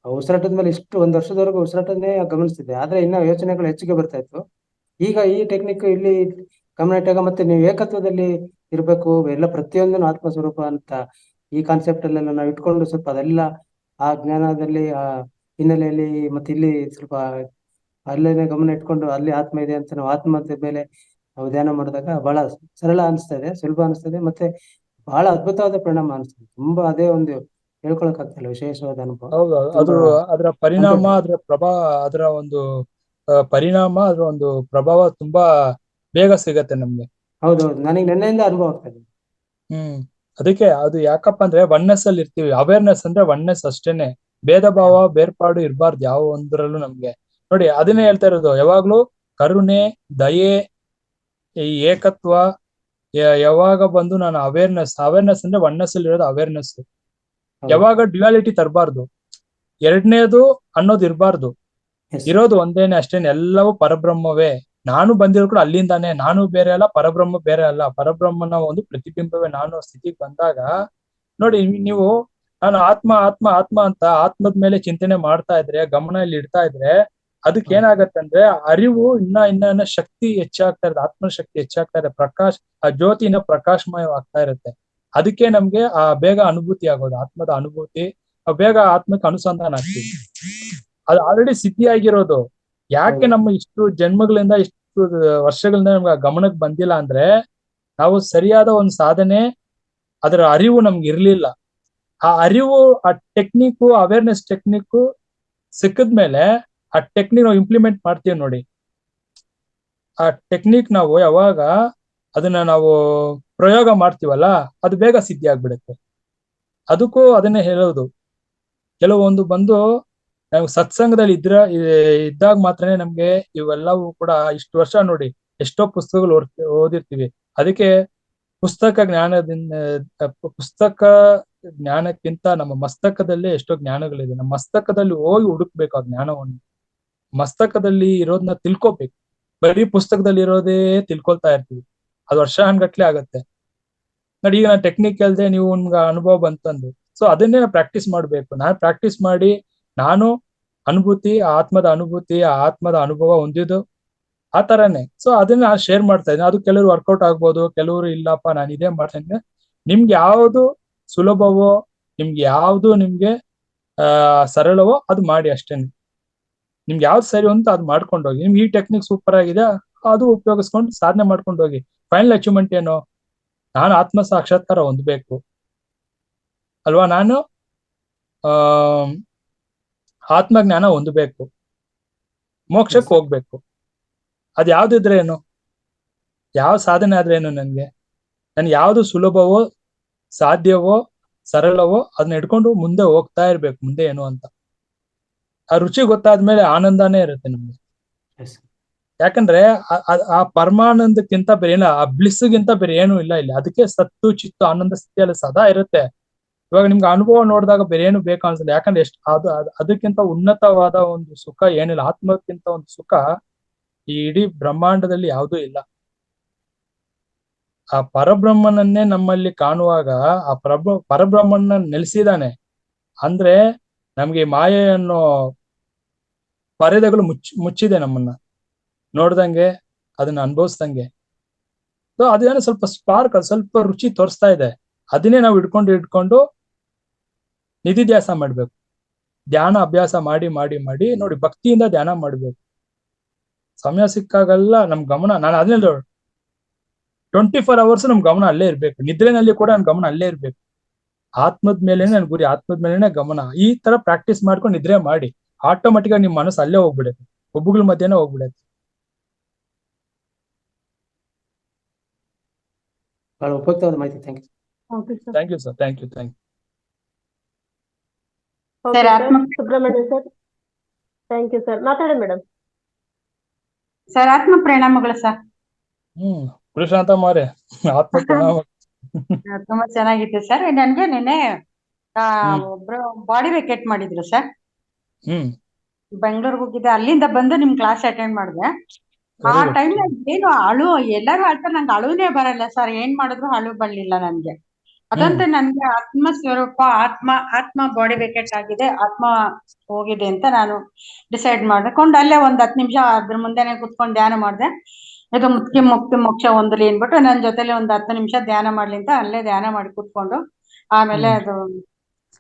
ಉಸಿರಾಟದ ಮೇಲೆ ಇಷ್ಟು 1 ವರ್ಷದವರೆಗೂ ಉಸಿರಾಟನೇ ಗಮನಿಸ್ತಿದ್ದೆ, ಆದ್ರೆ ಇನ್ನ ಯೋಚನೆಗಳು ಹೆಚ್ಚಿಗೆ ಬರ್ತಾ ಇತ್ತು. ಈಗ ಈ ಟೆಕ್ನಿಕ್ ಇಲ್ಲಿ ಗಮನ ಇಟ್ಟಾಗ ಮತ್ತೆ ನೀವು ಏಕತ್ವದಲ್ಲಿ ಇರ್ಬೇಕು, ಎಲ್ಲ ಪ್ರತಿಯೊಂದನ್ನು ಆತ್ಮ ಸ್ವರೂಪ ಅಂತ ಈ ಕಾನ್ಸೆಪ್ಟ್ ಅಲ್ಲೆಲ್ಲ ನಾವು ಇಟ್ಕೊಂಡು ಸ್ವಲ್ಪ ಅದೆಲ್ಲ ಆ ಜ್ಞಾನದಲ್ಲಿ ಆ ಹಿನ್ನೆಲೆಯಲ್ಲಿ ಮತ್ತೆ ಇಲ್ಲಿ ಸ್ವಲ್ಪ ಅಲ್ಲೇನೆ ಗಮನ ಇಟ್ಕೊಂಡು ಅಲ್ಲಿ ಆತ್ಮ ಇದೆ ಅಂತ ನಾವು ಆತ್ಮದ ಮೇಲೆ ನಾವು ಧ್ಯಾನ ಮಾಡಿದಾಗ ಬಹಳ ಸರಳ ಅನಿಸ್ತಾ ಇದೆ, ಸುಲಭ ಅನಿಸ್ತದೆ, ಮತ್ತೆ ಬಹಳ ಅದ್ಭುತವಾದ ಪರಿಣಾಮ ಅನಿಸ್ತದೆ. ತುಂಬಾ ಅದೇ ಒಂದು ಹೇಳ್ಕೊಳಕ್ ಆಗ್ತಿಲ್ಲ, ವಿಶೇಷವಾದ ಅನುಭವ. ಹೌದು, ಅದು ಅದರ ಪರಿಣಾಮ, ಅದರ ಪ್ರಭಾವ, ಅದರ ಒಂದು ಪರಿಣಾಮ, ಅದರ ಒಂದು ಪ್ರಭಾವ ತುಂಬಾ ಬೇಗ ಸಿಗತ್ತೆ ನಮ್ಗೆ. ಹೌದೌದು, ನನಗೆ ನೆನ್ನೆಯಿಂದ ಅನುಭವ ಆಗ್ತಾ ಇದೆ. ಅದಕ್ಕೆ ಅದು ಯಾಕಪ್ಪ ಅಂದ್ರೆ ಒನ್ನೆಸ್ ಅಲ್ಲಿ ಇರ್ತೀವಿ. ಅವೇರ್ನೆಸ್ ಅಂದ್ರೆ ಒನ್ನೆಸ್ ಅಷ್ಟೇನೆ, ಭೇದ ಭಾವ ಬೇರ್ಪಾಡು ಇರಬಾರ್ದು ಯಾವ ಒಂದ್ರಲ್ಲೂ ನಮ್ಗೆ. ನೋಡಿ ಅದನ್ನೇ ಹೇಳ್ತಾ ಇರೋದು, ಯಾವಾಗ್ಲೂ ಕರುಣೆ, ದಯೆ, ಈ ಏಕತ್ವ ಯಾವಾಗ ಬಂದು ನಾನು ಅವೇರ್ನೆಸ್ ಅಂದ್ರೆ ಒನ್ನೆಸ್ ಅಲ್ಲಿ ಇರೋದು ಅವೇರ್ನೆಸ್. ಯಾವಾಗ ಡ್ಯುಯಾಲಿಟಿ ತರಬಾರ್ದು, ಎರಡನೇದು ಅನ್ನೋದು ಇರಬಾರ್ದು. ಇರೋದು ಒಂದೇನೆ ಅಷ್ಟೇನೆ, ಎಲ್ಲವೂ ಪರಬ್ರಹ್ಮವೇ. ನಾನು ಬಂದಿರೋ ಕೂಡ ಅಲ್ಲಿಂದಾನೆ, ನಾನು ಬೇರೆ ಅಲ್ಲ, ಪರಬ್ರಹ್ಮ ಬೇರೆ ಅಲ್ಲ. ಪರಬ್ರಹ್ಮನ ಒಂದು ಪ್ರತಿಬಿಂಬವೇ ನಾನು ಸ್ಥಿತಿಗೆ ಬಂದಾಗ ನೋಡಿ ನೀವು, ನಾನು ಆತ್ಮ ಆತ್ಮ ಆತ್ಮ ಅಂತ ಆತ್ಮದ ಮೇಲೆ ಚಿಂತನೆ ಮಾಡ್ತಾ ಇದ್ರೆ, ಗಮನ ಇಲ್ಲಿ ಇಡ್ತಾ ಇದ್ರೆ, ಅದಕ್ಕೆ ಏನಾಗತ್ತಂದ್ರೆ ಅರಿವು ಇನ್ನ ಶಕ್ತಿ ಹೆಚ್ಚಾಗ್ತಾ ಇರುತ್ತೆ, ಆತ್ಮ ಶಕ್ತಿ ಹೆಚ್ಚಾಗ್ತಾ ಇದೆ, ಆ ಜ್ಯೋತಿ ಇನ್ನ ಪ್ರಕಾಶಮಯವಾಗ್ತಾ ಇರುತ್ತೆ. ಅದಕ್ಕೆ ನಮ್ಗೆ ಬೇಗ ಅನುಭೂತಿ ಆಗೋದು, ಆತ್ಮದ ಅನುಭೂತಿ, ಬೇಗ ಆತ್ಮಕ್ಕೆ ಅನುಸಂಧಾನ ಆಗ್ತೀವಿ. ಅದು ಆಲ್ರೆಡಿ ಸಿದ್ಧಿ ಆಗಿರೋದು. ಯಾಕೆ ನಮ್ಮ ಇಷ್ಟು ಜನ್ಮಗಳಿಂದ, ಇಷ್ಟು ವರ್ಷಗಳಿಂದ ನಮ್ಗೆ ಆ ಗಮನಕ್ಕೆ ಬಂದಿಲ್ಲ ಅಂದ್ರೆ, ನಾವು ಸರಿಯಾದ ಒಂದು ಸಾಧನೆ, ಅದರ ಅರಿವು ನಮ್ಗೆ ಇರ್ಲಿಲ್ಲ. ಆ ಅರಿವು, ಆ ಟೆಕ್ನಿಕ್, ಅವೇರ್ನೆಸ್ ಟೆಕ್ನಿಕ್ ಸಿಕ್ಕಿದ್ಮೇಲೆ ಆ ಟೆಕ್ನಿಕ್ ನಾವು ಇಂಪ್ಲಿಮೆಂಟ್ ಮಾಡ್ತೀವಿ ನೋಡಿ. ಆ ಟೆಕ್ನಿಕ್ ನಾವು ಯಾವಾಗ ಅದನ್ನ ನಾವು ಪ್ರಯೋಗ ಮಾಡ್ತೀವಲ್ಲ, ಅದು ಬೇಗ ಸಿದ್ಧಿ ಆಗ್ಬಿಡುತ್ತೆ. ಅದಕ್ಕೂ ಅದನ್ನೇ ಹೇಳೋದು. ಕೆಲವೊಂದು ಬಂದು ನಾವು ಸತ್ಸಂಗದಲ್ಲಿ ಇದ್ದಾಗ ಮಾತ್ರನೇ ನಮ್ಗೆ ಇವೆಲ್ಲವೂ ಕೂಡ ಇಷ್ಟು ವರ್ಷ ನೋಡಿ ಎಷ್ಟೋ ಪುಸ್ತಕಗಳು ಓದಿರ್ತೀವಿ. ಅದಕ್ಕೆ ಪುಸ್ತಕ ಜ್ಞಾನಕ್ಕಿಂತ ನಮ್ಮ ಮಸ್ತಕದಲ್ಲೇ ಎಷ್ಟೋ ಜ್ಞಾನಗಳಿದೆ. ನಮ್ಮ ಮಸ್ತಕದಲ್ಲಿ ಹೋಗಿ ಹುಡುಕ್ಬೇಕು ಆ ಜ್ಞಾನವನ್ನು. ಮಸ್ತಕದಲ್ಲಿ ಇರೋದನ್ನ ತಿಳ್ಕೊಬೇಕು. ಬರೀ ಪುಸ್ತಕದಲ್ಲಿ ಇರೋದೇ ತಿಳ್ಕೊಳ್ತಾ ಇರ್ತೀವಿ, ಅದು ವರ್ಷಾನ್ಗಟ್ಲೆ ಆಗತ್ತೆ ನೋಡಿ. ಈಗ ನಾನು ಟೆಕ್ನಿಕ್ ಅಲ್ದೆ ನೀವು ನಿಮ್ಗೆ ಅನುಭವ ಬಂತಂದು, ಸೊ ಅದನ್ನೇ ನಾವು ಪ್ರಾಕ್ಟೀಸ್ ಮಾಡ್ಬೇಕು. ನಾನು ಪ್ರಾಕ್ಟೀಸ್ ಮಾಡಿ ನಾನು ಆತ್ಮದ ಅನುಭವ ಹೊಂದಿದ್ದು ಆ ತರನೇ. ಸೊ ಅದನ್ನ ಶೇರ್ ಮಾಡ್ತಾ ಇದ್ದೀನಿ. ಅದು ಕೆಲವರು ವರ್ಕೌಟ್ ಆಗ್ಬೋದು, ಕೆಲವರು ಇಲ್ಲಪ್ಪ ನಾನು ಇದೇ ಮಾಡ್ತೇನೆ. ನಿಮ್ಗೆ ಯಾವ್ದು ಸುಲಭವೋ, ನಿಮ್ಗೆ ಸರಳವೋ ಅದು ಮಾಡಿ ಅಷ್ಟೇನೆ. ನಿಮ್ಗೆ ಯಾವ್ದು ಸರಿ ಅಂತ ಅದು ಮಾಡ್ಕೊಂಡು ಹೋಗಿ. ನಿಮ್ಗೆ ಈ ಟೆಕ್ನಿಕ್ ಸೂಪರ್ ಆಗಿದೆ, ಅದು ಉಪಯೋಗಿಸ್ಕೊಂಡು ಸಾಧನೆ ಮಾಡ್ಕೊಂಡು ಹೋಗಿ. ಫೈನಲ್ ಅಚೀವ್ಮೆಂಟ್ ಏನು? ನಾನು ಆತ್ಮ ಸಾಕ್ಷಾತ್ಕಾರ ಹೊಂದ್ಬೇಕು ಅಲ್ವಾ, ನಾನು ಆತ್ಮಜ್ಞಾನ ಹೊಂದಬೇಕು, ಮೋಕ್ಷಕ್ಕೆ ಹೋಗ್ಬೇಕು. ಅದ್ ಯಾವ್ದಿದ್ರೆ ಏನು, ಯಾವ ಸಾಧನೆ ಆದ್ರೆ ಏನು, ನನ್ಗೆ ಯಾವ್ದು ಸುಲಭವೋ ಸಾಧ್ಯವೋ ಸರಳವೋ ಅದನ್ನ ಹಿಡ್ಕೊಂಡು ಮುಂದೆ ಹೋಗ್ತಾ ಇರ್ಬೇಕು. ಮುಂದೆ ಏನು ಅಂತ ಆ ರುಚಿ ಗೊತ್ತಾದ್ಮೇಲೆ ಆನಂದನೇ ಇರುತ್ತೆ ನಮ್ಗೆ. ಯಾಕಂದ್ರೆ ಆ ಪರಮಾನಂದಕ್ಕಿಂತ ಬೇರೆ ಏನ, ಆ ಬ್ಲಿಸ್ಗಿಂತ ಬೇರೆ ಏನು ಇಲ್ಲ ಇಲ್ಲಿ. ಅದಕ್ಕೆ ಸತ್ತು ಚಿತ್ತು ಆನಂದ ಸ್ಥಿತಿಯಲ್ಲಿ ಸದಾ ಇರುತ್ತೆ. ಇವಾಗ ನಿಮ್ಗೆ ಅನುಭವ ನೋಡಿದಾಗ ಬೇರೆ ಏನು ಬೇಕು ಅನ್ಸಲ್ಲ. ಯಾಕಂದ್ರೆ ಅದಕ್ಕಿಂತ ಉನ್ನತವಾದ ಒಂದು ಸುಖ ಏನಿಲ್ಲ. ಆತ್ಮಕ್ಕಿಂತ ಒಂದು ಸುಖ ಈ ಇಡೀ ಬ್ರಹ್ಮಾಂಡದಲ್ಲಿ ಯಾವುದೂ ಇಲ್ಲ. ಆ ಪರಬ್ರಹ್ಮನನ್ನೇ ನಮ್ಮಲ್ಲಿ ಕಾಣುವಾಗ ಆ ಪರಬ್ರಹ್ಮನ ನೆಲೆಸಿದಾನೆ ಅಂದ್ರೆ ನಮ್ಗೆ ಮಾಯೆ ಅನ್ನೋ ಪರದೆಗಳು ಮುಚ್ಚಿದೆ ನಮ್ಮನ್ನ ನೋಡ್ದಂಗೆ, ಅದನ್ನ ಅನುಭವಿಸ್ದಂಗೆ. ಸೊ ಅದೇನೋ ಸ್ವಲ್ಪ ಸ್ಪಾರ್ಕ್, ಸ್ವಲ್ಪ ರುಚಿ ತೋರಿಸ್ತಾ ಇದೆ. ಅದನ್ನೇ ನಾವು ಇಟ್ಕೊಂಡು ನಿಧಿಧ್ಯಾಸ ಮಾಡ್ಬೇಕು. ಧ್ಯಾನ ಅಭ್ಯಾಸ ಮಾಡಿ ಮಾಡಿ ಮಾಡಿ ನೋಡಿ, ಭಕ್ತಿಯಿಂದ ಧ್ಯಾನ ಮಾಡ್ಬೇಕು. ಸಮಯ ಸಿಕ್ಕಾಗಲ್ಲ ನಮ್ ಗಮನ, ನಾನು ಅದನ್ನೇ 24 hours ನಮ್ ಗಮನ ಅಲ್ಲೇ ಇರ್ಬೇಕು. ನಿದ್ರೆನಲ್ಲಿ ಕೂಡ ನನ್ ಗಮನ ಅಲ್ಲೇ ಇರ್ಬೇಕು. ಆತ್ಮದ ಮೇಲೇನೆ ನನ್ ಗುರಿ, ಆತ್ಮದ ಮೇಲೇನೆ ಗಮನ. ಈ ತರ ಪ್ರಾಕ್ಟೀಸ್ ಮಾಡ್ಕೊಂಡು ನಿದ್ರೆ ಮಾಡಿ, ಆಟೋಮೆಟಿಕ್ ಆಗಿ ನಿಮ್ ಮನಸ್ಸು ಅಲ್ಲೇ ಹೋಗ್ಬಿಡುತ್ತೆ, ಒಬ್ಬಗಳ ಮಧ್ಯೆನೇ ಹೋಗ್ಬಿಡುತ್ತೆ. ಬಹಳ ಉಪಯುಕ್ತವಾದ ಮಾಹಿತಿ. Thank you sir. Thank you. Subramanya sir, thank you sir. ಮಾತಾಡಿ ಮೇಡಮ್. ಸರ್ ಆತ್ಮ ಪ್ರಣಾಮಗಳು ಸರ್. ಪುರುಷಾಂತ ಮಾರೆ ಆತ್ಮ ಪ್ರಣಾಮ. ತುಂಬಾ ಚೆನ್ನಾಗಿತ್ತು ಸರ್. ನನ್ಗೆ ನಿನ್ನೆ ಒಬ್ರು ಬಾಡಿ ವೆಕೇಟ್ ಮಾಡಿದ್ರು ಸರ್. ಬೆಂಗಳೂರಿಗೆ ಹೋಗಿದ್ದೆ, ಅಲ್ಲಿಂದ ಬಂದು ನಿಮ್ ಕ್ಲಾಸ್ ಅಟೆಂಡ್ ಮಾಡಿದೆ. ಆ ಟೈಮ್ ಏನು ಎಲ್ಲರೂ ಅಳ್ತಾರೆ, ನಂಗೆ ಅಳುನೇ ಬರಲ್ಲ ಸರ್. ಏನ್ ಮಾಡಿದ್ರು ಅಳು ಬರ್ಲಿಲ್ಲ ನನ್ಗೆ. ಅದಂತೆ ನನ್ಗೆ ಆತ್ಮ ಸ್ವರೂಪ, ಆತ್ಮ ಬಾಡಿ ವೆಕೇಟ್ ಆಗಿದೆ, ಆತ್ಮ ಹೋಗಿದೆ ಅಂತ ನಾನು ಡಿಸೈಡ್ ಮಾಡ್ಕೊಂಡು ಅಲ್ಲೇ ಒಂದ್ 10 ನಿಮಿಷ ಅದ್ರ ಮುಂದೆನೆ ಕುತ್ಕೊಂಡು ಧ್ಯಾನ ಮಾಡಿದೆ. ಇದು ಮುಕ್ತಿ ಮೋಕ್ಷ ಹೊಂದಲಿ ಅನ್ಬಿಟ್ಟು ನನ್ನ ಜೊತೆಲಿ ಒಂದ್ 10 ನಿಮಿಷ ಧ್ಯಾನ ಮಾಡ್ಲಿ ಅಂತ ಅಲ್ಲೇ ಧ್ಯಾನ ಮಾಡಿ ಕೂತ್ಕೊಂಡು ಆಮೇಲೆ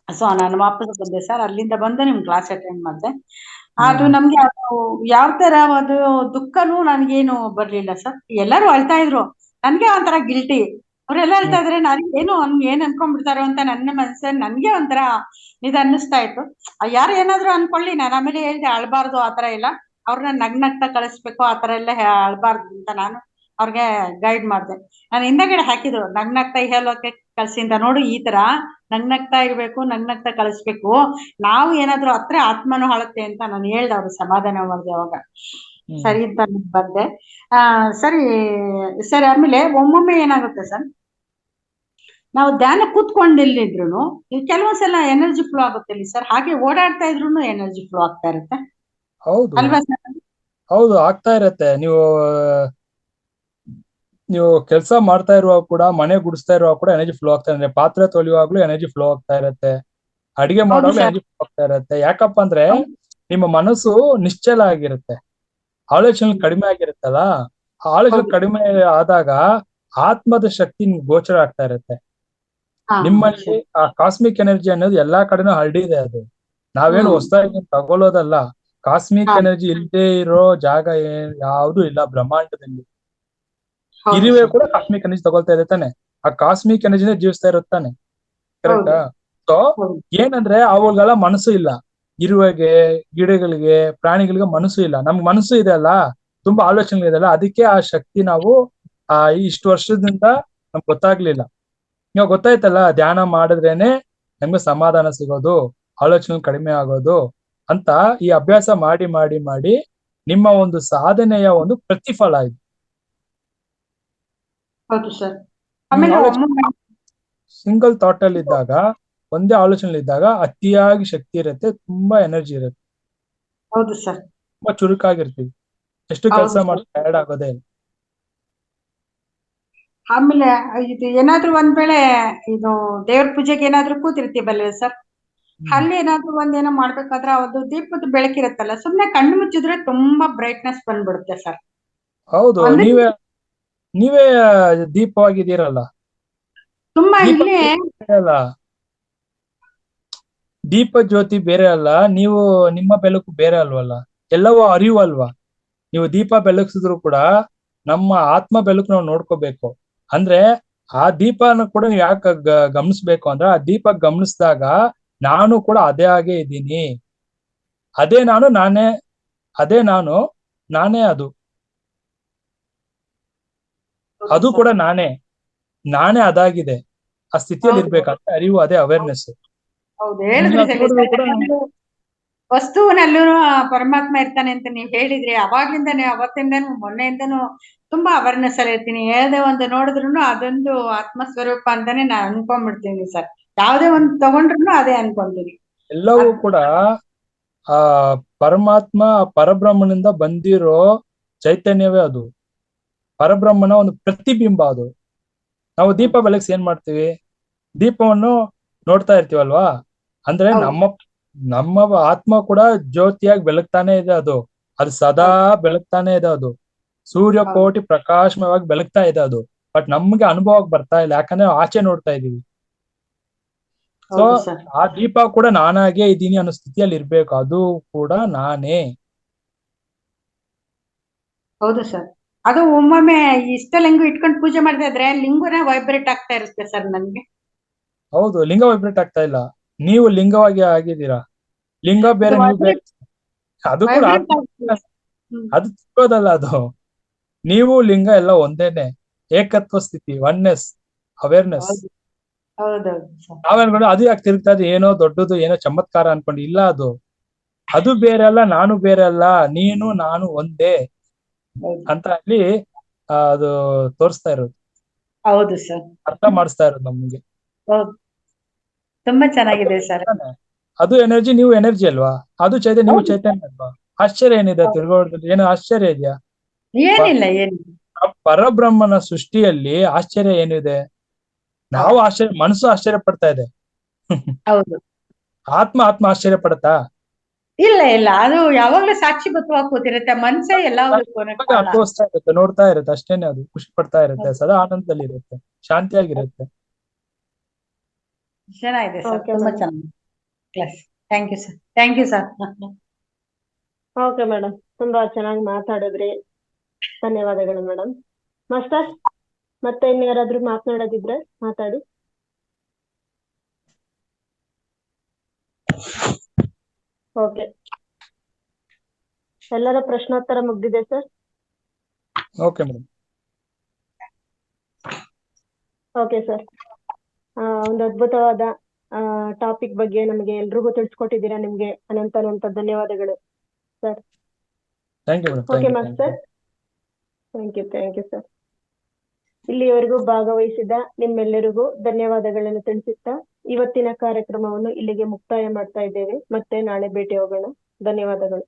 ಸೊ ನಾನು ವಾಪಸ್ ಬಂದೆ ಸರ್. ಅಲ್ಲಿಂದ ಬಂದು ನಿಮ್ ಕ್ಲಾಸ್ ಅಟೆಂಡ್ ಮಾಡಿದೆ. ಅದು ನಮ್ಗೆ ಯಾವ ತರ ಒಂದು ದುಃಖನೂ ನನ್ಗೇನು ಬರ್ಲಿಲ್ಲ ಸರ್. ಎಲ್ಲರೂ ಅಳ್ತಾ ಇದ್ರು, ನನ್ಗೆ ಒಂಥರ ಗಿಲ್ಟಿ. ಅವ್ರೆಲ್ಲ ಅಳ್ತಾ ಇದ್ರೆ ನನಗೇನು ಏನ್ ಅನ್ಕೊಂಡ್ಬಿಡ್ತಾರೋ ಅಂತ ನನ್ನ ಮನಸ್ಸಲ್ಲಿ ನನ್ಗೆ ಒಂಥರ ಇದು ಅನ್ನಿಸ್ತಾ ಇತ್ತು. ಯಾರು ಏನಾದ್ರು ಅನ್ಕೊಳ್ಳಿ, ನಾನು ಆಮೇಲೆ ಹೇಳ್ದೆ ಅಳ್ಬಾರ್ದು ಆತರ ಇಲ್ಲ, ಅವ್ರನ್ನ ನಗ್ನಗ್ತಾ ಕಳಿಸ್ಬೇಕು, ಆತರ ಎಲ್ಲ ಅಳ್ಬಾರ್ದು ಅಂತ ನಾನು ಅವ್ರಿಗೆ ಗೈಡ್ ಮಾಡ್ದೆ. ನಾನು ಹಿಂದಗಡೆ ಹಾಕಿದ್ರು, ನಗ್ನಗ್ತಾ ಹೇಳೋಕೆ ಕಳ್ಸಿ ಅಂತ. ನೋಡು, ಈ ತರ ನಗ್ನಗ್ತಾ ಇರ್ಬೇಕು, ನಗ್ನಗ್ತಾ ಕಳಿಸ್ಬೇಕು. ನಾವು ಏನಾದ್ರು ಹತ್ರ ಆತ್ಮನು ಹಾಳುತ್ತೆ ಅಂತ ನಾನು ಹೇಳ್ದೆ, ಅವ್ರು ಸಮಾಧಾನ ಮಾಡ್ದೆ. ಅವಾಗ ಸರಿ ಅಂತ ಬಂದೆ. ಸರಿ ಸರಿ. ಆಮೇಲೆ ಒಮ್ಮೊಮ್ಮೆ ಏನಾಗುತ್ತೆ ಸರ್, ನಾವು ಧ್ಯಾನ ಕೂತ್ಕೊಂಡಿಲ್ಲಿದ್ರು ಕೆಲವೊಂದ್ಸಲ ಎನರ್ಜಿ ಫ್ಲೋ ಆಗುತ್ತೆ ಇಲ್ಲಿ ಸರ್. ಹಾಗೆ ಓಡಾಡ್ತಾ ಇದ್ರು ಎನರ್ಜಿ ಫ್ಲೋ ಆಗ್ತಾ ಇರುತ್ತೆ. ಹೌದು ಅಲ್ವಾ ಸರ್? ಹೌದು, ಆಗ್ತಾ ಇರತ್ತೆ. ನೀವು ಕೆಲಸ ಮಾಡ್ತಾ ಇರುವಾಗ ಕೂಡ, ಮನೆ ಗುಡಿಸ್ತಾ ಇರುವಾಗ ಕೂಡ ಎನರ್ಜಿ ಫ್ಲೋ ಆಗ್ತಾ ಇರುತ್ತೆ. ಪಾತ್ರೆ ತೊಳೆಯುವಾಗ್ಲೂ ಎನರ್ಜಿ ಫ್ಲೋ ಆಗ್ತಾ ಇರತ್ತೆ, ಅಡಿಗೆ ಮಾಡುವಾಗ್ಲೂ ಎನರ್ಜಿ ಫ್ಲೋ ಆಗ್ತಾ ಇರತ್ತೆ. ಯಾಕಪ್ಪ ಅಂದ್ರೆ ನಿಮ್ಮ ಮನಸ್ಸು ನಿಶ್ಚಲ ಆಗಿರುತ್ತೆ, ಆಲೋಚನೆ ಕಡಿಮೆ ಆಗಿರುತ್ತಲ್ಲ. ಆಲೋಚನೆ ಕಡಿಮೆ ಆದಾಗ ಆತ್ಮದ ಶಕ್ತಿ ನಿಮ್ಗೆ ಗೋಚರ ಆಗ್ತಾ ಇರುತ್ತೆ. ನಿಮ್ಮಲ್ಲಿ ಆ ಕಾಸ್ಮಿಕ್ ಎನರ್ಜಿ ಅನ್ನೋದು ಎಲ್ಲಾ ಕಡೆನೂ ಹರಡಿದೆ. ಅದು ನಾವೇನು ಹೊಸದಾಗಿ ತಗೊಳ್ಳೋದಲ್ಲ. ಕಾಸ್ಮಿಕ್ ಎನರ್ಜಿ ಇಲ್ಲದೆ ಇರೋ ಜಾಗ ಯಾವ್ದು ಇಲ್ಲ ಬ್ರಹ್ಮಾಂಡದಲ್ಲಿ. ಇರುವೆ ಕೂಡ ಕಾಸ್ಮಿಕ್ ಎನರ್ಜಿ ತಗೊಳ್ತಾ ಇದೆ ತಾನೆ, ಆ ಕಾಸ್ಮಿಕ್ ಎನರ್ಜಿನೇ ಜೀವಿಸ್ತಾ ಇರುತ್ತಾನೆ. ಕರೆಕ್ಟಾ? ಸೊ ಏನಂದ್ರೆ ಅವುಗಳ ಮನಸ್ಸು ಇಲ್ಲ. ಇರುವೆಗೆ, ಗಿಡಗಳಿಗೆ, ಪ್ರಾಣಿಗಳಿಗೆ ಮನಸ್ಸು ಇಲ್ಲ. ನಮ್ಗೆ ಮನಸ್ಸು ಇದೆ ಅಲ್ಲ, ತುಂಬಾ ಆಲೋಚನೆಗಳಿದೆಲ್ಲ. ಅದಕ್ಕೆ ಆ ಶಕ್ತಿ ನಾವು ಇಷ್ಟು ವರ್ಷದಿಂದ ನಮ್ಗೆ ಗೊತ್ತಾಗ್ಲಿಲ್ಲ. ಇವಾಗ ಗೊತ್ತಾಯ್ತಲ್ಲ, ಧ್ಯಾನ ಮಾಡಿದ್ರೇನೆ ನಮ್ಗೆ ಸಮಾಧಾನ ಸಿಗೋದು, ಆಲೋಚನೆ ಕಡಿಮೆ ಆಗೋದು ಅಂತ ಈ ಅಭ್ಯಾಸ ಮಾಡಿ ಮಾಡಿ ಮಾಡಿ ನಿಮ್ಮ ಒಂದು ಸಾಧನೆಯ ಒಂದು ಪ್ರತಿಫಲ ಇದು. ಹೌದು ಸರ್. ಆಮೇಲೆ ಒಮ್ಮೊಮ್ಮೆ ಸಿಂಗಲ್ ಥಾಟ್ ಅಲ್ಲಿ ಇದ್ದಾಗ, ಒಂದೇ ಆಲೋಚನೆ ಇದ್ದಾಗ ಅತಿಯಾಗಿ ಶಕ್ತಿ ಇರುತ್ತೆ, ತುಂಬಾ ಎನರ್ಜಿ ಇರುತ್ತೆ, ಹೌದು ಸರ್. ತುಂಬಾ ಚುರುಕಾಗಿರ್ತೀವಿ, ಎಷ್ಟು ಹೌದು ಕೆಲಸ ಸರ್. ಮಾಡಿ ಟಯರ್ಡ್ ಆಗೋದೇ ಇಲ್ಲ. ಆಮೇಲೆ ಇದು ಏನಾದ್ರೂ ಒಂದ್ ವೇಳೆ ಇದು ದೇವ್ರ ಪೂಜೆಗೆ ಏನಾದ್ರೂ ಕೂತಿರ್ತೀವಲ್ವೇ ಸರ್, ಅಲ್ಲಿ ಏನಾದ್ರೂ ಒಂದೇನೋ ಮಾಡ್ಬೇಕಾದ್ರೆ ಅದು ದೀಪದ ಬೆಳಕಿರುತ್ತಲ್ಲ, ಸುಮ್ನೆ ಕಣ್ಣು ಮುಚ್ಚಿದ್ರೆ ತುಂಬಾ ಬ್ರೈಟ್ನೆಸ್ ಬಂದ್ಬಿಡುತ್ತೆ ಸರ್. ಹೌದು, ಅಂದ್ರೆ ನೀವೇ ದೀಪವಾಗಿದ್ದೀರಲ್ಲ. ತುಂಬಾ ದೀಪ ಇಲ್ಲಿ ಬೇರೆ ಅಲ್ಲ, ದೀಪ ಜ್ಯೋತಿ ಬೇರೆ ಅಲ್ಲ, ನೀವು ನಿಮ್ಮ ಬೆಳಕು ಬೇರೆ ಅಲ್ವಲ್ಲ, ಎಲ್ಲವೂ ಅರಿವು ಅಲ್ವಾ. ನೀವು ದೀಪ ಬೆಳಗಿಸಿದ್ರು ಕೂಡ ನಮ್ಮ ಆತ್ಮ ಬೆಳಕು ನಾವು ನೋಡ್ಕೋಬೇಕು. ಅಂದ್ರೆ ಆ ದೀಪನ ಕೂಡ ನೀವು ಯಾಕೆ ಗಮನಿಸ್ಬೇಕು ಅಂದ್ರೆ, ಆ ದೀಪ ಗಮನಿಸಿದಾಗ ನಾನು ಕೂಡ ಅದೇ ಹಾಗೆ ಇದ್ದೀನಿ, ಅದೇ ನಾನು ನಾನೇ, ಅದೇ ನಾನು ನಾನೇ ಅದು, ಅದು ಕೂಡ ನಾನೇ ಅದಾಗಿದೆ. ಆ ಸ್ಥಿತಿಯಲ್ಲಿ ಇರ್ಬೇಕಾದ್ರೆ ಅರಿವು, ಅದೇ ಅವೇರ್ನೆಸ್. ಹೌದು ಹೇಳಿದ್ರಿ ಸರ್. ಕೂಡ ವಸ್ತುವಿನಲ್ಲೂ ಪರಮಾತ್ಮ ಇರ್ತಾನೆ ಅಂತ ನೀವ್ ಹೇಳಿದ್ರಿ. ಅವಾಗ್ಲಿಂದಾನೆ, ಅವತ್ತಿಂದನೂ ಮೊನ್ನೆಯಿಂದನೂ ತುಂಬಾ ಅವೇರ್ನೆಸ್ ಅಲ್ಲಿ ಇರ್ತೀನಿ. ಯಾವುದೇ ಒಂದು ನೋಡಿದ್ರು ಅದೊಂದು ಆತ್ಮಸ್ವರೂಪ ಅಂತಾನೆ ನಾನ್ ಅನ್ಕೊಂಡ್ಬಿಡ್ತೀನಿ ಸರ್. ಯಾವ್ದೇ ಒಂದು ತಗೊಂಡ್ರು ಅದೇ ಅನ್ಕೊಂತೀನಿ. ಎಲ್ಲವೂ ಕೂಡ ಆ ಪರಮಾತ್ಮ, ಪರಬ್ರಹ್ಮನಿಂದ ಬಂದಿರೋ ಚೈತನ್ಯವೇ ಅದು, ಪರಬ್ರಹ್ಮನ ಒಂದು ಪ್ರತಿಬಿಂಬ ಅದು. ನಾವು ದೀಪ ಬೆಳಗ್ಸಿ ಏನ್ ಮಾಡ್ತೀವಿ, ದೀಪವನ್ನು ನೋಡ್ತಾ ಇರ್ತೀವಲ್ವಾ, ಅಂದ್ರೆ ನಮ್ಮ ಆತ್ಮ ಕೂಡ ಜ್ಯೋತಿಯಾಗಿ ಬೆಳಗ್ತಾನೆ ಇದೆ, ಅದು ಸದಾ ಬೆಳಗ್ತಾನೆ ಇದೆ, ಅದು ಸೂರ್ಯ ಕೋಟಿ ಪ್ರಕಾಶಮಯವಾಗಿ ಬೆಳಗ್ತಾ ಇದೆ ಅದು. ಬಟ್ ನಮ್ಗೆ ಅನುಭವಕ್ಕೆ ಬರ್ತಾ ಇಲ್ಲ, ಯಾಕಂದ್ರೆ ಆಚೆ ನೋಡ್ತಾ ಇದೀವಿ. ಸೊ ಆ ದೀಪ ಕೂಡ ನಾನಾಗೆ ಇದ್ದೀನಿ ಅನ್ನೋ ಸ್ಥಿತಿಯಲ್ಲಿ ಇರ್ಬೇಕು, ಅದು ಕೂಡ ನಾನೇ. ಹೌದು ಸರ್. ಅದು ಒಮ್ಮೊಮ್ಮೆ ಇಷ್ಟ ಲಿಂಗು ಇಟ್ಕೊಂಡು ಪೂಜೆ ಮಾಡ್ತಾ ಇದ್ರೆ ಲಿಂಗುನೇ ವೈಬ್ರೇಟ್ ಆಗ್ತಾ ಇರುತ್ತೆ ಸರ್ ನನ್ಗೆ. ಹೌದು, ಲಿಂಗ ವೈಬ್ರೇಟ್ ಆಗ್ತಾ ಇಲ್ಲ, ನೀವು ಲಿಂಗವಾಗಿ ಆಗಿದ್ದೀರಾ. ಲಿಂಗ ಬೇರೆ, ನೀವು ಬೇರೆ, ಅದು ಕೂಡ ಅದು ಸಿಗೋದಲ್ಲ, ಅದು ನೀವು ಲಿಂಗ ಎಲ್ಲ ಒಂದೇನೆ, ಏಕತ್ವ ಸ್ಥಿತಿ, ಒನ್ನೆಸ್, ಅವೇರ್ನೆಸ್. ನಾವೇನ್ಕೊಂಡು ಅದು ಯಾಕೆ ತಿರುಗ್ತಾ ಇದೆ, ಏನೋ ದೊಡ್ಡದು, ಏನೋ ಚಮತ್ಕಾರ ಅನ್ಕೊಂಡು, ಇಲ್ಲ, ಅದು ಬೇರೆ ಅಲ್ಲ, ನಾನು ಬೇರೆ ಅಲ್ಲ, ನೀನು ನಾನು ಒಂದೇ ಅಂತ ಅಲ್ಲಿ ಅದು ತೋರಿಸ್ತಾ ಇರೋದು. ಹೌದು ಸರ್, ಅರ್ಥ ಮಾಡಿಸ್ತಾ ಇರೋದು ನಮ್ಗೆ. ತುಂಬಾ ಚೆನ್ನಾಗಿದೆ ಸರ್. ಅದು ಎನರ್ಜಿ, ನೀವು ಎನರ್ಜಿ ಅಲ್ವಾ, ಅದು ಚೈತನ್ಯ, ನೀವು ಚೈತನ್ಯ ಅಲ್ವಾ. ಆಶ್ಚರ್ಯ ಏನಿದೆ ತಿರುಗೋದ್ರಲ್ಲಿ, ಏನೋ ಆಶ್ಚರ್ಯ ಇದೆಯಾ? ಏನಿಲ್ಲ. ಪರಬ್ರಹ್ಮನ ಸೃಷ್ಟಿಯಲ್ಲಿ ಆಶ್ಚರ್ಯ ಏನಿದೆ? ನಾವು ಆಶ್ಚರ್ಯ, ಮನಸ್ಸು ಆಶ್ಚರ್ಯ ಪಡ್ತಾ ಇದೆ. ಹೌದು. ಆತ್ಮ ಆಶ್ಚರ್ಯ ಪಡುತ್ತಾ? ಇಲ್ಲ, ಅದು ಯಾವಾಗ್ಲೂ ಸಾಕ್ಷಿಭೂತವಾಗಿ ಕೂತಿರುತ್ತೆ, ಮನ್ಸೇ ಎಲ್ಲ ಅನುಭವಿಸ್ತಾ ಇರುತ್ತೆ, ನೋಡ್ತಾ ಇರುತ್ತೆ, ಅಷ್ಟೇನೆ. ಅದು ಖುಷಿ ಪಡ್ತಾ ಇರುತ್ತೆ, ಸದಾ ಆನಂದದಲ್ಲಿ ಇರುತ್ತೆ, ಶಾಂತಿಯಾಗಿರುತ್ತೆ. ಚೆನ್ನಾಗಿದೆ ಸರ್, ತುಂಬಾ ಚೆನ್ನಾಗಿದೆ class. Thank you sir. Thank you sir. Okay madam, ತುಂಬಾ ಚೆನ್ನಾಗಿ ಮಾತಾಡಿದ್ರಿ, ಧನ್ಯವಾದಗಳು ಮೇಡಮ್. ಮಾಸ್ಟರ್, ಮತ್ತೆ ಇನ್ಯಾರಾದ್ರೂ ಮಾತನಾಡೋದಿದ್ರೆ ಮಾತಾಡಿ. ಓಕೆ, ಎಲ್ಲರ ಪ್ರಶ್ನೋತ್ತರ ಮುಗ್ದಿದೆ sir. Okay madam. Okay sir, ಒಂದು ಅದ್ಭುತವಾದ ಟಾಪಿಕ್ ಬಗ್ಗೆ ನಮಗೆ ಎಲ್ರಿಗೂ ತಿಳಿಸ್ಕೊಟ್ಟಿದ್ದೀರಾ. ನಿಮ್ಗೆ ಅನಂತ ಧನ್ಯವಾದಗಳು sir. Okay master, thank you sir. ಇಲ್ಲಿಯವರೆಗೂ ಭಾಗವಹಿಸಿದ ನಿಮ್ಮೆಲ್ಲರಿಗೂ ಧನ್ಯವಾದಗಳನ್ನು ತಿಳಿಸುತ್ತಾ ಇವತ್ತಿನ ಕಾರ್ಯಕ್ರಮವನ್ನು ಇಲ್ಲಿಗೆ ಮುಕ್ತಾಯ ಮಾಡ್ತಾ ಇದ್ದೇವೆ. ಮತ್ತೆ ನಾಳೆ ಭೇಟಿ ಹೋಗೋಣ. ಧನ್ಯವಾದಗಳು.